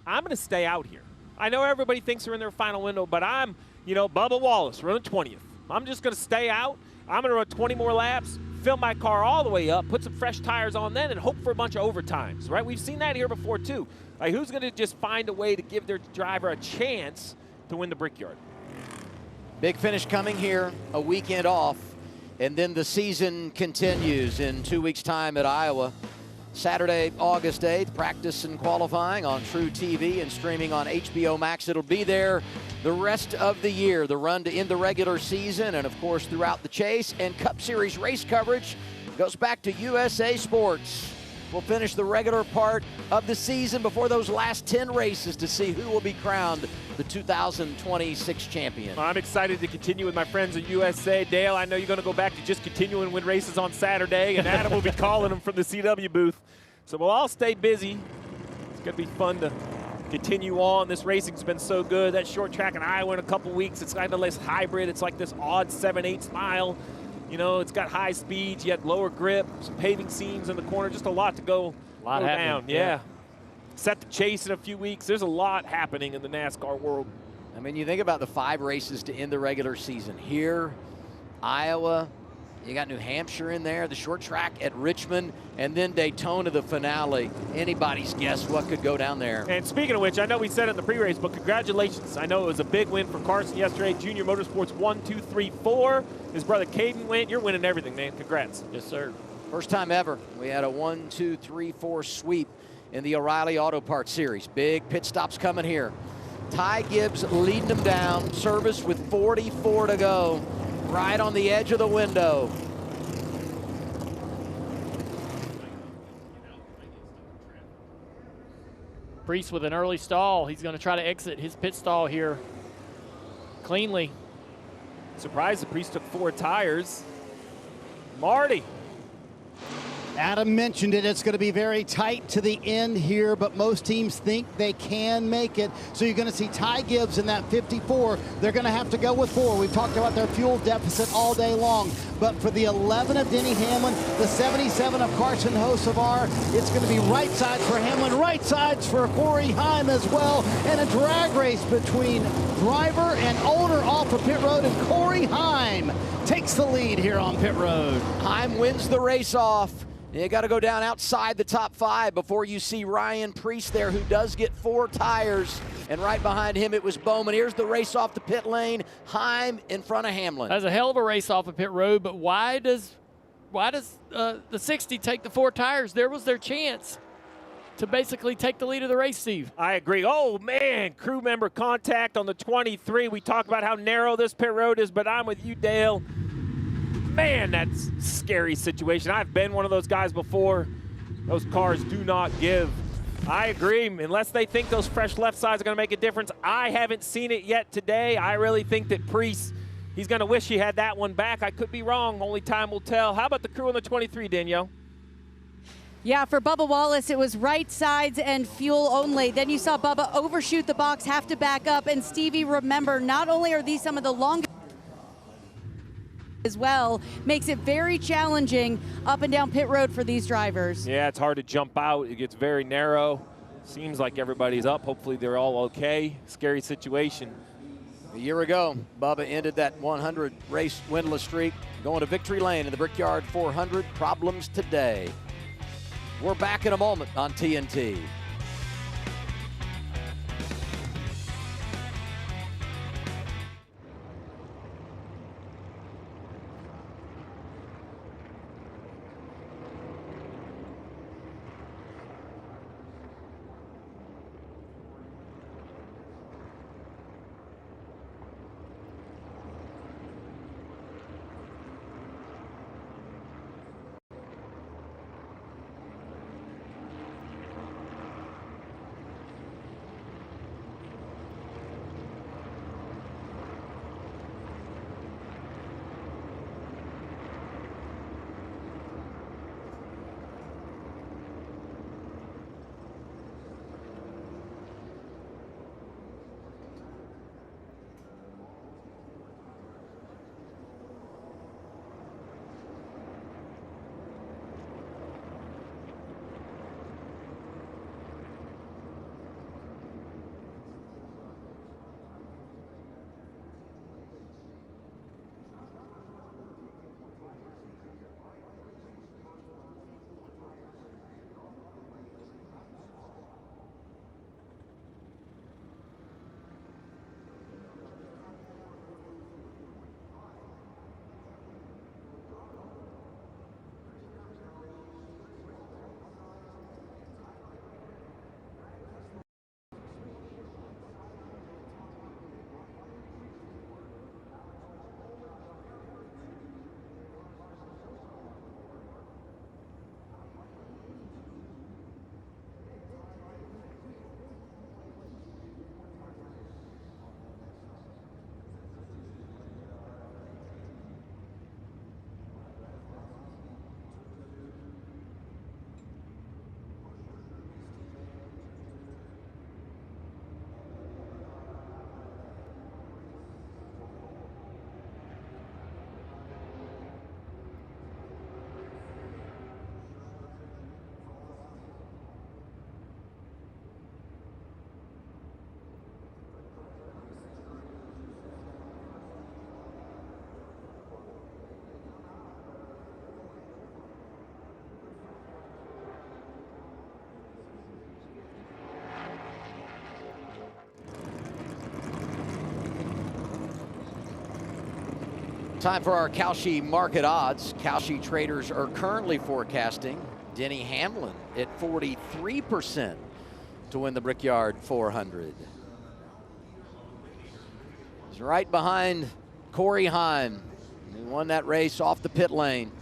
Speaker 3: I'm going to stay out here. I know everybody thinks they're in their final window, but I'm, Bubba Wallace, running 20th. I'm just going to stay out. I'm going to run 20 more laps, fill my car all the way up, put some fresh tires on then, and hope for a bunch of overtimes, right? We've seen that here before, too. Like, who's going to just find a way to give their driver a chance to win the Brickyard?
Speaker 1: Big finish coming here, a weekend off, and then the season continues in 2 weeks' time at Iowa. Saturday, August 8th, practice and qualifying on True TV and streaming on HBO Max. It'll be there the rest of the year, the run to end the regular season, and of course throughout the chase. And Cup Series race coverage goes back to USA Sports. We'll finish the regular part of the season before those last 10 races to see who will be crowned the 2026 champion.
Speaker 3: I'm excited to continue with my friends at USA. Dale, I know you're going to go back to just continuing to win races on Saturday, and Adam will be calling them from the CW booth. So we'll all stay busy. It's going to be fun to continue on. This racing's been so good. That short track in Iowa in a couple weeks, it's kind of less hybrid. It's like this odd 7/8 mile. It's got high speeds, yet lower grip, some paving seams in the corner, just a lot to go down. Yeah. Set the chase in a few weeks. There's a lot happening in the NASCAR world.
Speaker 1: I mean, you think about the 5 races to end the regular season. Here, Iowa, you got New Hampshire in there, the short track at Richmond, and then Daytona, the finale. Anybody's guess what could go down there.
Speaker 3: And speaking of which, I know we said it in the pre-race, but congratulations. I know it was a big win for Carson yesterday. Junior Motorsports 1, 2, 3, 4. His brother Caden went. You're winning everything, man. Congrats.
Speaker 2: Yes, sir.
Speaker 1: First time ever. We had a 1, 2, 3, 4 sweep in the O'Reilly Auto Parts Series. Big pit stops coming here. Ty Gibbs leading them down. Service with 44 to go. Right on the edge of the window.
Speaker 2: Priest with an early stall. He's going to try to exit his pit stall here cleanly.
Speaker 3: Surprised the Priest took 4 tires. Marty.
Speaker 4: Adam mentioned it. It's going to be very tight to the end here, but most teams think they can make it. So you're going to see Ty Gibbs in that 54. They're going to have to go with 4. We've talked about their fuel deficit all day long. But for the 11 of Denny Hamlin, the 77 of Carson Hocevar, it's going to be right sides for Hamlin, right sides for Corey Heim as well, and a drag race between driver and owner off the pit road, and Corey Heim takes the lead here on pit road.
Speaker 1: Heim wins the race off. You got to go down outside the top 5 before you see Ryan Priest there, who does get 4 tires. And right behind him, it was Bowman. Here's the race off the pit lane. Heim in front of Hamlin.
Speaker 2: That's a hell of a race off of pit road, but why does the 60 take the 4 tires? There was their chance. to basically take the lead of the race, Steve.
Speaker 3: I agree. Oh, man, crew member contact on the 23. We talk about how narrow this pit road is, but I'm with you, Dale. Man, that's a scary situation. I've been one of those guys before. Those cars do not give. I agree. Unless they think those fresh left sides are going to make a difference. I haven't seen it yet today. I really think that Priest, he's going to wish he had that one back. I could be wrong. Only time will tell. How about the crew on the 23, Danielle?
Speaker 7: Yeah, for Bubba Wallace, it was right sides and fuel only. Then you saw Bubba overshoot the box, have to back up. And Stevie, remember, not only are these some of the longest as well, makes it very challenging up and down pit road for these drivers.
Speaker 3: Yeah, it's hard to jump out. It gets very narrow. Seems like everybody's up. Hopefully they're all okay. Scary situation.
Speaker 1: A year ago, Bubba ended that 100 race winless streak, going to victory lane in the Brickyard 400. Problems today. We're back in a moment on TNT. Time for our Kalshi market odds. Kalshi traders are currently forecasting Denny Hamlin at 43% to win the Brickyard 400. He's right behind Corey Heim. He won that race off the pit lane.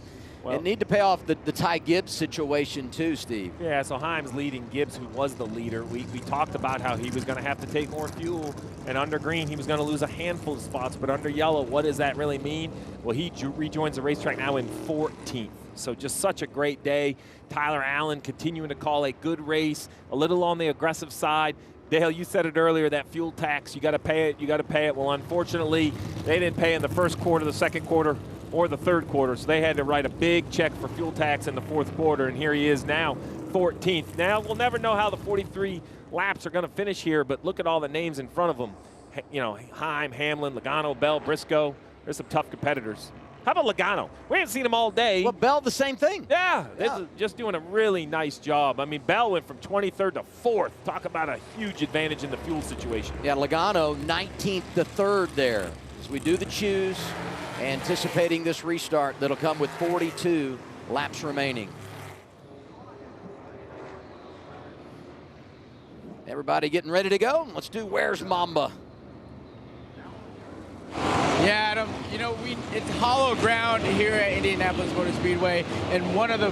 Speaker 1: Well, and need to pay off the Ty Gibbs situation too, Steve.
Speaker 3: Yeah, so Heim's leading Gibbs, who was the leader. We talked about how he was going to have to take more fuel, and under green he was going to lose a handful of spots, but under yellow, what does that really mean? Well, he rejoins the racetrack now in 14th. So just such a great day. Tyler Allen continuing to call a good race, a little on the aggressive side. Dale, you said it earlier, that fuel tax, you got to pay it, you got to pay it. Well, unfortunately, they didn't pay in the first quarter, the second quarter, or the third quarter, so they had to write a big check for fuel tax in the fourth quarter, and here he is now, 14th. Now, we'll never know how the 43 laps are going to finish here, but look at all the names in front of them. You know, Heim, Hamlin, Logano, Bell, Briscoe. There's some tough competitors. How about Logano? We haven't seen him all day.
Speaker 1: Well, Bell, the same thing.
Speaker 3: Yeah, this is just doing a really nice job. I mean, Bell went from 23rd to 4th. Talk about a huge advantage in the fuel situation.
Speaker 1: Yeah, Logano 19th to 3rd there. As we do the choose, anticipating this restart that'll come with 42 laps remaining. Everybody getting ready to go. Let's do Where's Mamba?
Speaker 8: Yeah, Adam, you know, it's hollow ground here at Indianapolis Motor Speedway, and one of the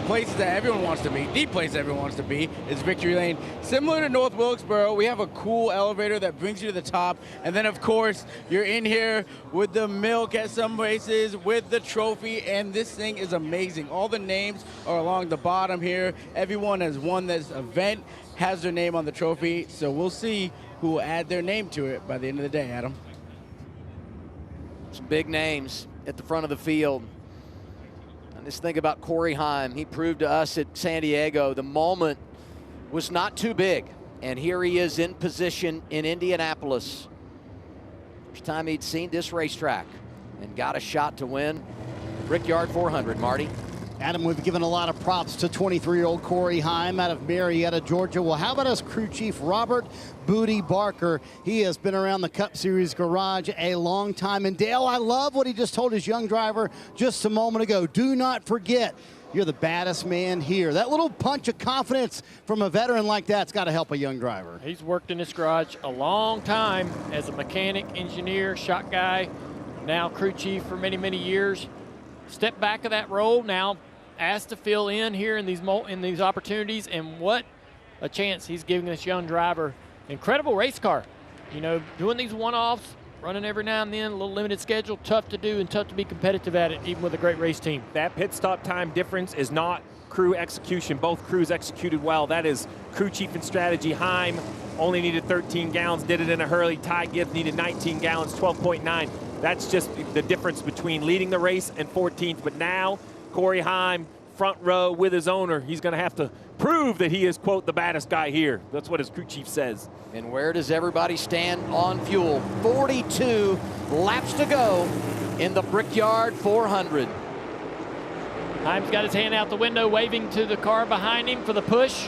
Speaker 8: places that everyone wants to be, the place everyone wants to be, is Victory Lane. Similar to North Wilkesboro, we have a cool elevator that brings you to the top, and then, of course, you're in here with the milk at some races, with the trophy, and this thing is amazing. All the names are along the bottom here. Everyone has won this event, has their name on the trophy, so we'll see who will add their name to it by the end of the day, Adam.
Speaker 1: Some big names at the front of the field. And just think about Corey Heim. He proved to us at San Diego the moment was not too big. And here he is in position in Indianapolis. First time he'd seen this racetrack and got a shot to win Brickyard 400, Marty.
Speaker 4: Adam, we've given a lot of props to 23-year-old Corey Heim out of Marietta, Georgia. Well, how about us crew chief Robert Booty Barker? He has been around the Cup Series garage a long time. And Dale, I love what he just told his young driver just a moment ago. Do not forget, you're the baddest man here. That little punch of confidence from a veteran like that's got to help a young driver.
Speaker 2: He's worked in this garage a long time as a mechanic, engineer, shop guy, now crew chief for many, many years. Step back of that role now, asked to fill in here in these opportunities, and what a chance he's giving this young driver. Incredible race car. You know, doing these one-offs, running every now and then, a little limited schedule, tough to do and tough to be competitive at it, even with a great race team.
Speaker 3: That pit stop time difference is not crew execution. Both crews executed well. That is crew chief and strategy. Heim only needed 13 gallons, did it in a hurry. Ty Gibbs needed 19 gallons, 12.9. That's just the difference between leading the race and 14th. But now, Corey Heim, front row with his owner, he's going to have to prove that he is, quote, the baddest guy here. That's what his crew chief says.
Speaker 1: And where does everybody stand on fuel? 42 laps to go in the Brickyard 400.
Speaker 2: Heim's got his hand out the window, waving to the car behind him for the push.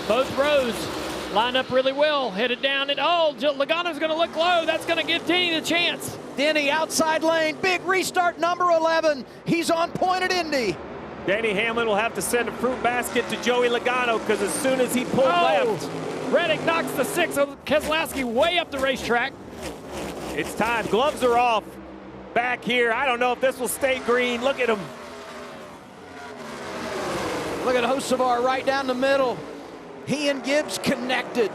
Speaker 2: Both rows lined up really well, headed down, and oh, Logano's going to look low. That's going to give Denny the chance.
Speaker 1: Denny outside lane, big restart, number 11. He's on point at Indy.
Speaker 3: Denny Hamlin will have to send a fruit basket to Joey Logano, because as soon as he pulled left.
Speaker 2: Reddick knocks the 6 of Keselowski way up the racetrack.
Speaker 3: It's time. Gloves are off. Back here. I don't know if this will stay green. Look at him.
Speaker 1: Look at Hocevar right down the middle. He and Gibbs connected.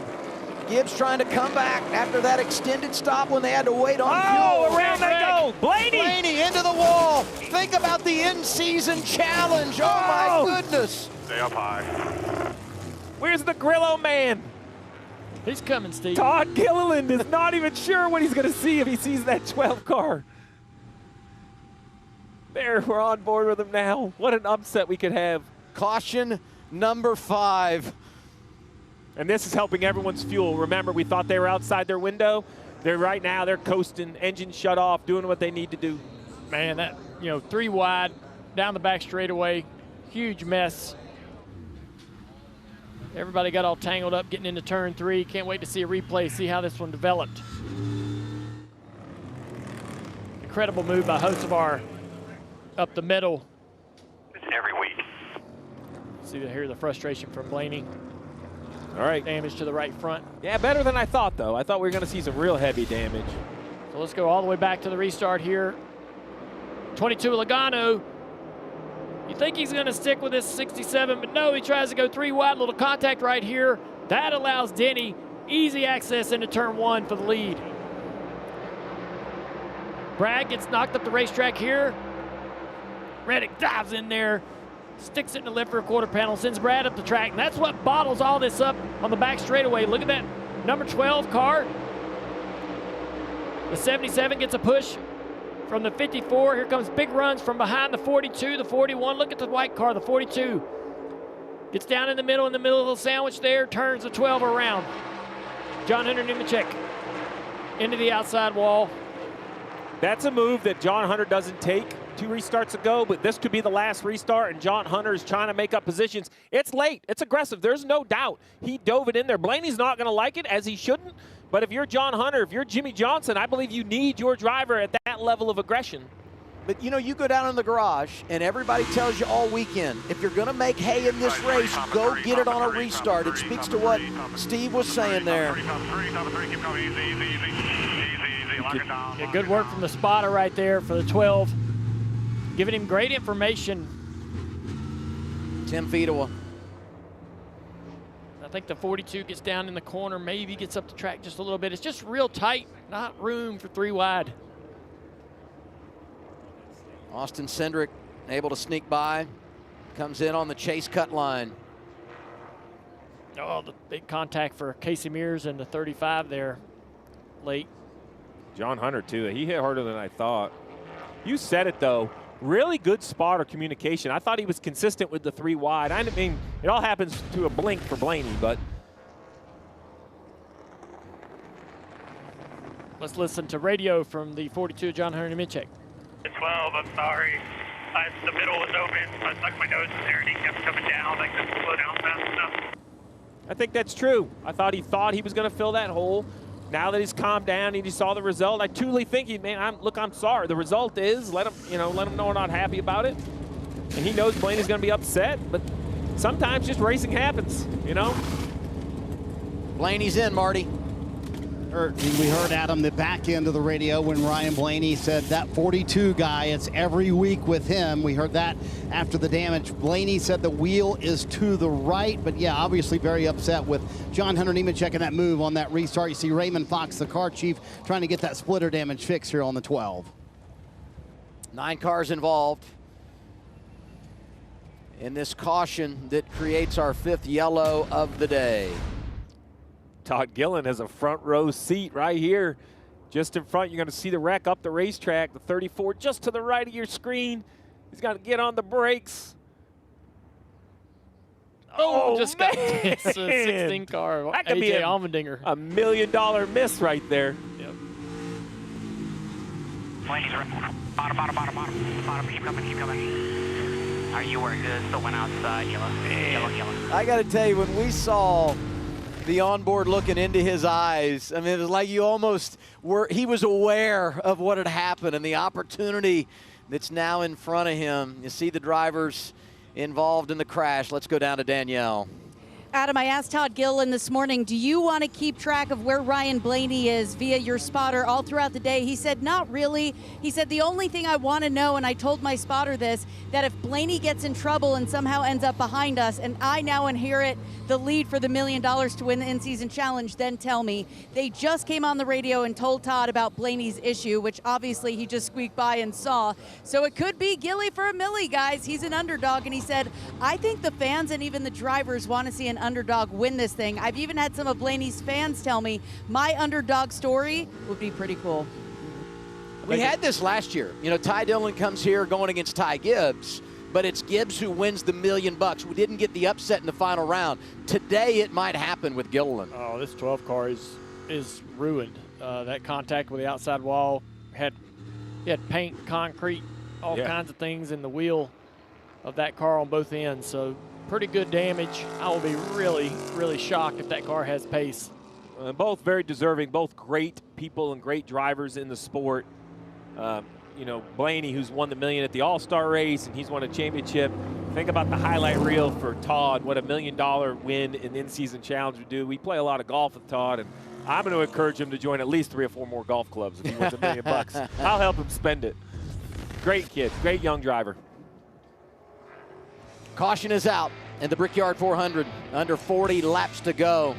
Speaker 1: Gibbs trying to come back after that extended stop when they had to wait on fuel.
Speaker 3: Around they go.
Speaker 1: Blaney into the wall. Think about the in-season challenge. Oh, my goodness.
Speaker 14: Stay up high.
Speaker 3: Where's the Grillo man?
Speaker 2: He's coming, Steve.
Speaker 3: Todd Gilliland is not even sure what he's going to see if he sees that 12 car. There, we're on board with him now. What an upset we could have.
Speaker 1: Caution number 5.
Speaker 3: And this is helping everyone's fuel. Remember, we thought they were outside their window. Right now, they're coasting, engine shut off, doing what they need to do.
Speaker 2: Man, that, 3 wide, down the back straightaway, huge mess. Everybody got all tangled up getting into turn 3. Can't wait to see a replay, see how this one developed. Incredible move by Hocevar up the middle.
Speaker 14: Every week.
Speaker 2: See here the frustration from Blaney.
Speaker 3: All right.
Speaker 2: Damage to the right front.
Speaker 3: Yeah, better than I thought, though. I thought we were going to see some real heavy damage.
Speaker 2: So let's go all the way back to the restart here. 22 Logano. You think he's going to stick with this 67, but no, he tries to go 3 wide, little contact right here. That allows Denny easy access into turn 1 for the lead. Bragg gets knocked up the racetrack here. Reddick dives in there, sticks it in the lip for a quarter panel, sends Brad up the track, and that's what bottles all this up on the back straightaway. Look at that number 12 car. The 77 gets a push from the 54. Here comes big runs from behind the 42, the 41. Look at the white car, the 42. Gets down in the middle of the sandwich there, turns the 12 around. John Hunter Nemechek into the outside wall.
Speaker 3: That's a move that John Hunter doesn't take 2 restarts ago, but this could be the last restart, and John Hunter is trying to make up positions. It's late. It's aggressive. There's no doubt. He dove it in there. Blaney's not going to like it, as he shouldn't, but if you're John Hunter, if you're Jimmy Johnson, I believe you need your driver at that level of aggression.
Speaker 1: But, you know, you go down in the garage, and everybody tells you all weekend, if you're going to make hay in this race, go get it on a restart. It speaks to what Steve was saying there.
Speaker 2: Yeah, good work from the spotter right there for the 12. Giving him great information.
Speaker 1: Tim Fedewa.
Speaker 2: I think the 42 gets down in the corner, maybe gets up the track just a little bit. It's just real tight, not room for 3 wide.
Speaker 1: Austin Cindric able to sneak by. Comes in on the chase cut line.
Speaker 2: Oh, the big contact for Casey Mears and the 35 there late.
Speaker 3: John Hunter, too. He hit harder than I thought. You said it, though. Really good spotter communication. I thought he was consistent with the 3 wide. I mean, it all happens to a blink for Blaney, but.
Speaker 2: Let's listen to radio from the 42, John Hunter Nemechek.
Speaker 15: 12, I'm sorry. The middle was open, so I stuck my nose in there and he kept coming down. I couldn't slow down fast enough.
Speaker 3: I think that's true. I thought he was going to fill that hole. Now that he's calmed down and he saw the result, I truly think I'm sorry. The result is let him know we're not happy about it. And he knows Blaney's going to be upset, but sometimes just racing happens, you know?
Speaker 1: Blaney's in, Marty.
Speaker 4: We heard, Adam, the back end of the radio when Ryan Blaney said that 42 guy, it's every week with him. We heard that after the damage. Blaney said the wheel is to the right, but yeah, obviously very upset with John Hunter Nemechek and that move on that restart. You see Raymond Fox, the car chief, trying to get that splitter damage fixed here on the 12.
Speaker 1: 9 cars involved in this caution that creates our 5th yellow of the day.
Speaker 3: Todd Gillen has a front row seat right here. Just in front, you're going to see the wreck up the racetrack. The 34 just to the right of your screen. He's got to get on the brakes.
Speaker 2: Just got it's a 16 car.
Speaker 3: That could be
Speaker 2: AJ Allmendinger.
Speaker 3: $1 million miss right there.
Speaker 2: Yep.
Speaker 5: Blaney's bottom. Keep coming. Are you wearing good? Still went outside. Yellow.
Speaker 1: I got to tell you, when we saw the onboard looking into his eyes, I mean, it was like he was aware of what had happened and the opportunity that's now in front of him. You see the drivers involved in the crash. Let's go down to Danielle.
Speaker 7: Adam, I asked Todd Gillen this morning, do you want to keep track of where Ryan Blaney is via your spotter all throughout the day? He said, not really. He said, the only thing I want to know, and I told my spotter this, that if Blaney gets in trouble and somehow ends up behind us, and I now inherit the lead for the $1 million to win the in-season challenge, then tell me. They just came on the radio and told Todd about Blaney's issue, which obviously he just squeaked by and saw. So it could be Gilly for a milli, guys. He's an underdog, and he said, I think the fans and even the drivers want to see an underdog win this thing. I've even had some of Blaney's fans tell me my underdog story would be pretty cool.
Speaker 1: We had this last year. You know, Ty Dillon comes here going against Ty Gibbs, but it's Gibbs who wins the $1 million. We didn't get the upset in the final round. Today it might happen with Gilliland.
Speaker 2: Oh, this 12 car is ruined. That contact with the outside wall had paint, concrete, all kinds of things in the wheel of that car on both ends. So pretty good damage. I will be really, really shocked if that car has pace.
Speaker 3: Both very deserving, both great people and great drivers in the sport. You know, Blaney, who's won the $1 million at the All-Star race, and he's won a championship. Think about the highlight reel for Todd, what a $1 million win in the in-season challenge would do. We play a lot of golf with Todd, and I'm going to encourage him to join at least 3 or 4 more golf clubs if he wins $1 million. I'll help him spend it. Great kid, great young driver.
Speaker 1: Caution is out in the Brickyard 400. Under 40 laps to go.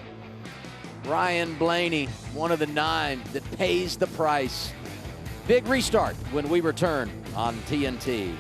Speaker 1: Ryan Blaney, one of the 9 that pays the price. Big restart when we return on TNT.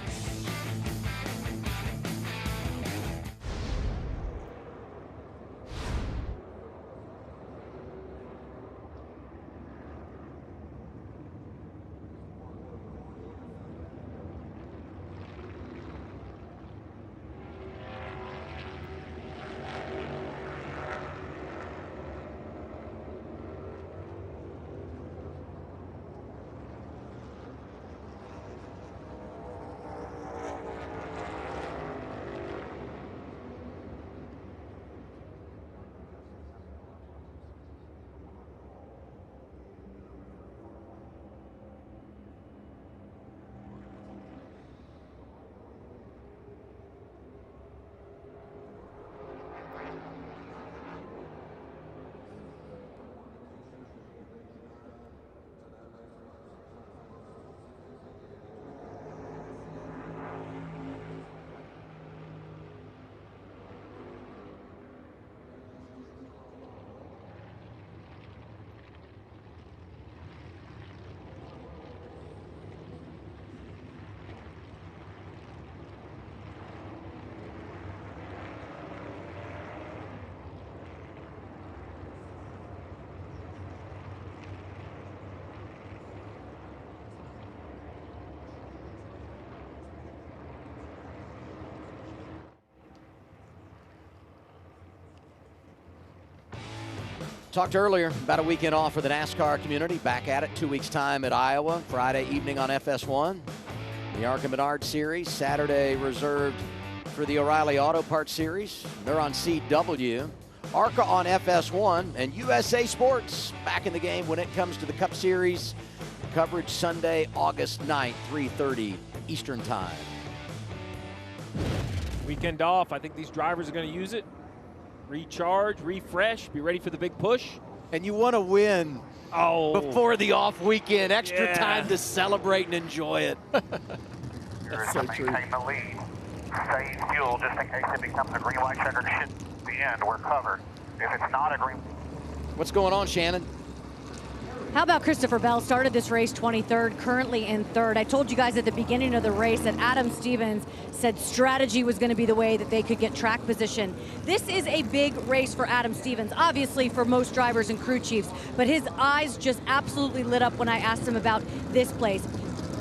Speaker 1: Talked earlier about a weekend off for the NASCAR community. Back at it 2 weeks' time at Iowa. Friday evening on FS1. The ARCA Menard Series. Saturday reserved for the O'Reilly Auto Parts Series. They're on CW. ARCA on FS1. And USA Sports back in the game when it comes to the Cup Series. Coverage Sunday, August 9th, 3:30 Eastern Time.
Speaker 3: Weekend off. I think these drivers are going to use it. Recharge, refresh, be ready for the big push.
Speaker 1: And you want to win before the off weekend. Extra time to celebrate and enjoy it.
Speaker 14: That's so true. Maintain the lead. Save fuel just in case it becomes a green light checker. Shit, the end, we're covered. If it's not a green...
Speaker 1: What's going on, Shannon?
Speaker 6: How about Christopher Bell? Started this race 23rd, currently in 3rd. I told you guys at the beginning of the race that Adam Stevens said strategy was going to be the way that they could get track position. This is a big race for Adam Stevens, obviously for most drivers and crew chiefs, but his eyes just absolutely lit up when I asked him about this place.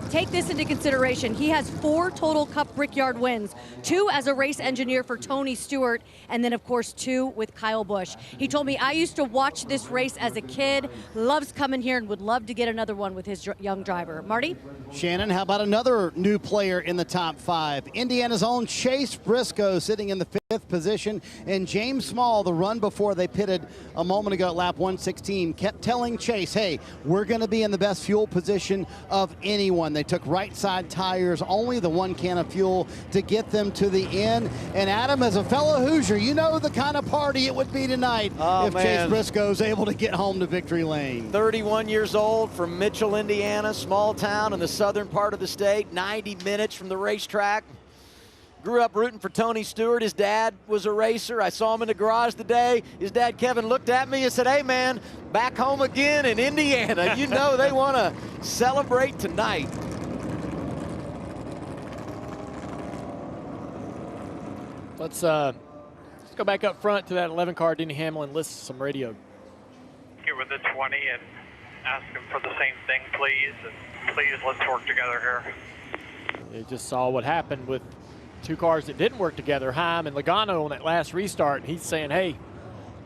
Speaker 6: Take this into consideration. He has 4 total Cup Brickyard wins, 2 as a race engineer for Tony Stewart, and then of course 2 with Kyle Busch. He told me, I used to watch this race as a kid, loves coming here and would love to get another one with his young driver. Marty?
Speaker 4: Shannon, how about another new player in the top 5? Indiana's own Chase Briscoe sitting in the 5th position, and James Small, the run before they pitted a moment ago at lap 116, kept telling Chase, hey, we're going to be in the best fuel position of anyone. They took right side tires, only the 1 can of fuel to get them to the end. And Adam, as a fellow Hoosier, you know the kind of party it would be tonight if Chase Briscoe's able to get home to victory lane.
Speaker 1: 31 years old from Mitchell, Indiana, small town in the southern part of the state, 90 minutes from the racetrack. Grew up rooting for Tony Stewart. His dad was a racer. I saw him in the garage today. His dad, Kevin, looked at me and said, hey, man, back home again in Indiana. You know they want to celebrate tonight.
Speaker 2: Let's go back up front to that 11 car, Denny Hamlin, list some radio.
Speaker 15: Get with the 20 and ask him for the same thing, please. And please, let's work together here.
Speaker 2: You just saw what happened with 2 cars that didn't work together, Heim and Logano on that last restart. He's saying, hey,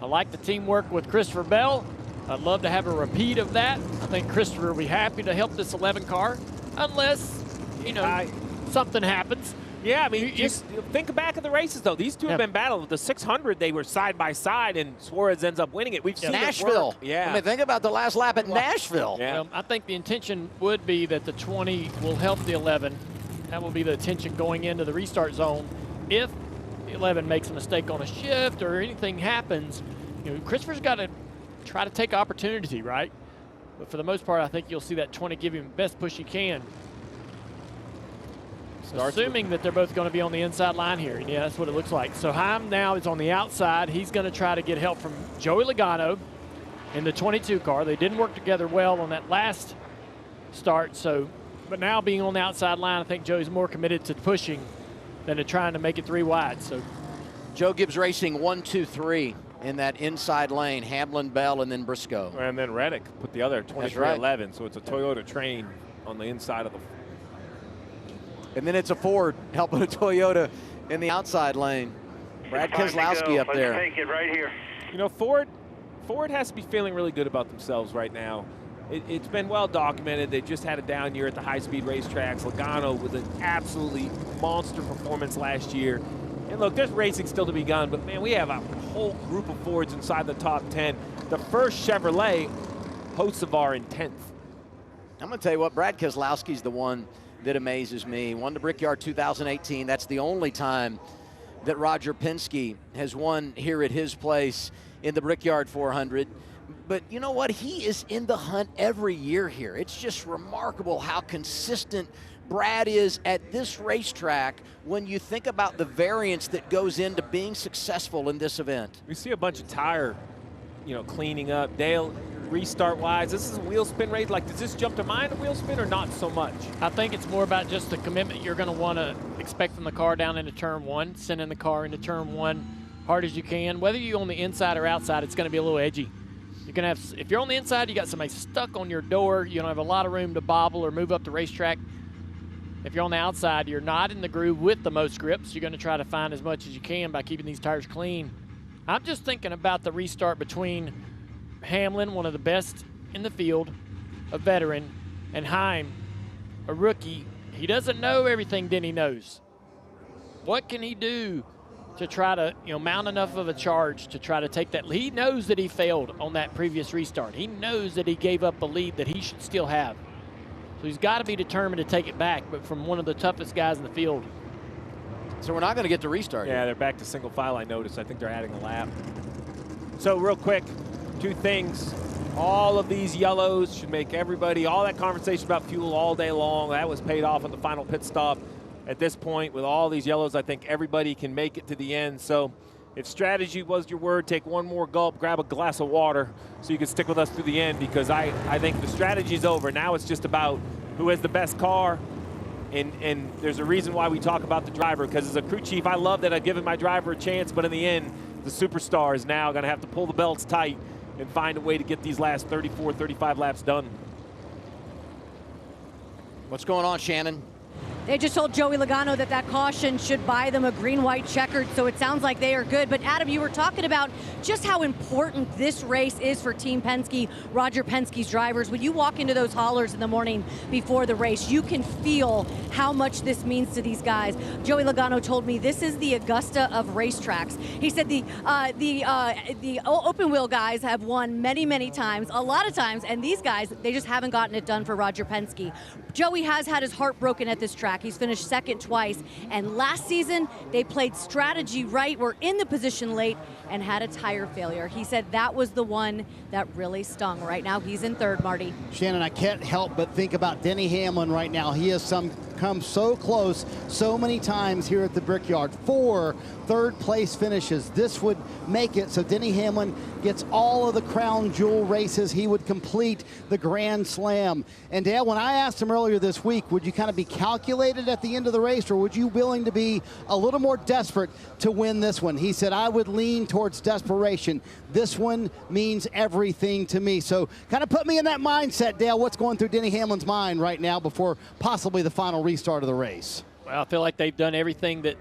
Speaker 2: I like the teamwork with Christopher Bell. I'd love to have a repeat of that. I think Christopher will be happy to help this 11 car, unless, you know, something happens.
Speaker 3: Yeah, I mean, just think back at the races, though. These two have been battling. With the 600, they were side by side, and Suarez ends up winning it. We've seen
Speaker 1: Nashville.
Speaker 3: Yeah.
Speaker 1: I mean, think about the last lap at Nashville.
Speaker 2: Yeah. I think the intention would be that the 20 will help the 11. That will be the intention going into the restart zone. If the 11 makes a mistake on a shift or anything happens, you know, Christopher's got to try to take opportunity, right? But for the most part, I think you'll see that 20 give him the best push he can. Assuming that they're both going to be on the inside line here. And yeah, that's what it looks like. So Heim now is on the outside. He's going to try to get help from Joey Logano in the 22 car. They didn't work together well on that last start. But now being on the outside line, I think Joey's more committed to pushing than to trying to make it 3 wide. So
Speaker 1: Joe Gibbs Racing 1, 2, 3 in that inside lane. Hamlin, Bell, and then Briscoe.
Speaker 3: And then Reddick put the other 23-11. So it's a Toyota train on the inside of the.
Speaker 1: And then it's a Ford helping a Toyota in the outside lane. Brad Keselowski up there.
Speaker 15: Let's take it right here.
Speaker 3: You know, Ford has to be feeling really good about themselves right now. It's been well documented. They just had a down year at the high-speed racetracks. Logano with an absolutely monster performance last year. And look, there's racing still to be done, but man, we have a whole group of Fords inside the top 10. The first Chevrolet, Hocevar in 10th.
Speaker 1: I'm going to tell you what, Brad Keselowski's the one that amazes me. Won the Brickyard 2018. That's the only time that Roger Penske has won here at his place in the Brickyard 400. But you know what? He is in the hunt every year here. It's just remarkable how consistent Brad is at this racetrack when you think about the variance that goes into being successful in this event.
Speaker 3: We see a bunch of tire, cleaning up. Dale, restart-wise, this is a wheel spin race. Like, does this jump to mind a wheel spin or not so much?
Speaker 2: I think it's more about just the commitment you're going to want to expect from the car down into turn 1, sending the car into turn 1 hard as you can. Whether you're on the inside or outside, it's going to be a little edgy. You're going to have, if you're on the inside, you got somebody stuck on your door. You don't have a lot of room to bobble or move up the racetrack. If you're on the outside, you're not in the groove with the most grips. You're going to try to find as much as you can by keeping these tires clean. I'm just thinking about the restart between Hamlin, one of the best in the field, a veteran, and Heim, a rookie. He doesn't know everything Denny knows. What can he do to try to, mount enough of a charge to try to take that? He knows that he failed on that previous restart. He knows that he gave up a lead that he should still have. So he's got to be determined to take it back, but from one of the toughest guys in the field.
Speaker 1: So we're not going to get to restart.
Speaker 3: Yeah, they're back to single file, I noticed. I think they're adding a lap. So real quick, 2 things. All of these yellows should make everybody, all that conversation about fuel all day long, that was paid off on the final pit stop. At this point, with all these yellows, I think everybody can make it to the end. So if strategy was your word, take one more gulp, grab a glass of water so you can stick with us through the end, because I think the strategy's over. Now it's just about who has the best car. And there's a reason why we talk about the driver, because as a crew chief, I love that I've given my driver a chance, but in the end, the superstar is now going to have to pull the belts tight and find a way to get these last 34, 35 laps done.
Speaker 1: What's going on, Shannon?
Speaker 6: They just told Joey Logano that caution should buy them a green-white checkered, so it sounds like they are good. But Adam, you were talking about just how important this race is for Team Penske, Roger Penske's drivers. When you walk into those haulers in the morning before the race, you can feel how much this means to these guys. Joey Logano told me this is the Augusta of racetracks. He said the open wheel guys have won many, many times, a lot of times, and these guys, they just haven't gotten it done for Roger Penske. Joey has had his heart broken at this track. He's finished second twice, and last season they played strategy right, were in the position late, and had a tire failure. He said that was the one that really stung. Right now he's in third, Marty.
Speaker 4: Shannon, I can't help but think about Denny Hamlin right now. He has come so close so many times here at the Brickyard. 4 third-place finishes. This would make it so Denny Hamlin gets all of the crown jewel races. He would complete the Grand Slam. And Dale, when I asked him earlier this week, would you kind of be calculated at the end of the race, or would you willing to be a little more desperate to win this one? He said, I would lean towards desperation. This one means everything to me. So kind of put me in that mindset, Dale. What's going through Denny Hamlin's mind right now before possibly the final restart of the race?
Speaker 2: Well, I feel like they've done everything that,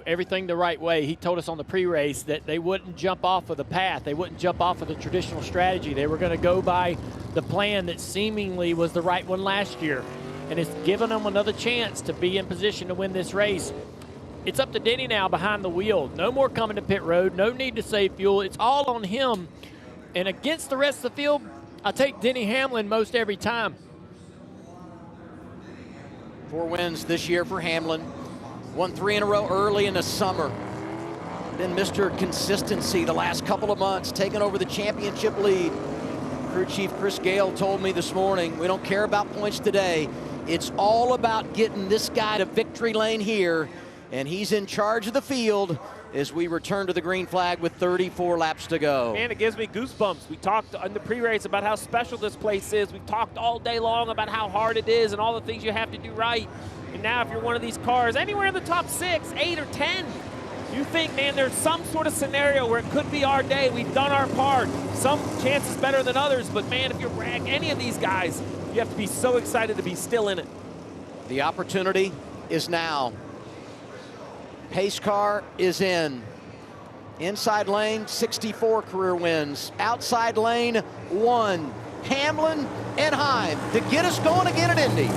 Speaker 2: everything the right way. He told us on the pre-race that they wouldn't jump off of the path. They wouldn't jump off of the traditional strategy. They were going to go by the plan that seemingly was the right one last year. And it's given them another chance to be in position to win this race. It's up to Denny now behind the wheel. No more coming to pit road. No need to save fuel. It's all on him. And against the rest of the field, I take Denny Hamlin most every time.
Speaker 1: 4 wins this year for Hamlin. Won 3 in a row early in the summer. Been Mr. Consistency the last couple of months, taking over the championship lead. Crew Chief Chris Gale told me this morning, we don't care about points today. It's all about getting this guy to victory lane here, and he's in charge of the field as we return to the green flag with 34 laps to go.
Speaker 3: Man, it gives me goosebumps. We talked on the pre-race about how special this place is. We've talked all day long about how hard it is and all the things you have to do right. And now if you're one of these cars, anywhere in the top 6, 8, or 10, you think, man, there's some sort of scenario where it could be our day. We've done our part. Some chances better than others, but man, if you're any of these guys, you have to be so excited to be still in it.
Speaker 1: The opportunity is now. Pace car is in. Inside lane, 64 career wins. Outside lane, 1. Hamlin and Heim to get us going again at Indy.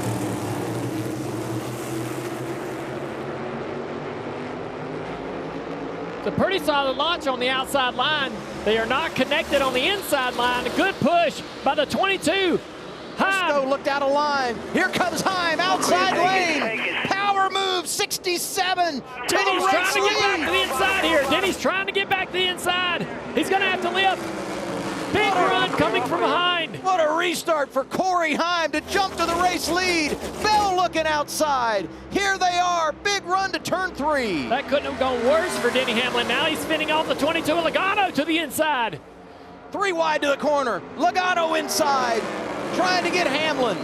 Speaker 2: It's a pretty solid launch on the outside line. They are not connected on the inside line. A good push by the 22.
Speaker 1: Briscoe looked out of line. Here comes Heim, outside lane. Power move, 67 to
Speaker 2: Denny's
Speaker 1: the
Speaker 2: trying to get back
Speaker 1: lead.
Speaker 2: to the inside here. Denny's trying to get back to the inside. He's going to have to lift. Big run coming from behind.
Speaker 1: What a restart for Corey Heim to jump to the race lead. Bell looking outside. Here they are. Big run to turn 3.
Speaker 2: That couldn't have gone worse for Denny Hamlin. Now he's spinning off the 22. Logano to the inside.
Speaker 1: 3 wide to the corner. Logano inside, trying to get Hamlin.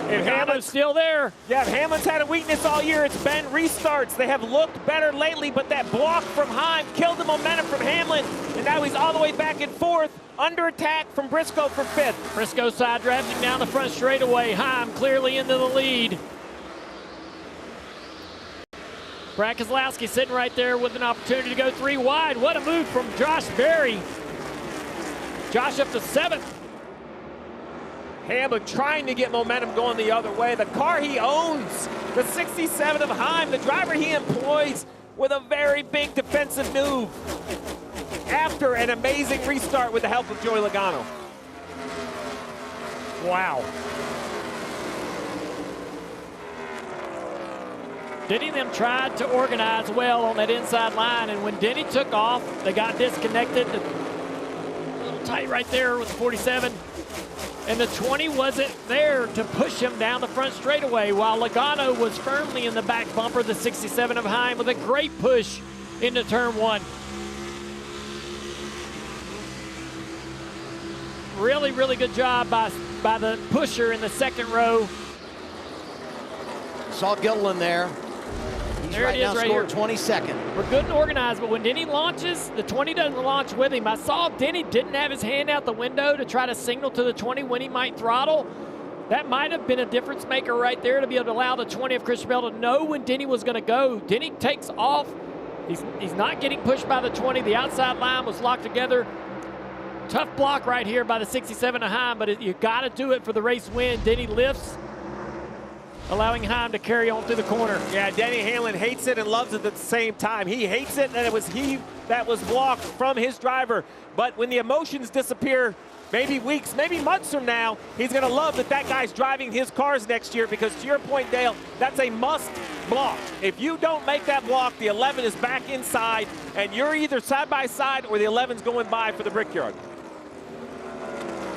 Speaker 3: If
Speaker 2: Hamlin's still there.
Speaker 3: Yeah, if Hamlin's had a weakness all year, it's been restarts. They have looked better lately, but that block from Heim killed the momentum from Hamlin, and now he's all the way back in 4th, under attack from Briscoe for 5th.
Speaker 2: Briscoe side drafting down the front straightaway. Heim clearly into the lead. Brad Keselowski sitting right there with an opportunity to go 3 wide. What a move from Josh Berry.
Speaker 3: Josh up to 7th. Hamlin trying to get momentum going the other way. The car he owns, the 67 of Heim, the driver he employs with a very big defensive move after an amazing restart with the help of Joey Logano.
Speaker 2: Wow. Denny and them tried to organize well on that inside line, and when Denny took off, they got disconnected. A little tight right there with the 47. And the 20 wasn't there to push him down the front straightaway, while Logano was firmly in the back bumper, the 67 of Heim, with a great push into turn 1. Really, really good job by the pusher in the second row.
Speaker 1: Saw Gilliland there. He's
Speaker 2: There
Speaker 1: right
Speaker 2: it is
Speaker 1: now
Speaker 2: right
Speaker 1: scored
Speaker 2: here.
Speaker 1: 22nd.
Speaker 2: We're good and organized, but when Denny launches, the 20 doesn't launch with him. I saw Denny didn't have his hand out the window to try to signal to the 20 when he might throttle. That might have been a difference maker right there to be able to allow the 20 of Christian Bell to know when Denny was going to go. Denny takes off. He's not getting pushed by the 20. The outside line was locked together. Tough block right here by the 67 of Heim, but you got to do it for the race win. Denny lifts, allowing Heim to carry on through the corner.
Speaker 3: Yeah, Denny Hamlin hates it and loves it at the same time. He hates it that it was he that was blocked from his driver. But when the emotions disappear, maybe weeks, maybe months from now, he's going to love that that guy's driving his cars next year, because to your point, Dale, that's a must block. If you don't make that block, the 11 is back inside, and you're either side by side or the 11's going by for the Brickyard.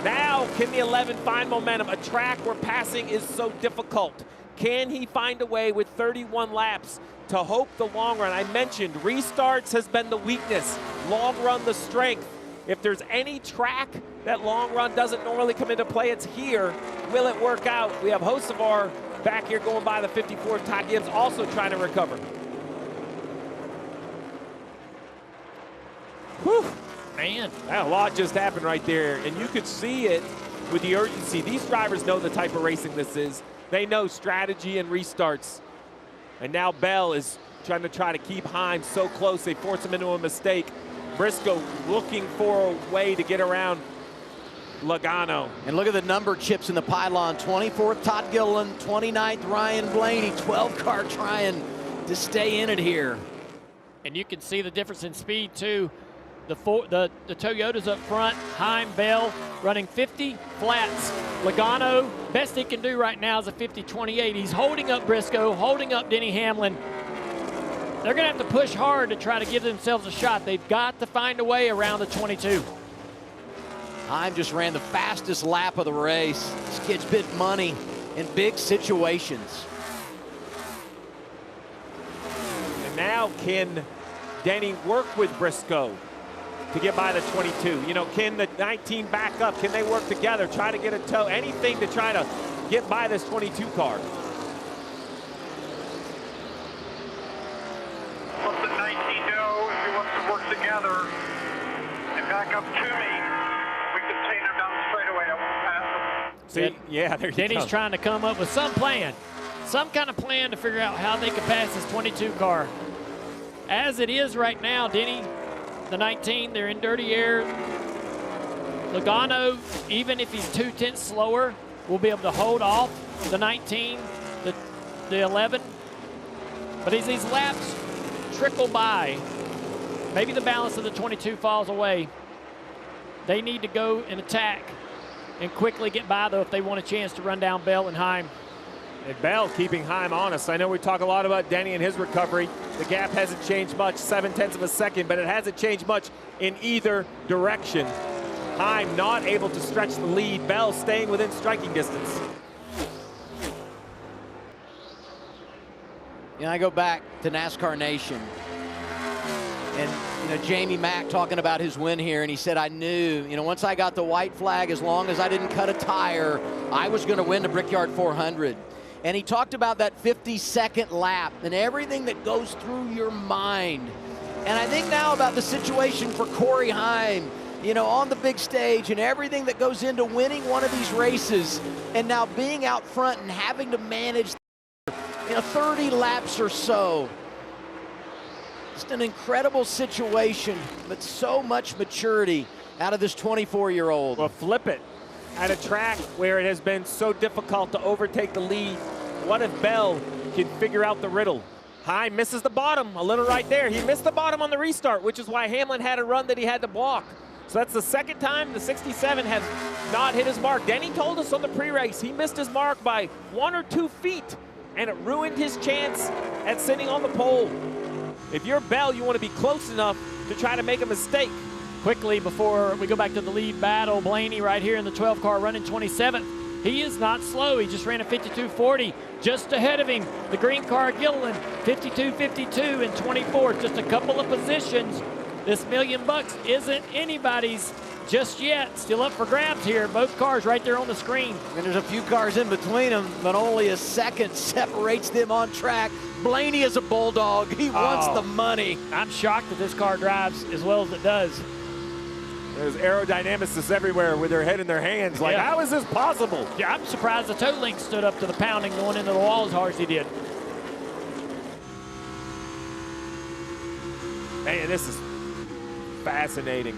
Speaker 3: Now, can the 11 find momentum? A track where passing is so difficult. Can he find a way with 31 laps to hope the long run? I mentioned restarts has been the weakness, long run the strength. If there's any track that long run doesn't normally come into play, it's here. Will it work out? We have hosts of our back here going by the 54. Todd Gibbs also trying to recover. Whew.
Speaker 2: Man,
Speaker 3: a lot just happened right there, and you could see it with the urgency. These drivers know the type of racing this is. They know strategy and restarts. And now Bell is trying to keep Heim so close. They force him into a mistake. Briscoe looking for a way to get around Logano.
Speaker 1: And look at the number chips in the pylon. 24th, Todd Gilliland. 29th, Ryan Blaney. 12 car trying to stay in it here.
Speaker 2: And you can see the difference in speed, too. The Toyotas up front, Heim, Bell running 50 flats. Logano, best he can do right now is a 50-28. He's holding up Briscoe, holding up Denny Hamlin. They're going to have to push hard to try to give themselves a shot. They've got to find a way around the 22.
Speaker 1: Heim just ran the fastest lap of the race. This kid's bid money in big situations.
Speaker 3: And now can Denny work with Briscoe to get by the 22? You know, can the 19 back up? Can they work together, try to get a tow, anything to try to get by this 22 car?
Speaker 15: Let the 19 know if he wants to work together and back up to me. We can take him down the straightaway. I won't pass him.
Speaker 3: See, yeah, there you
Speaker 2: Denny's
Speaker 3: go.
Speaker 2: trying to come up with some plan, some kind of plan to figure out how they can pass this 22 car. As it is right now, Denny, the 19, they're in dirty air. Logano, even if he's 2/10 slower, will be able to hold off the 19, the 11. But as these laps trickle by, maybe the balance of the 22 falls away. They need to go and attack and quickly get by, though, if they want a chance to run down Bell and Heim.
Speaker 3: And Bell keeping Heim honest. I know we talk a lot about Denny and his recovery. The gap hasn't changed much, 0.7 of a second, but it hasn't changed much in either direction. Heim not able to stretch the lead. Bell staying within striking distance.
Speaker 1: You know, I go back to NASCAR Nation, and you know, Jamie Mack talking about his win here, and he said, I knew, you know, once I got the white flag, as long as I didn't cut a tire, I was going to win the Brickyard 400. And he talked about that 52nd lap and everything that goes through your mind. And I think now about the situation for Corey Heim, you know, on the big stage and everything that goes into winning one of these races, and now being out front and having to manage, you know, 30 laps or so. Just an incredible situation, but so much maturity out of this 24-year-old.
Speaker 3: Well, flip it. At a track where it has been so difficult to overtake the lead, what if Bell can figure out the riddle? Heim misses the bottom a little right there. He missed the bottom on the restart, which is why Hamlin had a run that he had to block. So that's the second time the 67 has not hit his mark. Denny told us on the pre-race he missed his mark by 1 or 2 feet, and it ruined his chance at sitting on the pole. If you're Bell, you want to be close enough to try to make a mistake.
Speaker 2: Quickly, before we go back to the lead battle, Blaney right here in the 12 car running 27th. He is not slow. He just ran a 52.40. Just ahead of him, the green car, Gilliland, 52.52 and 24th. Just a couple of positions. This $1 million isn't anybody's just yet. Still up for grabs here. Both cars right there on the screen.
Speaker 1: And there's a few cars in between them, but only a second separates them on track. Blaney is a bulldog. He wants the money.
Speaker 2: I'm shocked that this car drives as well as it does.
Speaker 3: There's aerodynamicists everywhere with their head in their hands. Like, how is this possible?
Speaker 2: Yeah, I'm surprised the toe link stood up to the pounding going into the wall as hard as he did.
Speaker 3: Man, this is fascinating.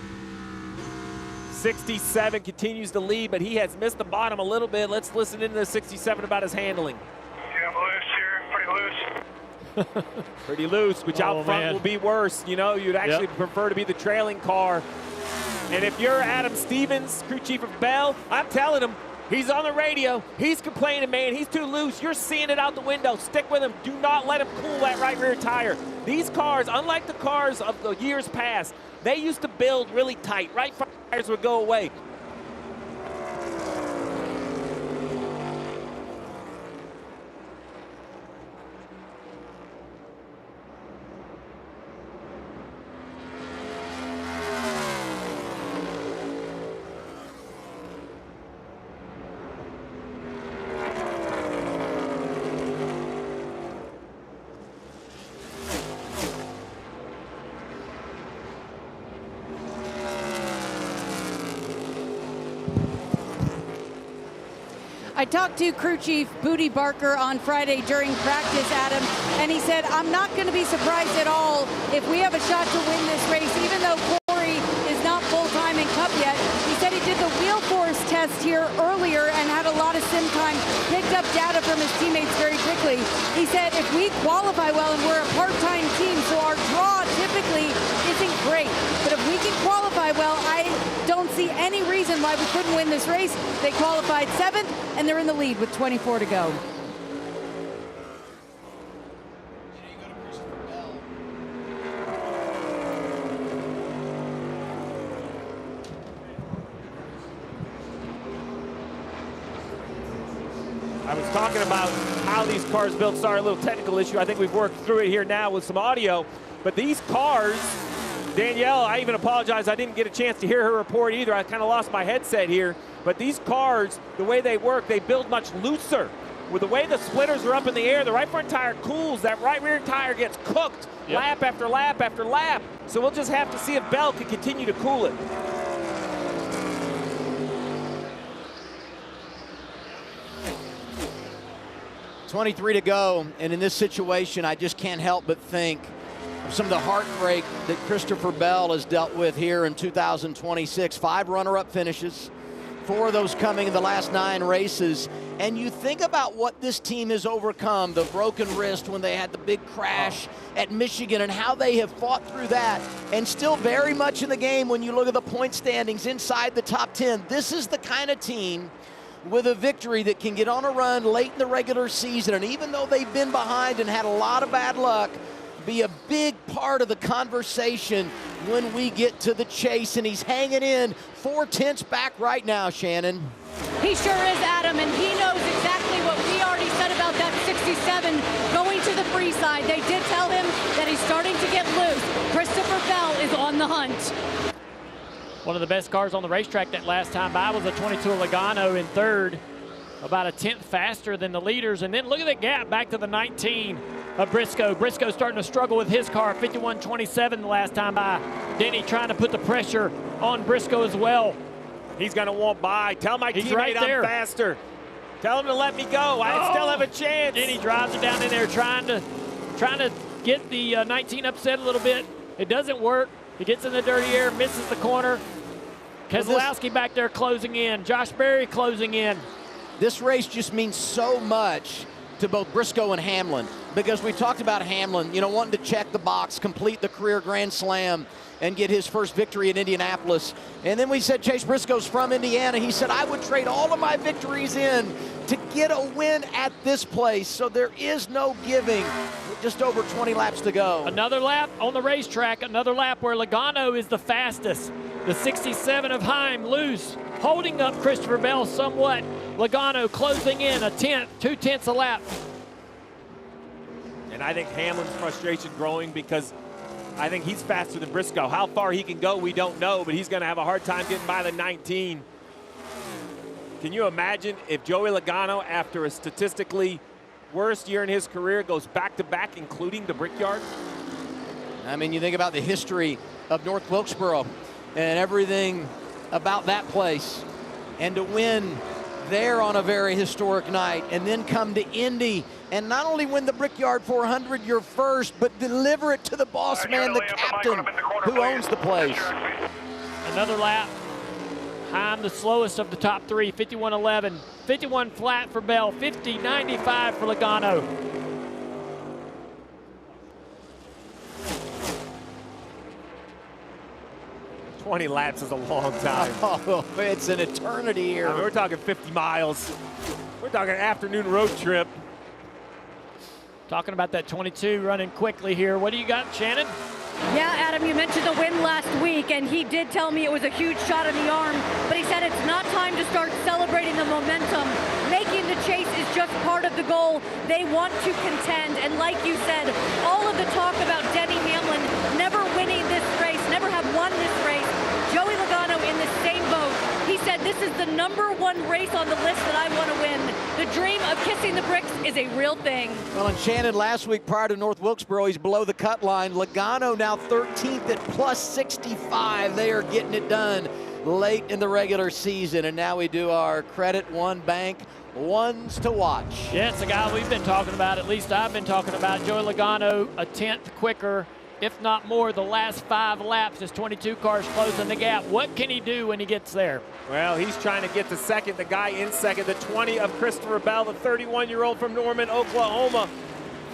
Speaker 3: 67 continues to lead, but he has missed the bottom a little bit. Let's listen into the 67 about his handling.
Speaker 15: Yeah, I'm loose here, pretty loose.
Speaker 3: Pretty loose, which out front will be worse. You know, you'd actually prefer to be the trailing car. And if you're Adam Stevens, crew chief of Bell, I'm telling him, he's on the radio. He's complaining, man, he's too loose. You're seeing it out the window. Stick with him. Do not let him cool that right rear tire. These cars, unlike the cars of the years past, they used to build really tight. Right front tires would go away.
Speaker 7: I talked to crew chief Booty Barker on Friday during practice, Adam, and he said, I'm not going to be surprised at all if we have a shot to win this race, even though Corey is not full-time in Cup yet. He said he did the wheel force test here earlier and had a lot of sim time, picked up data from his teammates very quickly. He said if we qualify well, and we're a part-time team, so our draw typically isn't great, but if we can qualify well, I don't see any reason why we couldn't win this race. They qualified 7th, and they're in the lead with 24 to go.
Speaker 3: I was talking about how these cars built. Sorry, a little technical issue. I think we've worked through it here now with some audio. But these cars, Danielle, I even apologize. I didn't get a chance to hear her report either. I kind of lost my headset here. But these cars, the way they work, they build much looser. With the way the splitters are up in the air, the right front tire cools. That right rear tire gets cooked lap after lap after lap. So we'll just have to see if Bell can continue to cool it.
Speaker 1: .23 to go, and in this situation, I just can't help but think of some of the heartbreak that Christopher Bell has dealt with here in 2026. 5 runner-up finishes, 4 of those coming in the last 9 races. And you think about what this team has overcome, the broken wrist when they had the big crash at Michigan, and how they have fought through that, and still very much in the game when you look at the point standings inside the top 10. This is the kind of team with a victory that can get on a run late in the regular season, and even though they've been behind and had a lot of bad luck, be a big part of the conversation when we get to the chase. And he's hanging in 4 tenths back right now, Shannon.
Speaker 6: He sure is, Adam, and he knows exactly what we already said about that 67 going to the free side. They did tell him that he's starting to get loose. Christopher Bell is on the hunt.
Speaker 2: One of the best cars on the racetrack that last time by was a 22 Logano in 3rd, about a 10th faster than the leaders. And then look at the gap back to the 19 of Briscoe. Briscoe starting to struggle with his car, 51.27 the last time by. Denny trying to put the pressure on Briscoe as well.
Speaker 3: He's going to want by. Tell my teammate
Speaker 2: right there.
Speaker 3: I'm faster. Tell him to let me go. I still have a chance.
Speaker 2: Denny drives it down in there trying to get the 19 upset a little bit. It doesn't work. He gets in the dirty air, misses the corner. Keselowski back there closing in. Josh Berry closing in.
Speaker 1: This race just means so much to both Briscoe and Hamlin, because we talked about Hamlin, wanting to check the box, complete the career Grand Slam, and get his first victory in Indianapolis. And then we said Chase Briscoe's from Indiana. He said, I would trade all of my victories in to get a win at this place. So there is no giving. Just over 20 laps to go.
Speaker 2: Another lap on the racetrack, another lap where Logano is the fastest. The 67 of Heim loose, holding up Christopher Bell somewhat. Logano closing in a tenth, 2/10 a lap.
Speaker 3: And I think Hamlin's frustration growing because I think he's faster than Briscoe. How far he can go, we don't know, but he's going to have a hard time getting by the 19. Can you imagine if Joey Logano, after a statistically worst year in his career, goes back-to-back, including the Brickyard?
Speaker 1: I mean, you think about the history of North Wilkesboro and everything about that place, and to win there on a very historic night, and then come to Indy and not only win the Brickyard 400, your first, but deliver it to the boss man, the captain, who owns the place.
Speaker 2: Another lap. Heim the slowest of the top three, 51.11. 51 flat for Bell, 50.95 for Logano.
Speaker 3: "20 laps is a long time."
Speaker 1: Oh, it's an eternity here.
Speaker 3: I mean, we're talking 50 miles. We're talking an afternoon road trip.
Speaker 2: Talking about that 22 running quickly here. What do you got, Shannon?
Speaker 6: Yeah, Adam, you mentioned the win last week, and he did tell me it was a huge shot in the arm, but he said it's not time to start celebrating the momentum. Making the chase is just part of the goal. They want to contend, and like you said, all of the talk about Denny Hamlin never winning this race, never have won this race. Joey Logano in the same boat. He said, this is the #1 race on the list that I want to win. The dream of kissing the bricks is a real thing.
Speaker 1: Well, and Shannon, last week prior to North Wilkesboro, he's below the cut line. Logano now 13th at plus 65. They are getting it done late in the regular season. And now we do our Credit One Bank ones to watch.
Speaker 2: Yeah, it's a guy we've been talking about, at least I've been talking about. Joey Logano, a 10th quicker, if not more, the last 5 laps. His 22 car's closing the gap. What can he do when he gets there?
Speaker 3: Well, he's trying to get to second. The guy in second, the 20 of Christopher Bell, the 31-year-old from Norman, Oklahoma.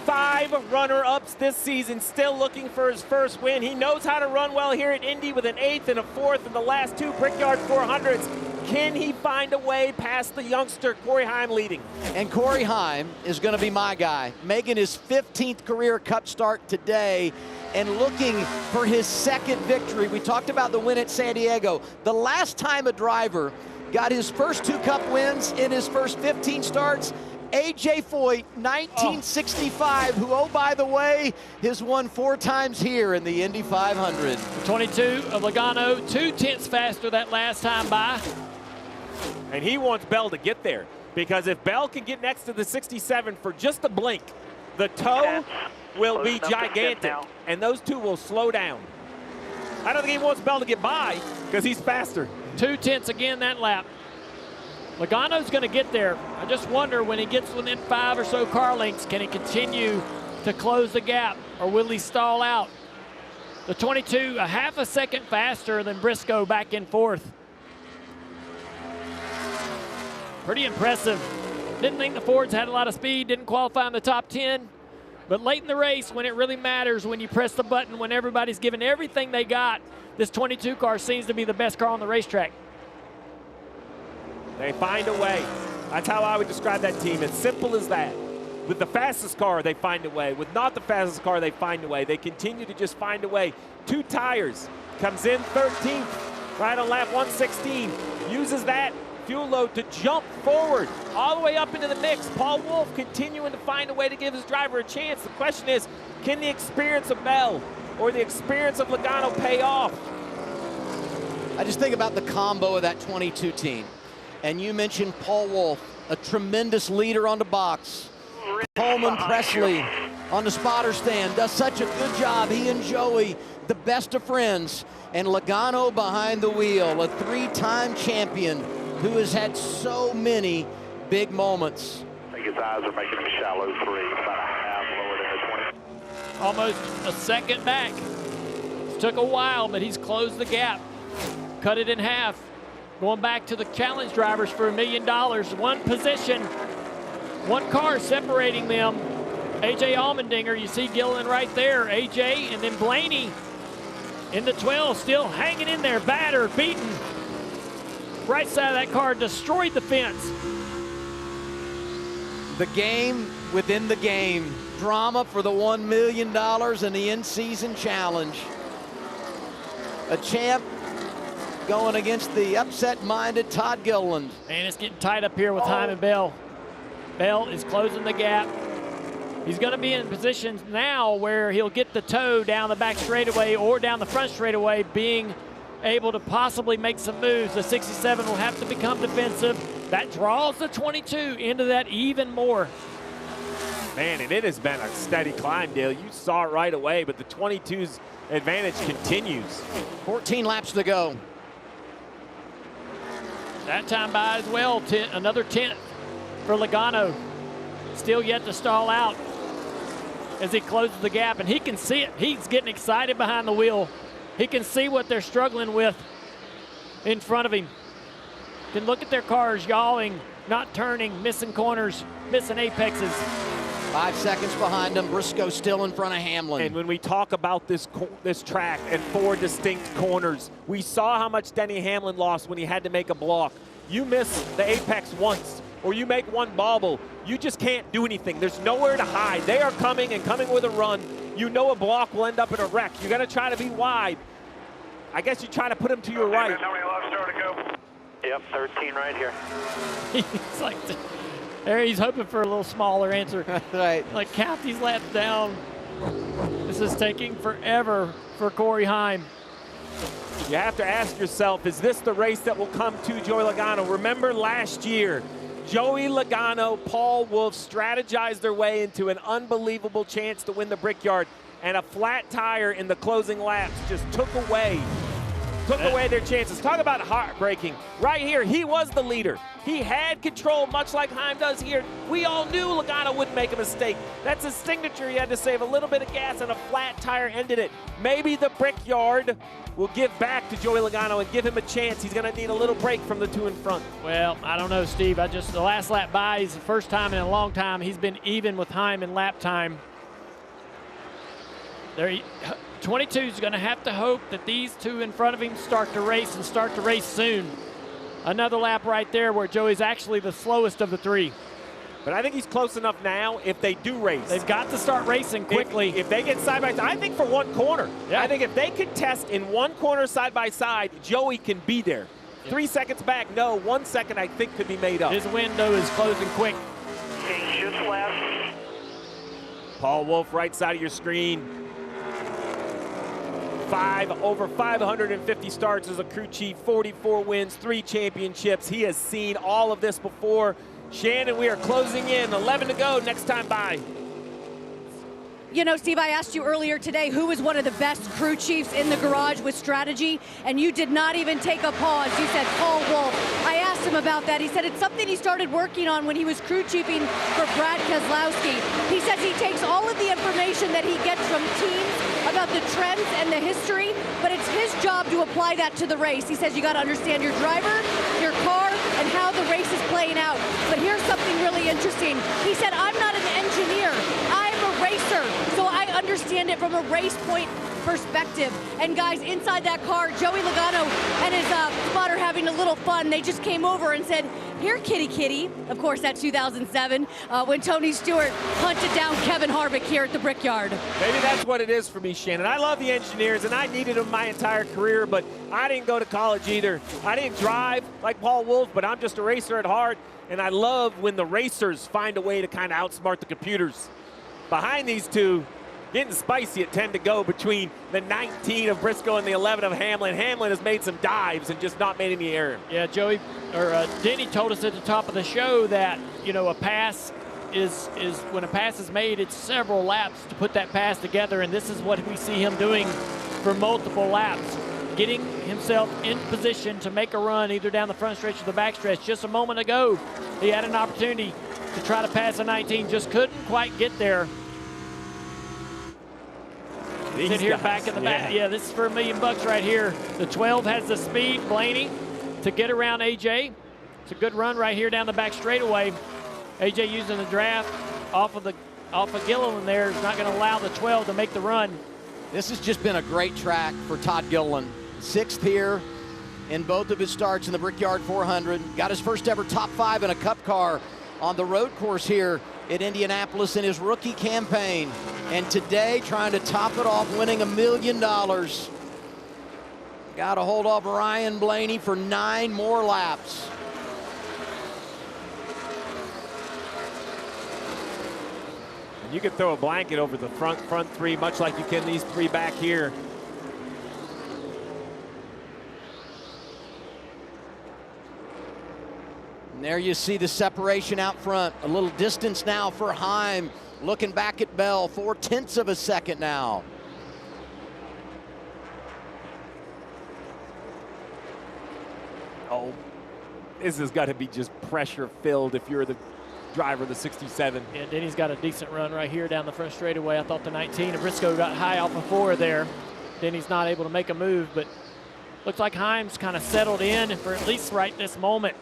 Speaker 3: 5 runner-ups this season, still looking for his first win. He knows how to run well here at Indy with an 8th and a 4th in the last 2 Brickyard 400s. Can he find a way past the youngster, Corey Heim, leading?
Speaker 1: And Corey Heim is going to be my guy, making his 15th career Cup start today and looking for his second victory. We talked about the win at San Diego. The last time a driver got his first 2 Cup wins in his first 15 starts, A.J. Foyt, 1965, who, oh, by the way, has won 4 times here in the Indy 500.
Speaker 2: The 22 of Logano, 2/10 faster that last time by.
Speaker 3: And he wants Bell to get there, because if Bell can get next to the 67 for just a blink, the tow will be gigantic, and those two will slow down. I don't think he wants Bell to get by because he's faster.
Speaker 2: 2/10 again that lap. Logano's going to get there. I just wonder when he gets within 5 or so car lengths, can he continue to close the gap, or will he stall out? The 22, a half a second faster than Briscoe back in 4th. Pretty impressive. Didn't think the Fords had a lot of speed, didn't qualify in the top 10. But late in the race, when it really matters, when you press the button, when everybody's giving everything they got, this 22 car seems to be the best car on the racetrack.
Speaker 3: They find a way. That's how I would describe that team. It's simple as that. With the fastest car, they find a way. With not the fastest car, they find a way. They continue to just find a way. 2 tires. Comes in 13th, right on lap 116. Uses that fuel load to jump forward all the way up into the mix. Paul Wolfe continuing to find a way to give his driver a chance. The question is, can the experience of Bell or the experience of Logano pay off?
Speaker 1: I just think about the combo of that 22 team. And you mentioned Paul Wolfe, a tremendous leader on the box. Coleman Presley on the spotter stand does such a good job. He and Joey, the best of friends. And Logano behind the wheel, a 3-time champion who has had so many big moments.
Speaker 14: I think his eyes are making him a shallow 3, about a half lower than the 20.
Speaker 2: Almost a second back. It took a while, but he's closed the gap. cut it in half. Going back to the challenge drivers for $1 million. One position, one car separating them. A.J. Allmendinger, you see Gilliland right there. A.J. and then Blaney in the 12, still hanging in there, battered, beaten. Right side of that car destroyed the fence.
Speaker 1: The game within the game. Drama for the $1 million in the in-season challenge. A champ going against the upset-minded Todd Gilliland.
Speaker 2: And it's getting tight up here with Hyman Bell. Bell is closing the gap. He's going to be in positions now where he'll get the toe down the back straightaway or down the front straightaway, being able to possibly make some moves. The 67 will have to become defensive. That draws the 22 into that even more.
Speaker 3: Man, and it has been a steady climb, Dale. You saw it right away, but the 22's advantage continues.
Speaker 1: 14 laps to go.
Speaker 2: That time by as well, another 10th for Logano. Still yet to stall out as he closes the gap, and he can see it. He's getting excited behind the wheel. He can see what they're struggling with in front of him. Can look at their cars yawing, not turning, missing corners, missing apexes.
Speaker 1: 5 seconds behind him. Briscoe still in front of Hamlin.
Speaker 3: And when we talk about this track and 4 distinct corners, we saw how much Denny Hamlin lost when he had to make a block. You miss the apex once, or you make one bobble, you just can't do anything. There's nowhere to hide. They are coming and coming with a run. You know a block will end up in a wreck. You're going to try to be wide. I guess you try to put him to your right.
Speaker 15: How many laps more to go?
Speaker 5: Yep, 13 right here.
Speaker 2: He's like, there he's hoping for a little smaller answer.
Speaker 1: Right.
Speaker 2: Like, count these laps down. This is taking forever for Corey Heim.
Speaker 3: You have to ask yourself, is this the race that will come to Joey Logano? Remember last year, Joey Logano, Paul Wolfe strategized their way into an unbelievable chance to win the Brickyard, and a flat tire in the closing laps just took away their chances. Talk about heartbreaking. Right here, he was the leader. He had control, much like Heim does here. We all knew Logano wouldn't make a mistake. That's his signature. He had to save a little bit of gas, and a flat tire ended it. Maybe the Brickyard will give back to Joey Logano and give him a chance. He's going to need a little break from the 2 in front.
Speaker 2: Well, I don't know, Steve. The last lap by is the first time in a long time he's been even with Heim in lap time. 22 is going to have to hope that these 2 in front of him start to race, and start to race soon. Another lap right there where Joey's actually the slowest of the 3.
Speaker 3: But I think he's close enough now if they do race.
Speaker 2: They've got to start racing quickly.
Speaker 3: If they get side by side, I think for one corner. Yeah. I think if they contest in one corner side by side, Joey can be there. Yeah. 3 seconds back, no. 1 second I think could be made up.
Speaker 2: His window is closing quick.
Speaker 5: Okay, shift left.
Speaker 3: Paul Wolfe, right side of your screen. Over 550 starts as a crew chief, 44 wins, 3 championships. He has seen all of this before. Shannon, we are closing in. 11 to go. Next time by.
Speaker 6: You know, Steve, I asked you earlier today who was one of the best crew chiefs in the garage with strategy, and you did not even take a pause. You said Paul Wolfe. I asked him about that. He said it's something he started working on when he was crew chiefing for Brad Keselowski. He says he takes all of the information that he gets from teams about the trends and the history, but it's his job to apply that to the race. He says you got to understand your driver, your car, and how the race is playing out. But here's something really interesting. He said, I'm not an engineer. I'm a racer, so I understand it from a race point perspective. And guys, inside that car, Joey Logano and his spotter having a little fun. They just came over and said, here, kitty, kitty. Of course, that 2007, when Tony Stewart hunted down Kevin Harvick here at the Brickyard.
Speaker 3: Maybe that's what it is for me, Shannon. I love the engineers, and I needed them my entire career, but I didn't go to college either. I didn't drive like Paul Wolfe, but I'm just a racer at heart, and I love when the racers find a way to kind of outsmart the computers. Behind these two, getting spicy at 10 to go between the 19 of Briscoe and the 11 of Hamlin. Hamlin has made some dives and just not made any error.
Speaker 2: Yeah, Denny told us at the top of the show that, you know, a pass is when a pass is made, it's several laps to put that pass together, and this is what we see him doing for multiple laps, getting himself in position to make a run either down the front stretch or the back stretch. Just a moment ago, he had an opportunity to try to pass a 19, just couldn't quite get there. Sit here back in the back. Yeah, this is for $1 million right here. The 12 has the speed, Blaney, to get around AJ. It's a good run right here down the back straightaway. AJ using the draft off of Gilliland there is not going to allow the 12 to make the run.
Speaker 1: This has just been a great track for Todd Gilliland. 6th here in both of his starts in the Brickyard 400. Got his first ever top 5 in a Cup car on the road course here at Indianapolis in his rookie campaign. And today, trying to top it off, winning $1 million. Got a hold of Ryan Blaney for 9 more laps.
Speaker 3: And you can throw a blanket over the front 3, much like you can these 3 back here.
Speaker 1: And there you see the separation out front. A little distance now for Heim. Looking back at Bell, 0.4 of a second now.
Speaker 3: Oh, this has got to be just pressure-filled if you're the driver of the 67.
Speaker 2: Yeah, Denny's got a decent run right here down the front straightaway. I thought the 19 of Briscoe got high off of 4 there. Denny's not able to make a move, but looks like Heim's kind of settled in for at least right this moment.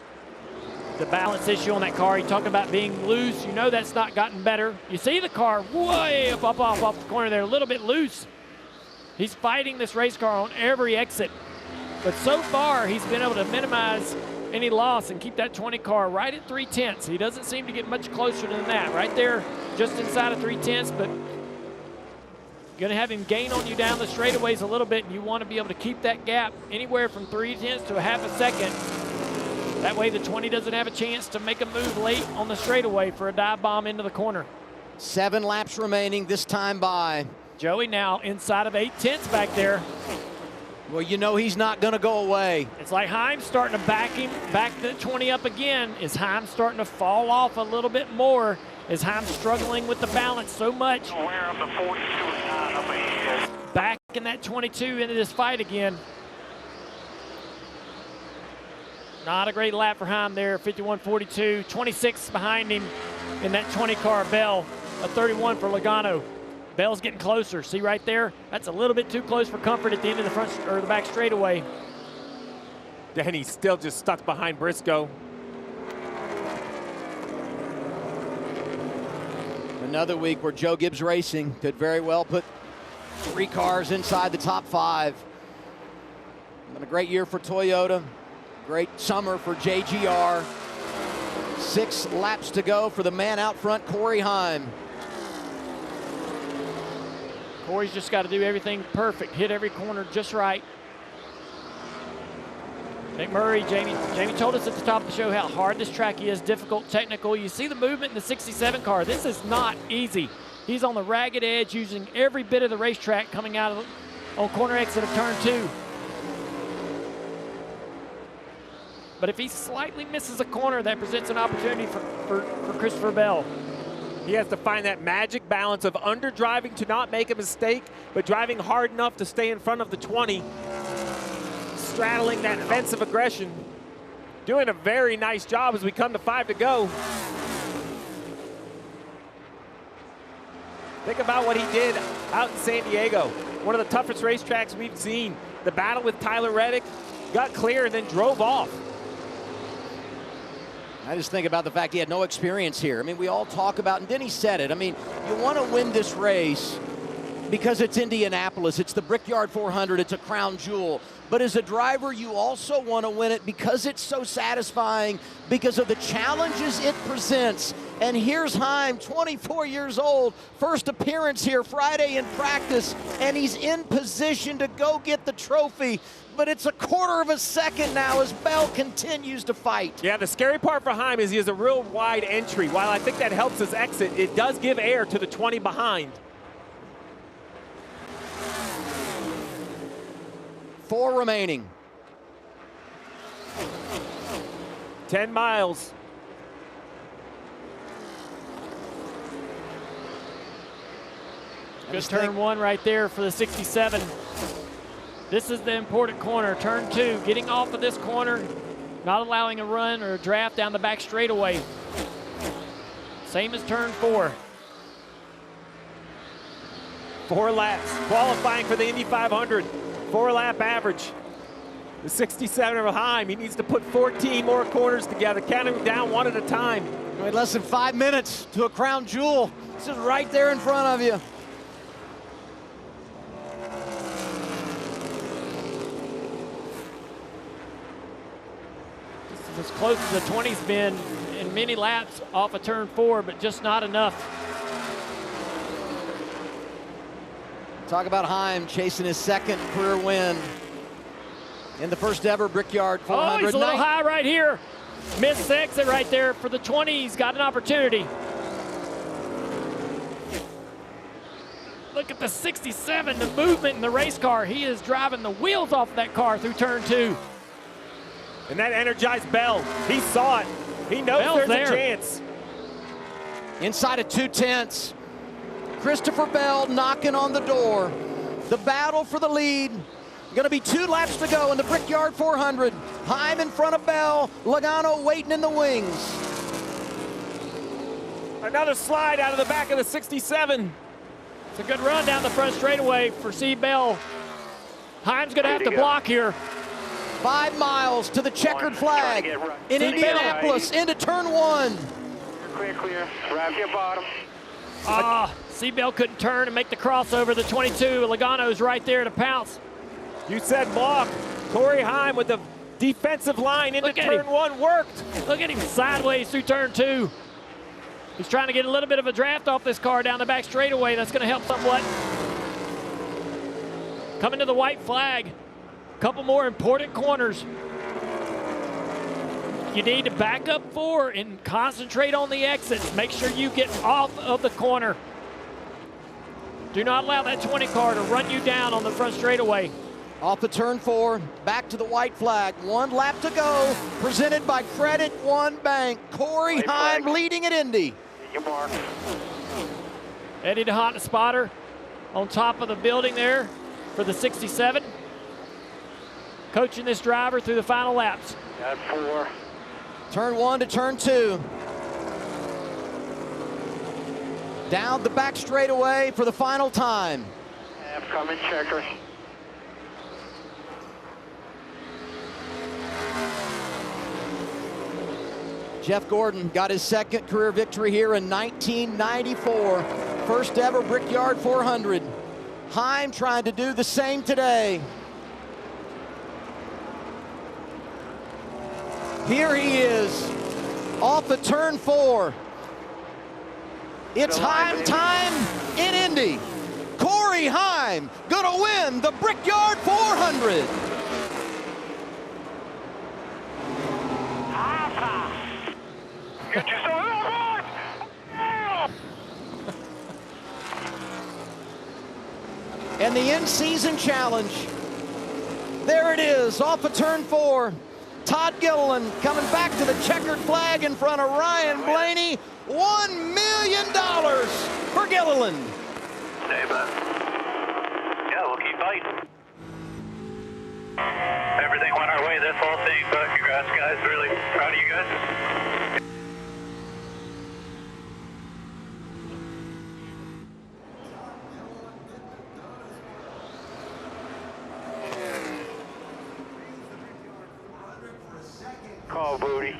Speaker 2: The balance issue on that car, you talk about being loose. You know that's not gotten better. You see the car way up off the corner there, a little bit loose. He's fighting this race car on every exit. But so far, he's been able to minimize any loss and keep that 20 car right at 3/10. He doesn't seem to get much closer than that. Right there, just inside of 3/10, but going to have him gain on you down the straightaways a little bit, and you want to be able to keep that gap anywhere from 3/10 to a half a second. That way the 20 doesn't have a chance to make a move late on the straightaway for a dive bomb into the corner.
Speaker 1: 7 laps remaining this time by.
Speaker 2: Joey now inside of 8/10 back there.
Speaker 1: Well, you know he's not going to go away.
Speaker 2: It's like Heim's starting to back the 20 up again. Is Heim starting to fall off a little bit more? Is Heim struggling with the balance so much?
Speaker 15: Aware of the 42 9 up ahead.
Speaker 2: Back in that 22 into this fight again. Not a great lap for Heim there, 51.42. 26 behind him in that 20 car, Bell. A 31 for Logano. Bell's getting closer. See right there? That's a little bit too close for comfort at the end of the front or the back straightaway.
Speaker 3: Denny's still just stuck behind Briscoe.
Speaker 1: Another week where Joe Gibbs Racing could very well put 3 cars inside the top 5. Been a great year for Toyota. Great summer for JGR. 6 laps to go for the man out front, Corey Heim.
Speaker 2: Corey's just got to do everything perfect, hit every corner just right. McMurray, Jamie told us at the top of the show how hard this track is, difficult, technical. You see the movement in the 67 car. This is not easy. He's on the ragged edge using every bit of the racetrack coming out of on corner exit of turn 2. But if he slightly misses a corner, that presents an opportunity for Christopher Bell.
Speaker 3: He has to find that magic balance of underdriving to not make a mistake, but driving hard enough to stay in front of the 20. Straddling that fence of aggression. Doing a very nice job as we come to 5 to go. Think about what he did out in San Diego. One of the toughest racetracks we've seen. The battle with Tyler Reddick, got clear and then drove off.
Speaker 1: I just think about the fact he had no experience here. I mean, we all talk about, and Denny said it, I mean, you want to win this race because it's Indianapolis, it's the Brickyard 400, it's a crown jewel. But as a driver, you also want to win it because it's so satisfying, because of the challenges it presents. And here's Heim, 24 years old, first appearance here Friday in practice, and he's in position to go get the trophy. But it's a quarter of a second now as Bell continues to fight.
Speaker 3: Yeah, the scary part for Heim is he has a real wide entry. While I think that helps his exit, it does give air to the 20 behind.
Speaker 1: 4 remaining.
Speaker 3: 10 miles.
Speaker 2: Good turn 1 right there for the 67. This is the important corner, turn 2. Getting off of this corner, not allowing a run or a draft down the back straightaway. Same as turn 4.
Speaker 3: 4 laps, qualifying for the Indy 500. 4-lap average. The 67 of Heim, he needs to put 14 more corners together, counting down one at a time.
Speaker 1: Less than 5 minutes to a crown jewel. This is right there in front of you.
Speaker 2: This is as close as the 20's been in many laps off of turn 4, but just not enough.
Speaker 1: Talk about Heim chasing his second career win in the first ever Brickyard 400.
Speaker 2: Oh, he's a little high right here. Missed the exit right there for the 20. He's got an opportunity. Look at the 67, the movement in the race car. He is driving the wheels off that car through turn 2.
Speaker 3: And that energized Bell, he saw it. He knows
Speaker 2: Bell's
Speaker 3: there's
Speaker 2: there.
Speaker 3: a chance.
Speaker 1: Inside of 2/10. Christopher Bell knocking on the door. The battle for the lead. Going to be 2 laps to go in the Brickyard 400. Heim in front of Bell. Logano waiting in the wings.
Speaker 3: Another slide out of the back of the 67.
Speaker 2: It's a good run down the front straightaway for C. Bell. Heim's going to have to block here.
Speaker 1: 5 miles to the checkered flag in Indianapolis into turn 1.
Speaker 15: Clear. Wrap your bottom.
Speaker 2: Seabell couldn't turn and make the crossover. The 22, Logano's right there to pounce.
Speaker 3: You said block. Corey Heim with the defensive line into turn 1 worked.
Speaker 2: Look at him sideways through turn 2. He's trying to get a little bit of a draft off this car down the back straightaway. That's going to help somewhat. Coming to the white flag. Couple more important corners. You need to back up 4 and concentrate on the exits. Make sure you get off of the corner. Do not allow that 20 car to run you down on the front straightaway.
Speaker 1: Off the turn 4, back to the white flag. 1 lap to go, presented by Credit One Bank. Corey Heim leading at Indy.
Speaker 2: Eddie DeHaan, the spotter, on top of the building there for the 67. Coaching this driver through the final laps.
Speaker 15: Got 4.
Speaker 1: Turn 1 to turn 2. Down the back straightaway for the final time.
Speaker 15: Half coming, checker.
Speaker 1: Jeff Gordon got his second career victory here in 1994. First ever Brickyard 400. Heim trying to do the same today. Here he is, off of turn 4. It's Heim time in Indy. Corey Heim gonna win the Brickyard 400.
Speaker 15: Get yourself
Speaker 1: And the in-season challenge. There it is, off of turn 4. Todd Gilliland coming back to the checkered flag in front of Ryan Blaney. $1 million for Gilliland.
Speaker 14: Hey, bud. Yeah, we'll keep fighting. Everything went our way this whole thing, but congrats, guys. Really proud of you guys.
Speaker 15: Call booty.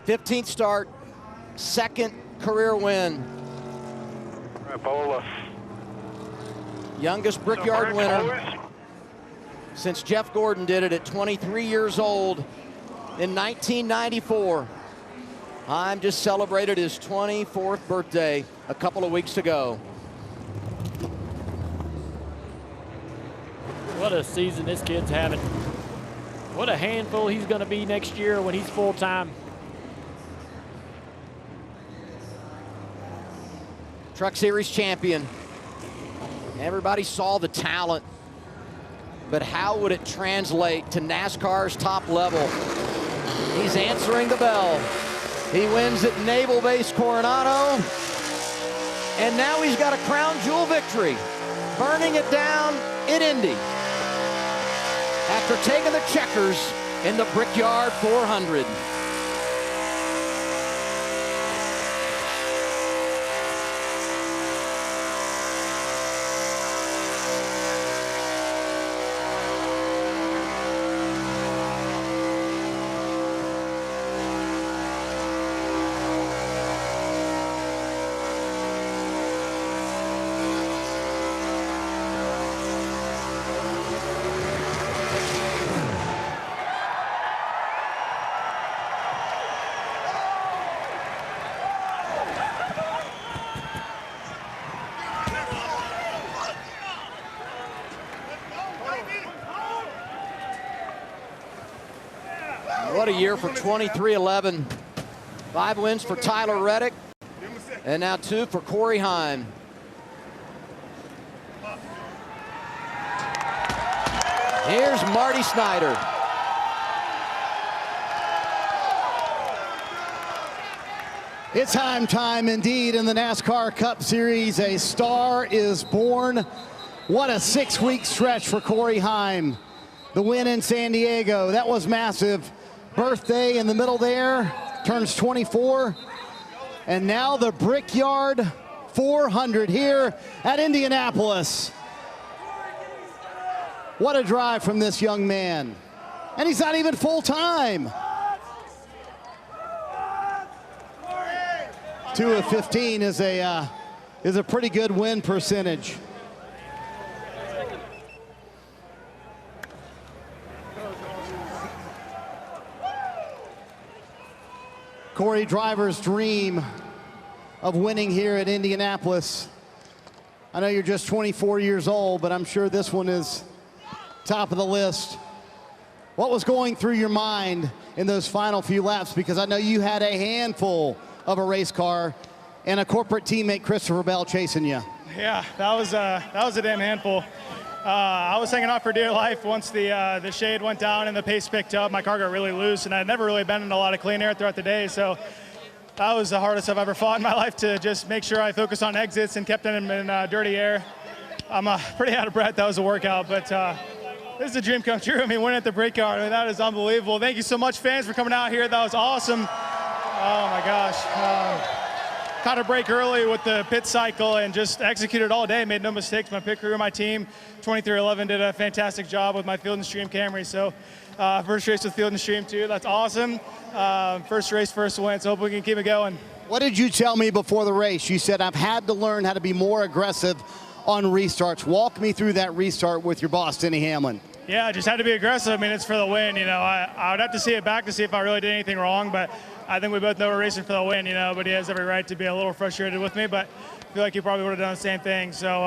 Speaker 1: 15th start, second career win.
Speaker 15: Bolus.
Speaker 1: Youngest Brickyard winner since Jeff Gordon did it at 23 years old in 1994. Heim just celebrated his 24th birthday a couple of weeks ago.
Speaker 2: What a season this kid's having. What a handful he's going to be next year when he's full-time.
Speaker 1: Truck Series champion. Everybody saw the talent, but how would it translate to NASCAR's top level? He's answering the bell. He wins at Naval Base Coronado, and now he's got a crown jewel victory, burning it down in Indy after taking the checkers in the Brickyard 400. What a year for 23-11. 5 wins for Tyler Reddick, and now 2 for Corey Heim. Here's Marty Snyder.
Speaker 4: It's time indeed in the NASCAR Cup Series. A star is born. What a 6-week stretch for Corey Heim. The win in San Diego, that was massive. Birthday in the middle there, turns 24. And now the Brickyard 400 here at Indianapolis. What a drive from this young man. And he's not even full-time. 2 of 15 is a pretty good win percentage. Corey, driver's dream of winning here at Indianapolis. I know you're just 24 years old, but I'm sure this one is top of the list. What was going through your mind in those final few laps? Because I know you had a handful of a race car and a corporate teammate, Christopher Bell, chasing you.
Speaker 16: Yeah, that was a damn handful. I was hanging on for dear life once the shade went down and the pace picked up. My car got really loose, and I'd never really been in a lot of clean air throughout the day, so that was the hardest I've ever fought in my life, to just make sure I focused on exits and kept them in dirty air. I'm pretty out of breath. That was a workout, but this is a dream come true. I mean, winning at the Brickyard, I mean, that is unbelievable. Thank you so much, fans, for coming out here. That was awesome. Oh my gosh. Caught a break early with the pit cycle and just executed all day, made no mistakes. My pit crew and my team, 2311, did a fantastic job with my Field and Stream Camry. So first race with Field and Stream too, that's awesome. First race, first win, so hope we can keep it going.
Speaker 4: What did you tell me before the race? You said, I've had to learn how to be more aggressive on restarts. Walk me through that restart with your boss, Denny Hamlin.
Speaker 16: Yeah, I just had to be aggressive. I mean, it's for the win, you know. I would have to see it back to see if I really did anything wrong, but I think we both know we're racing for the win, you know, but he has every right to be a little frustrated with me, but I feel like he probably would have done the same thing. So,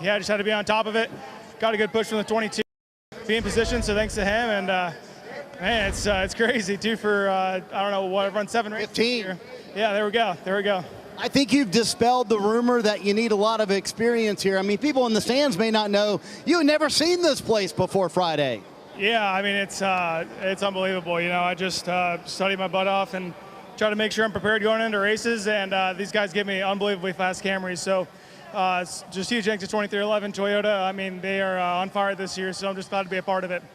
Speaker 16: yeah, I just had to be on top of it. Got a good push from the 22, be in position, so thanks to him. And, man, it's crazy, too, for, I don't know, what, I've run 7 races
Speaker 4: 15.
Speaker 16: Here. Yeah, there we go. There we go.
Speaker 4: I think you've dispelled the rumor that you need a lot of experience here. I mean, people in the stands may not know. You had never seen this place before Friday.
Speaker 16: Yeah, I mean, it's unbelievable. You know, I just studied my butt off and try to make sure I'm prepared going into races, and these guys give me unbelievably fast Camrys. So it's just huge thanks to 2311 Toyota. I mean, they are on fire this year, so I'm just glad to be a part of it.